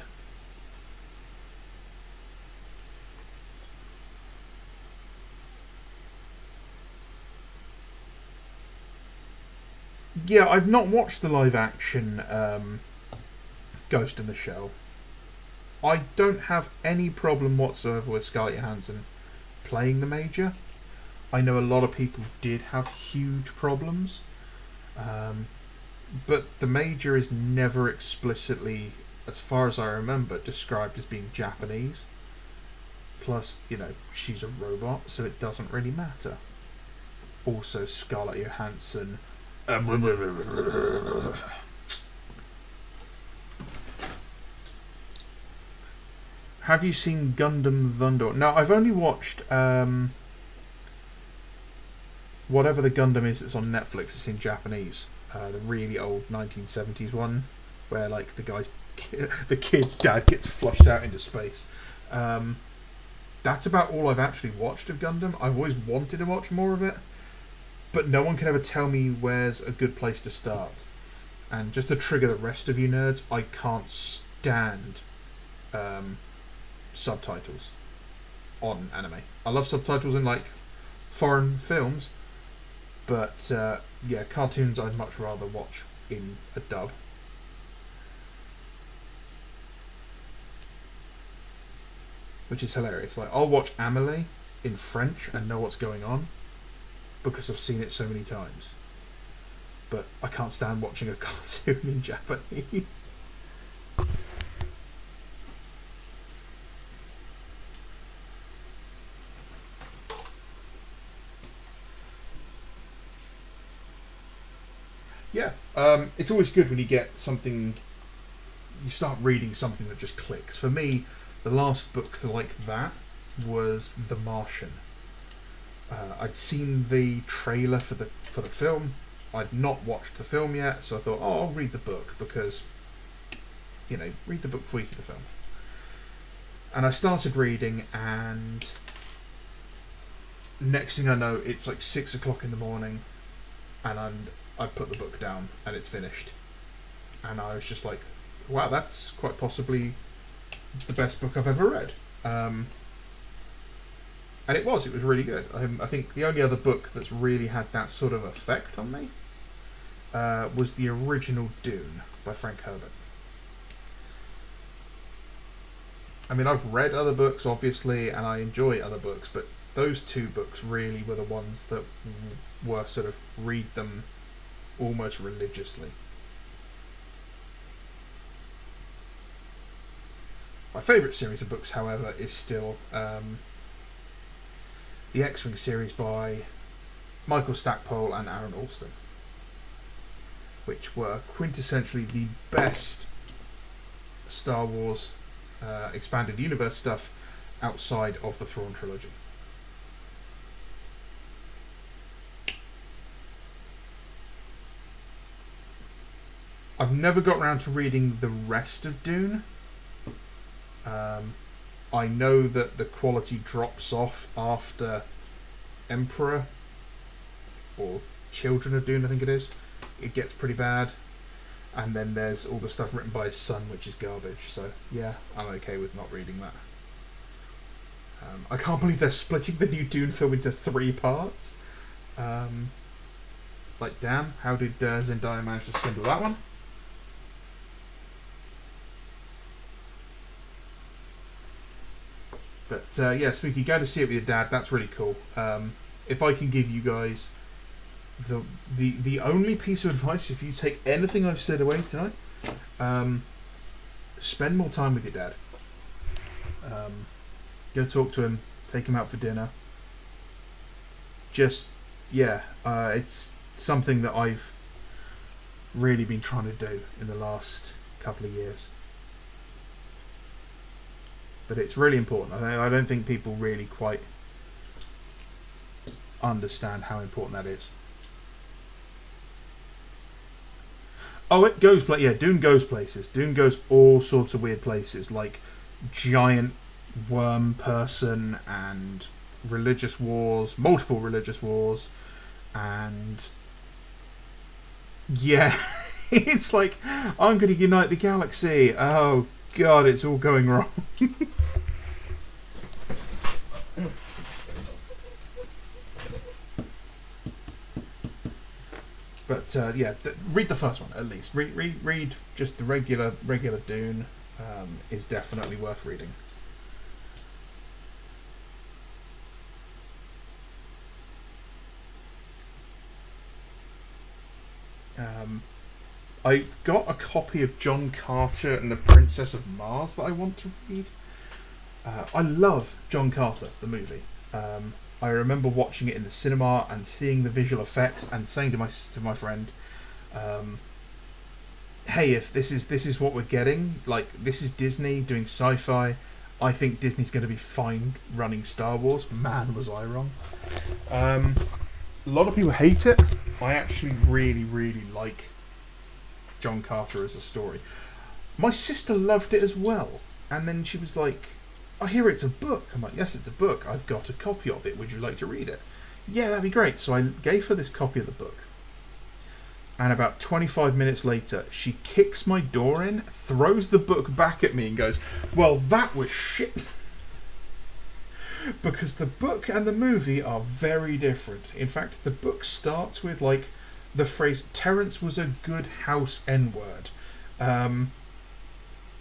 Yeah, I've not watched the live action Ghost in the Shell. I don't have any problem whatsoever with Scarlett Johansson playing the Major. I know a lot of people did have huge problems. But the Major is never explicitly, as far as I remember, described as being Japanese. Plus, you know, she's a robot, so it doesn't really matter. Also, Scarlett Johansson. Have you seen Gundam Bando? No, I've only watched whatever the Gundam is that's on Netflix. It's in Japanese. The really old 1970s one, where like the kid's dad gets flushed out into space. That's about all I've actually watched of Gundam. I've always wanted to watch more of it, but no one can ever tell me where's a good place to start. And just to trigger the rest of you nerds, I can't stand subtitles on anime. I love subtitles in like foreign films, but yeah, cartoons I'd much rather watch in a dub. Which is hilarious. Like, I'll watch Amelie in French and know what's going on because I've seen it so many times. But I can't stand watching a cartoon in Japanese. Yeah, it's always good when you get something, you start reading something that just clicks. For me, the last book like that was The Martian. I'd seen the trailer for the film. I'd not watched the film yet, so I thought, oh, I'll read the book because, you know, read the book before you see the film. And I started reading, and next thing I know, it's like 6 o'clock in the morning, and I put the book down, and it's finished. And I was just like, wow, that's quite possibly the best book I've ever read. And it was really good. I think the only other book that's really had that sort of effect on me was the original Dune by Frank Herbert. I mean, I've read other books, obviously, and I enjoy other books, but those two books really were the ones that were sort of read them almost religiously. My favourite series of books, however, is still the X-Wing series by Michael Stackpole and Aaron Alston, which were quintessentially the best Star Wars expanded universe stuff outside of the Thrawn trilogy. I've never got around to reading the rest of Dune. I know that the quality drops off after Emperor, or Children of Dune, I think it is. It gets pretty bad. And then there's all the stuff written by his son, which is garbage. So, yeah, I'm okay with not reading that. I can't believe they're splitting the new Dune film into 3 parts. Like, damn, how did Zendaya manage to swindle that one? But yeah, Spooky, go to see it with your dad. That's really cool. If I can give you guys the only piece of advice, if you take anything I've said away tonight, spend more time with your dad. Go talk to him. Take him out for dinner. Just, yeah, it's something that I've really been trying to do in the last couple of years. But it's really important. I don't think people really quite understand how important that is. Oh, it goes yeah, Dune goes places. Dune goes all sorts of weird places, like giant worm person and religious wars, multiple religious wars, and yeah, it's like, I'm going to unite the galaxy. Oh God, it's all going wrong. But yeah, read the first one at least. Read just the regular Dune. Is definitely worth reading. I've got a copy of John Carter and the Princess of Mars that I want to read. I love John Carter, the movie. I remember watching it in the cinema and seeing the visual effects and saying to my friend, "Hey, if this is what we're getting, like this is Disney doing sci-fi, I think Disney's going to be fine running Star Wars." Man, was I wrong. A lot of people hate it. I actually really, really like John Carter as a story. My sister loved it as well, and then she was like, "I hear it's a book." I'm like, "Yes, it's a book. I've got a copy of it. Would you like to read it?" "Yeah, that'd be great." So I gave her this copy of the book. And about 25 minutes later, she kicks my door in, throws the book back at me and goes, "Well, that was shit." Because the book and the movie are very different. In fact, the book starts with like the phrase, "Terence was a good house N-word."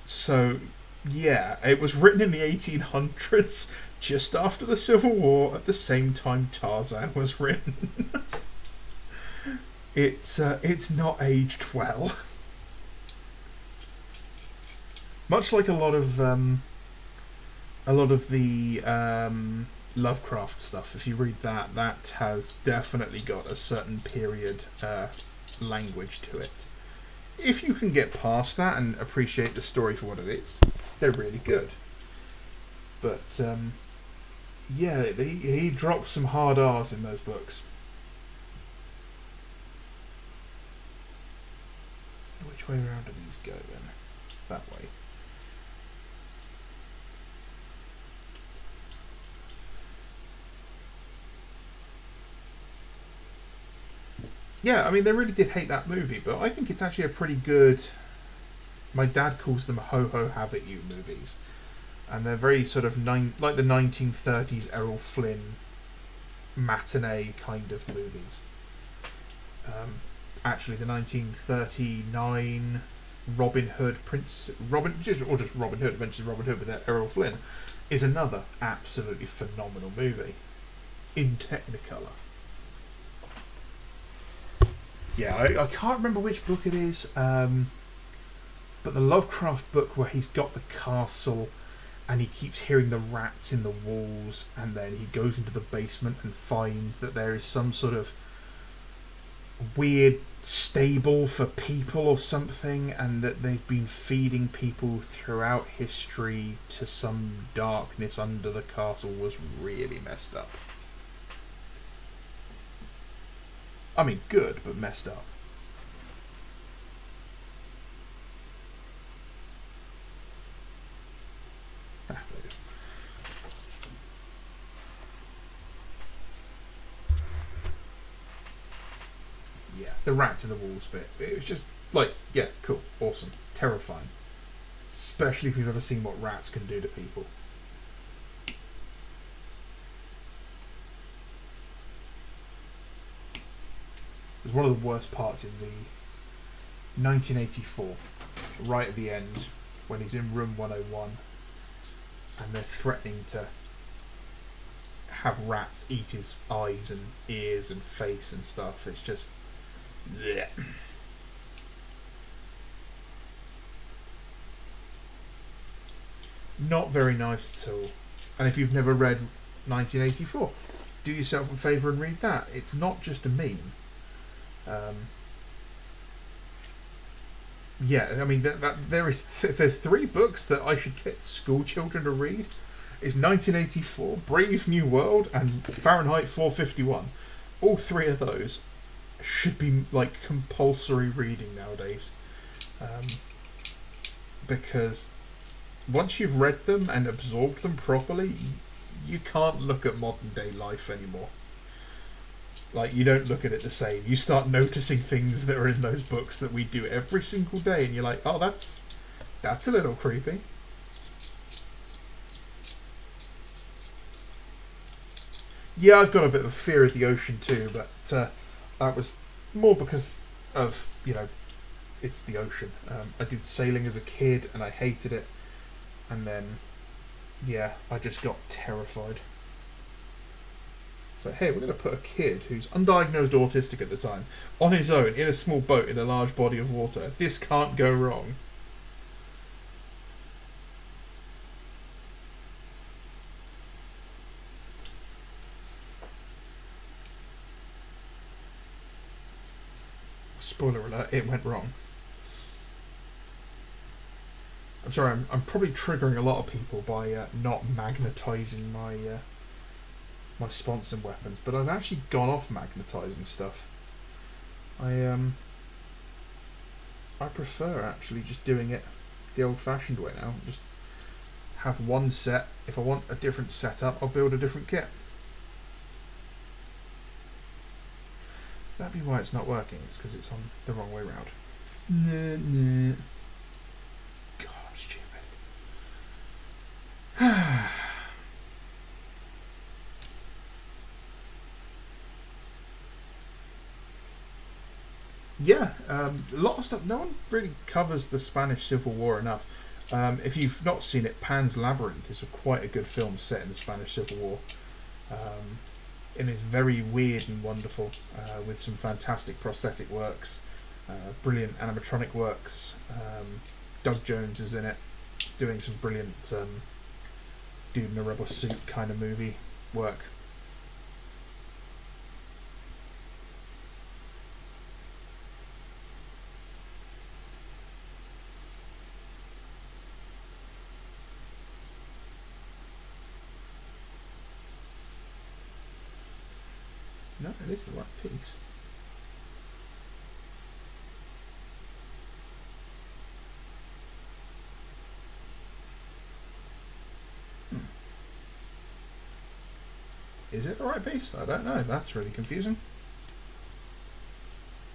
So yeah, it was written in the 1800s, just after the Civil War, at the same time Tarzan was written. It's not aged well. Much like a lot of the Lovecraft stuff. If you read that, that has definitely got a certain period language to it. If you can get past that and appreciate the story for what it is, they're really good. But yeah, he drops some hard R's in those books. Which way around do these go then? That way. Yeah, I mean, they really did hate that movie, but I think it's actually a pretty good... My dad calls them ho-ho have it you movies. And they're very sort of like the 1930s Errol Flynn matinee kind of movies. Actually, the 1939 Robin Hood, just Robin Hood, Adventures of Robin Hood with Errol Flynn, is another absolutely phenomenal movie in Technicolor. Yeah, I can't remember which book it is. But the Lovecraft book where he's got the castle and he keeps hearing the rats in the walls, and then he goes into the basement and finds that there is some sort of weird stable for people or something, and that they've been feeding people throughout history to some darkness under the castle, was really messed up. I mean, good, but messed up. Yeah, the rats in the walls bit. It was just like, yeah, cool, awesome, terrifying. Especially if you've ever seen what rats can do to people. It was one of the worst parts in the 1984, right at the end, when he's in room 101 and they're threatening to have rats eat his eyes and ears and face and stuff. It's just... bleh. Not very nice at all. And if you've never read 1984, do yourself a favour and read that. It's not just a meme. Yeah, I mean, there's 3 books that I should get school children to read. It's 1984, Brave New World, and Fahrenheit 451. All 3 of those should be like compulsory reading nowadays, because once you've read them and absorbed them properly, you can't look at modern day life anymore. Like, you don't look at it the same. You start noticing things that are in those books that we do every single day, and you're like, oh, that's a little creepy. Yeah, I've got a bit of a fear of the ocean too, but that was more because of, it's the ocean. I did sailing as a kid and I hated it, and then, yeah, I just got terrified. So, hey, we're going to put a kid who's undiagnosed autistic at the time on his own in a small boat in a large body of water. This can't go wrong. Spoiler alert, it went wrong. I'm sorry, I'm probably triggering a lot of people by not magnetising my my sponsored weapons, but I've actually gone off magnetising stuff. I prefer actually just doing it the old-fashioned way now. Just have one set. If I want a different setup, I'll build a different kit. That'd be why it's not working. It's because it's on the wrong way round. Nah. God, I'm stupid. Yeah, a lot of stuff. No one really covers the Spanish Civil War enough. If you've not seen it, Pan's Labyrinth is quite a good film set in the Spanish Civil War. And it's very weird and wonderful, with some fantastic prosthetic works, brilliant animatronic works. Doug Jones is in it, doing some brilliant dude in a rubber suit kind of movie work. No, it is the right piece. Is it the right piece? I don't know. That's really confusing.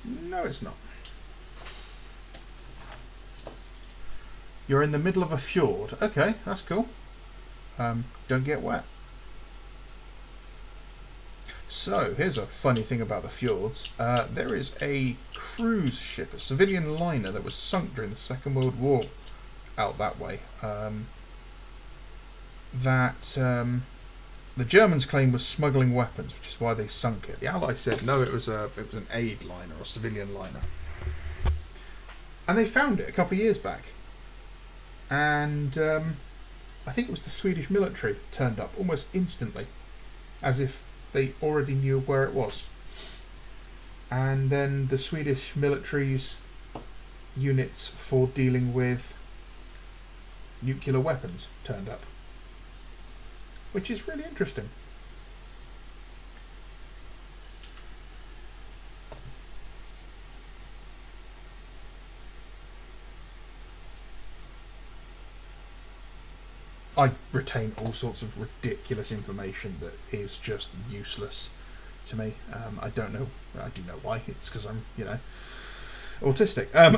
No, it's not. You're in the middle of a fjord. Okay, that's cool. Don't get wet. So, here's a funny thing about the fjords. There is a cruise ship, a civilian liner that was sunk during the Second World War out that way. The Germans claimed was smuggling weapons, which is why they sunk it. The Allies said no, it was an aid liner or civilian liner. And they found it a couple of years back. And I think it was the Swedish military turned up almost instantly, as if they already knew where it was. And then the Swedish military's units for dealing with nuclear weapons turned up, which is really interesting. I retain all sorts of ridiculous information that is just useless to me. I don't know. I do know why. It's because I'm, autistic. I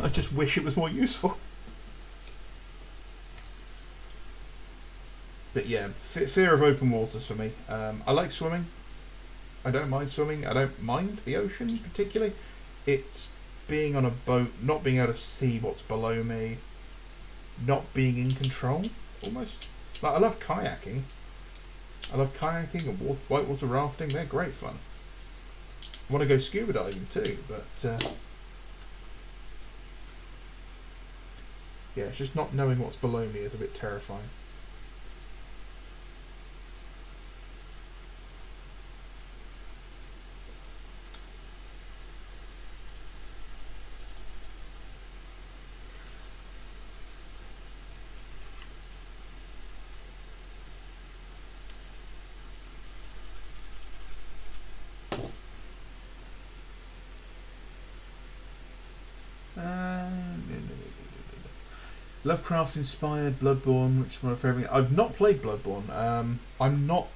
just wish it was more useful. But yeah, fear of open waters for me. I like swimming. I don't mind swimming. I don't mind the ocean particularly. It's being on a boat, not being able to see what's below me, not being in control, almost. Like, I love kayaking. And whitewater rafting. They're great fun. I want to go scuba diving too, but yeah, it's just not knowing what's below me is a bit terrifying. Lovecraft-inspired Bloodborne, which is my favourite. I've not played Bloodborne. I'm not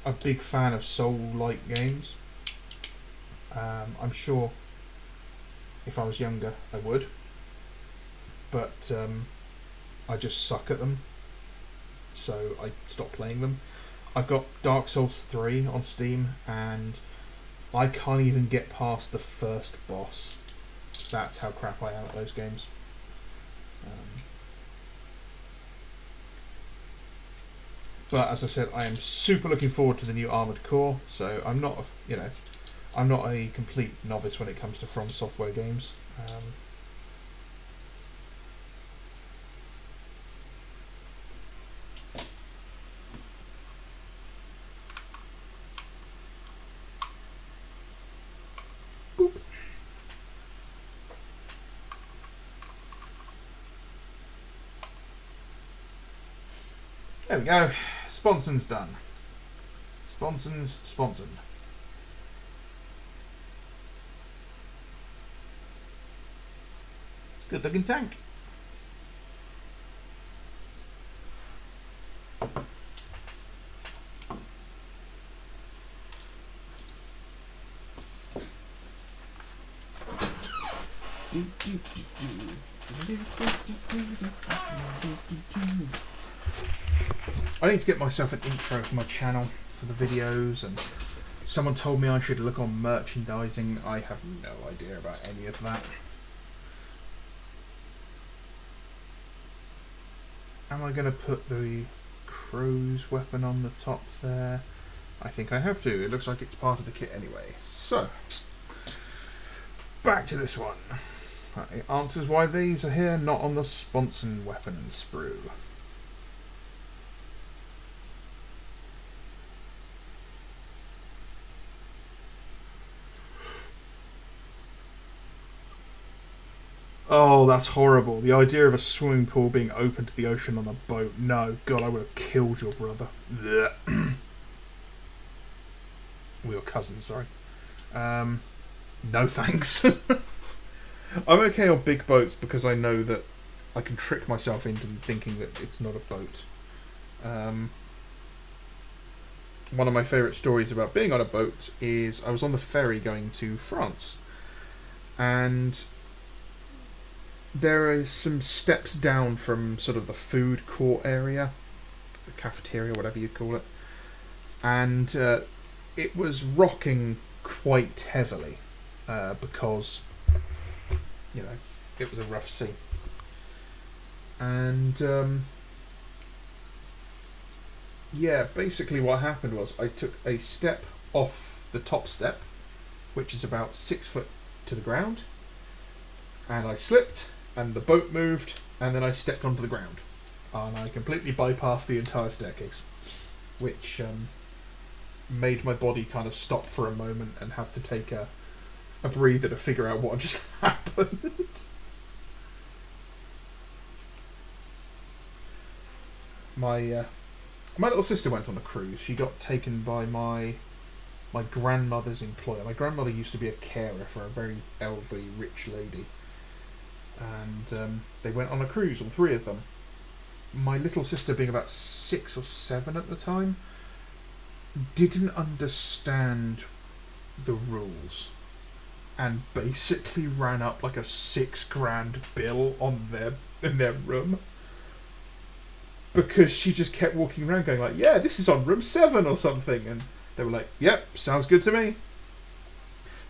a big fan of soul-like games. I'm sure if I was younger, I would. But I just suck at them, so I stopped playing them. I've got Dark Souls 3 on Steam, and I can't even get past the first boss. That's how crap I am at those games. But as I said, I am super looking forward to the new Armored Core. So I'm not, I'm not a complete novice when it comes to From Software games. Boop. There we go. Sponson's done. Sponson's sponsored. Good looking tank. I need to get myself an intro for my channel for the videos, and someone told me I should look on merchandising. I have no idea about any of that. Am I going to put the crow's weapon on the top there? I think I have to. It looks like it's part of the kit anyway. So, back to this one. It answers why these are here, not on the Sponson weapon and sprue. Oh, that's horrible. The idea of a swimming pool being open to the ocean on a boat. No, God, I would have killed your brother. Or your cousin, sorry. No thanks. I'm okay on big boats because I know that I can trick myself into thinking that it's not a boat. One of my favourite stories about being on a boat is I was on the ferry going to France, and there are some steps down from sort of the food court area, the cafeteria, whatever you call it, and it was rocking quite heavily because, you know, it was a rough sea. And yeah, basically what happened was I took a step off the top step, which is about 6 foot to the ground, and I slipped, and the boat moved, and then I stepped onto the ground, and I completely bypassed the entire staircase, which made my body kind of stop for a moment and have to take a breather to figure out what just happened. My little sister went on a cruise. She got taken by my grandmother's employer. My grandmother used to be a carer for a very elderly, rich lady. And they went on a cruise, all three of them. My little sister, being about 6 or 7 at the time, didn't understand the rules and basically ran up like a £6,000 bill in their room, because she just kept walking around going like, yeah, this is on room 7 or something, and they were like, yep, sounds good to me.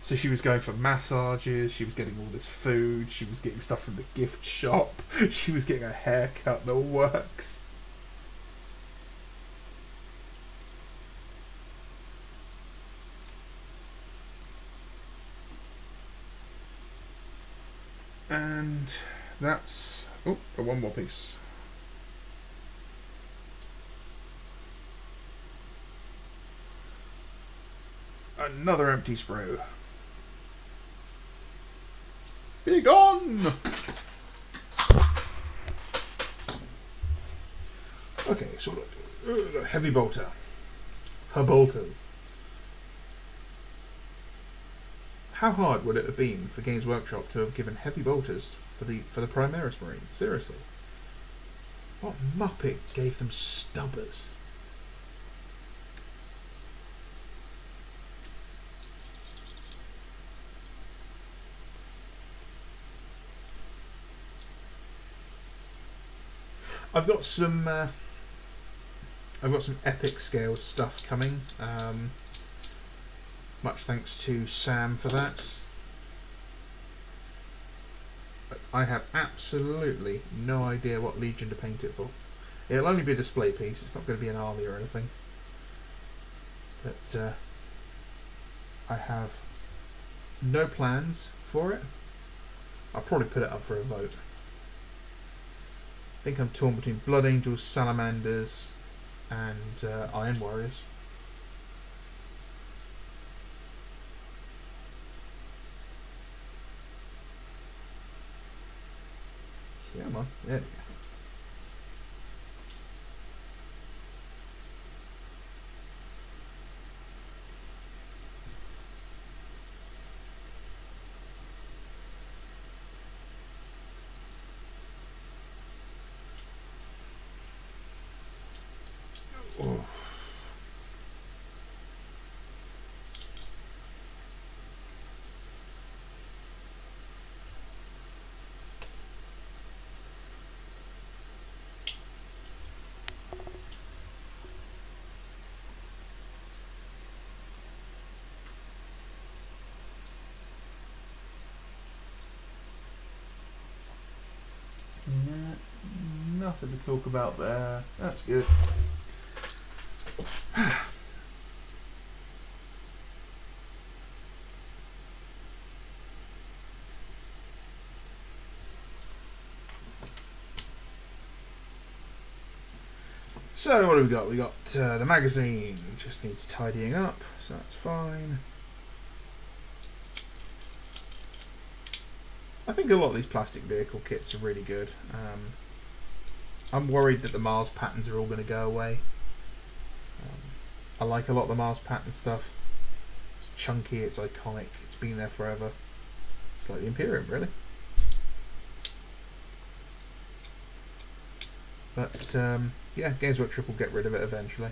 So she was going for massages, she was getting all this food, she was getting stuff from the gift shop, she was getting a haircut, the works. And that's... oh, one more piece. Another empty sprue. Be gone! Okay, so heavy bolter. Her bolters. How hard would it have been for Games Workshop to have given heavy bolters for the Primaris Marine? Seriously. What muppet gave them stubbers? I've got some epic scale stuff coming. Much thanks to Sam for that. But I have absolutely no idea what Legion to paint it for. It'll only be a display piece. It's not going to be an army or anything. But I have no plans for it. I'll probably put it up for a vote. I think I'm torn between Blood Angels, Salamanders, and Iron Warriors. Come on, there we go. Oh. Nothing to talk about there. That's good. So what have we got? We got the magazine. Just needs tidying up, so that's fine. I think a lot of these plastic vehicle kits are really good. I'm worried that the Mars patterns are all going to go away. I like a lot of the Mars pattern stuff. It's chunky, it's iconic, it's been there forever. It's like the Imperium, really. But yeah, Games Workshop will get rid of it eventually.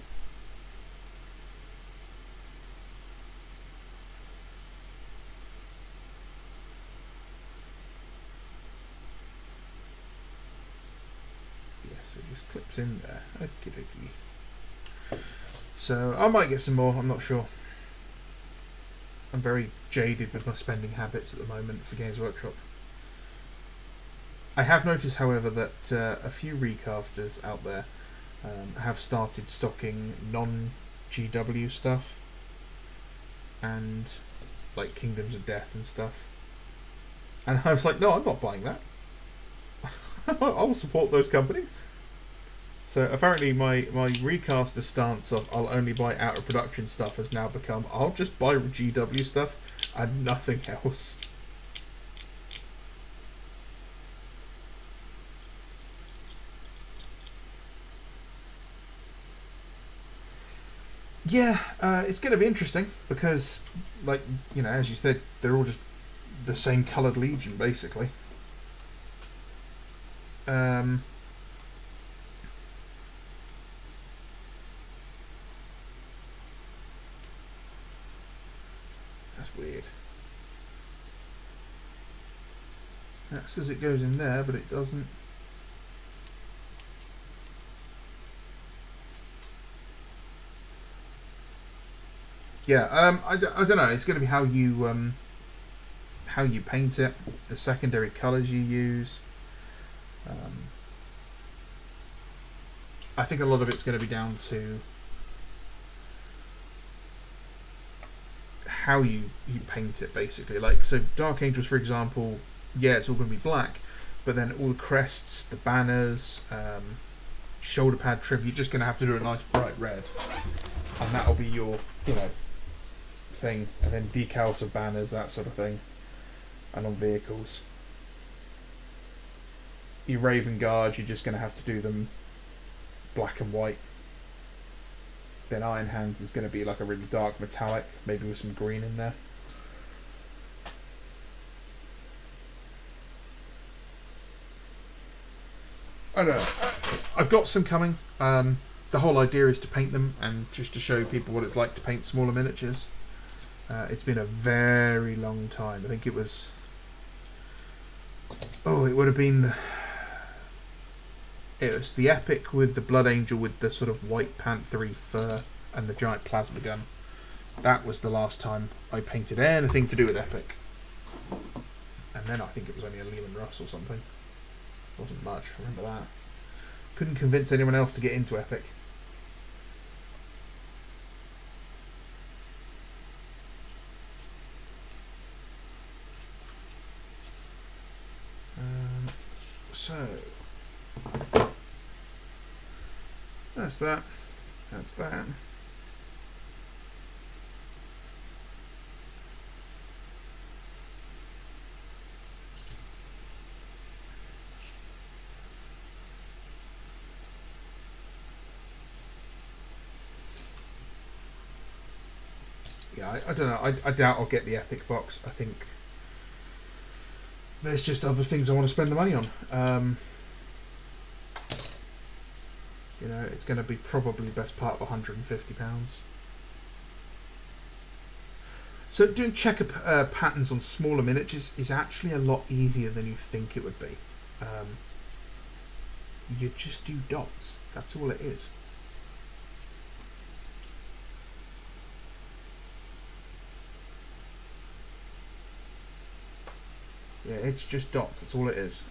Yes, it just clips in there. Okie dokie. So I might get some more, I'm not sure. I'm very jaded with my spending habits at the moment for Games Workshop. I have noticed, however, that a few recasters out there have started stocking non-GW stuff, and like Kingdoms of Death and stuff. And I was like, no, I'm not buying that. I'll support those companies. So apparently my recaster stance of I'll only buy out of production stuff has now become I'll just buy GW stuff and nothing else. Yeah, it's going to be interesting because, like, you know, as you said, they're all just the same coloured Legion, basically. That's weird. That says it goes in there, but it doesn't. Yeah, I don't know. It's going to be how you paint it, the secondary colours you use. I think a lot of it's going to be down to how you paint it, basically. Like, so Dark Angels, for example, yeah, it's all going to be black, but then all the crests, the banners, shoulder pad trim, you're just going to have to do a nice bright red, and that'll be your, you know, thing. And then decals of banners, that sort of thing, and on vehicles. Your Raven Guard, you're just going to have to do them black and white. Then Iron Hands is going to be like a really dark metallic, maybe with some green in there. I don't know. I've got some coming. The whole idea is to paint them and just to show people what it's like to paint smaller miniatures. It's been a very long time. I think it was... Oh, it would have been... It was the Epic with the Blood Angel with the sort of white panthery fur and the giant plasma gun. That was the last time I painted anything to do with Epic. And then I think it was only a Lehman Russ or something. Wasn't much, I remember that. Couldn't convince anyone else to get into Epic. So that's that. That's that. Yeah, I don't know. I doubt I'll get the Epic box. I think there's just other things I want to spend the money on. You know, it's going to be probably the best part of £150. So doing checker patterns on smaller miniatures is actually a lot easier than you think it would be. You just do dots. That's all it is. Yeah, it's just dots. That's all it is.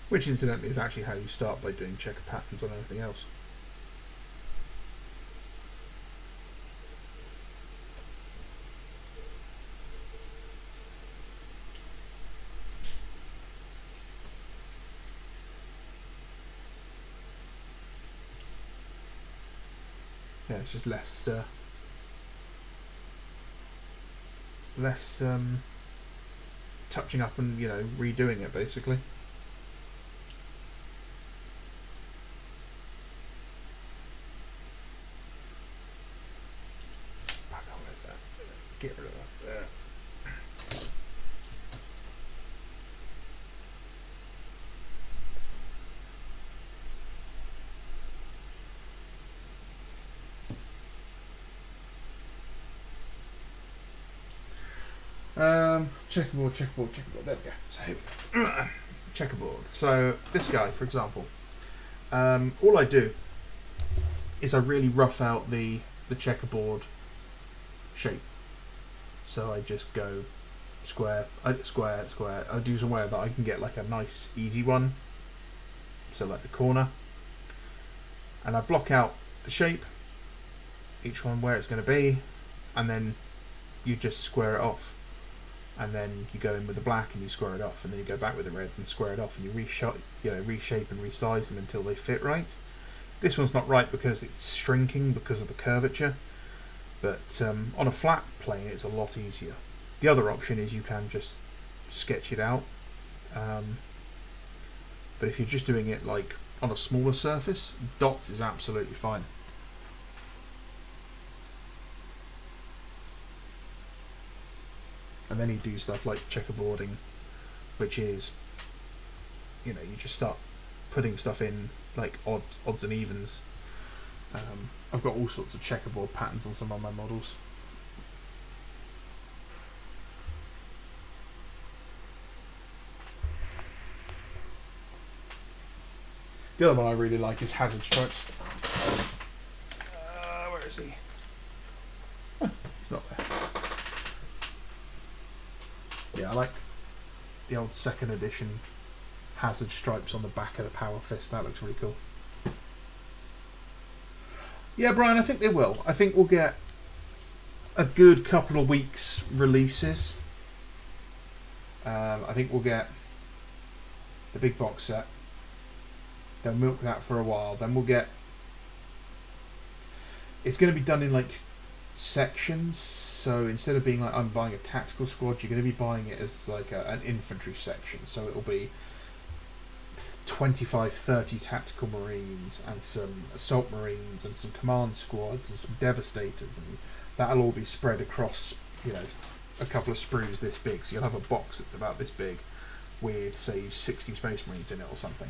Which, incidentally, is actually how you start by doing checker patterns on anything else. Yeah, it's just less touching up and, you know, redoing it, basically. Get rid of that there. Checkerboard. There we go. So, checkerboard. So this guy, for example, all I do is I really rough out the checkerboard shape. So I just go square. I do somewhere that I can get like a nice easy one. So like the corner, and I block out the shape, each one where it's going to be, and then you just square it off. And then you go in with the black and you square it off, and then you go back with the red and square it off, and you reshape and resize them until they fit right. This one's not right because it's shrinking because of the curvature, but on a flat plane it's a lot easier. The other option is you can just sketch it out, but if you're just doing it like on a smaller surface, dots is absolutely fine. And then you do stuff like checkerboarding, which is, you just start putting stuff in like odds and evens. I've got all sorts of checkerboard patterns on some of my models. The other one I really like is Hazard Stripes. Where is he? Oh, he's not there. Yeah, I like the old second edition Hazard Stripes on the back of the Power Fist. That looks really cool. Yeah, Brian, I think they will. I think we'll get a good couple of weeks releases. I think we'll get the big box set. They'll milk that for a while. Then we'll get... It's going to be done in like sections. So instead of being like I'm buying a tactical squad, you're going to be buying it as like an infantry section. So it'll be 25, 30 tactical marines and some assault marines and some command squads and some devastators, and that'll all be spread across, a couple of sprues this big. So you'll have a box that's about this big with, say, 60 space marines in it or something.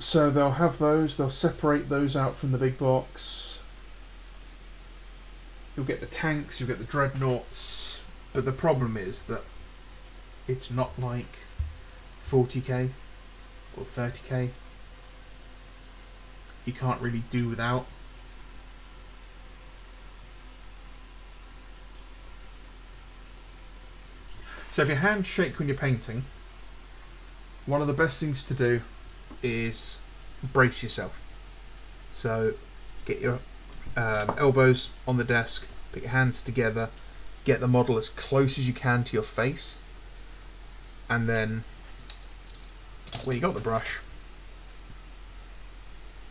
So they'll have those, they'll separate those out from the big box. You'll get the tanks, you'll get the dreadnoughts, but the problem is that it's not like 40k or 30k. You can't really do without. So if your hands shake when you're painting, one of the best things to do is brace yourself. So get your elbows on the desk, put your hands together, get the model as close as you can to your face, and then when you got the brush,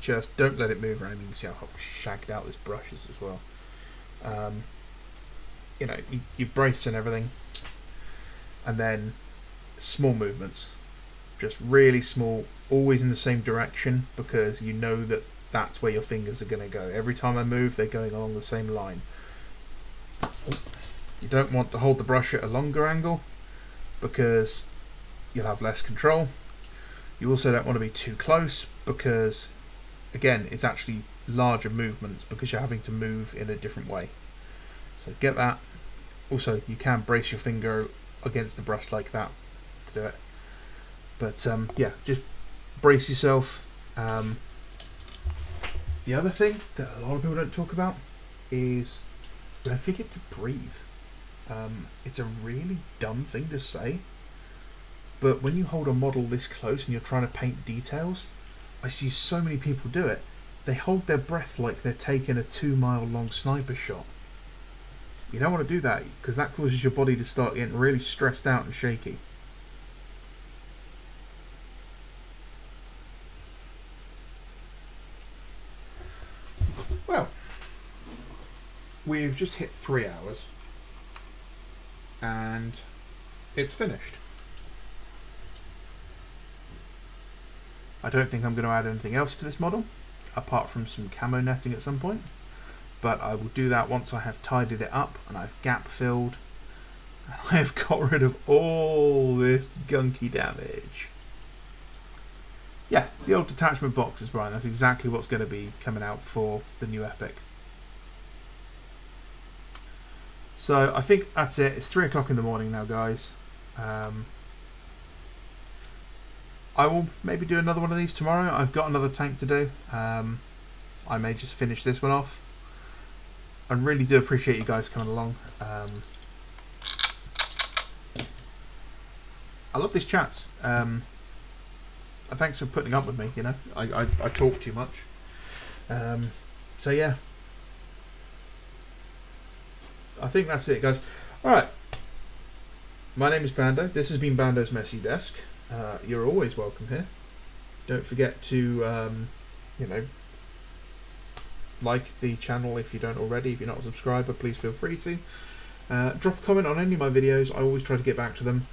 just don't let it move around. You can see how shagged out this brush is as well. You brace and everything, and then small movements, just really small, always in the same direction, because you know that that's where your fingers are going to go. Every time I move, they're going along the same line. You don't want to hold the brush at a longer angle because you'll have less control. You also don't want to be too close because, again, it's actually larger movements because you're having to move in a different way. So get that. Also, you can brace your finger against the brush like that to do it. But yeah, just brace yourself. The other thing that a lot of people don't talk about is don't forget to breathe. It's a really dumb thing to say, but when you hold a model this close and you're trying to paint details, I see so many people do it. They hold their breath like they're taking a 2-mile long sniper shot. You don't want to do that because that causes your body to start getting really stressed out and shaky. Well, we've just hit 3 hours and it's finished. I don't think I'm going to add anything else to this model apart from some camo netting at some point, but I will do that once I have tidied it up and I've gap filled and I have got rid of all this gunky damage. Yeah, the old detachment boxes, Brian, that's exactly what's going to be coming out for the new Epic. So I think that's it. It's 3 o'clock in the morning now, guys. I will maybe do another one of these tomorrow. I've got another tank to do. I may just finish this one off. I really do appreciate you guys coming along. I love these chats. thanks for putting up with me. You know, I talk too much. So yeah, I think that's it, guys. All right. My name is Bando. This has been Bando's Messy Desk. You're always welcome here. Don't forget to, like the channel if you don't already. If you're not a subscriber, please feel free to. Drop a comment on any of my videos. I always try to get back to them.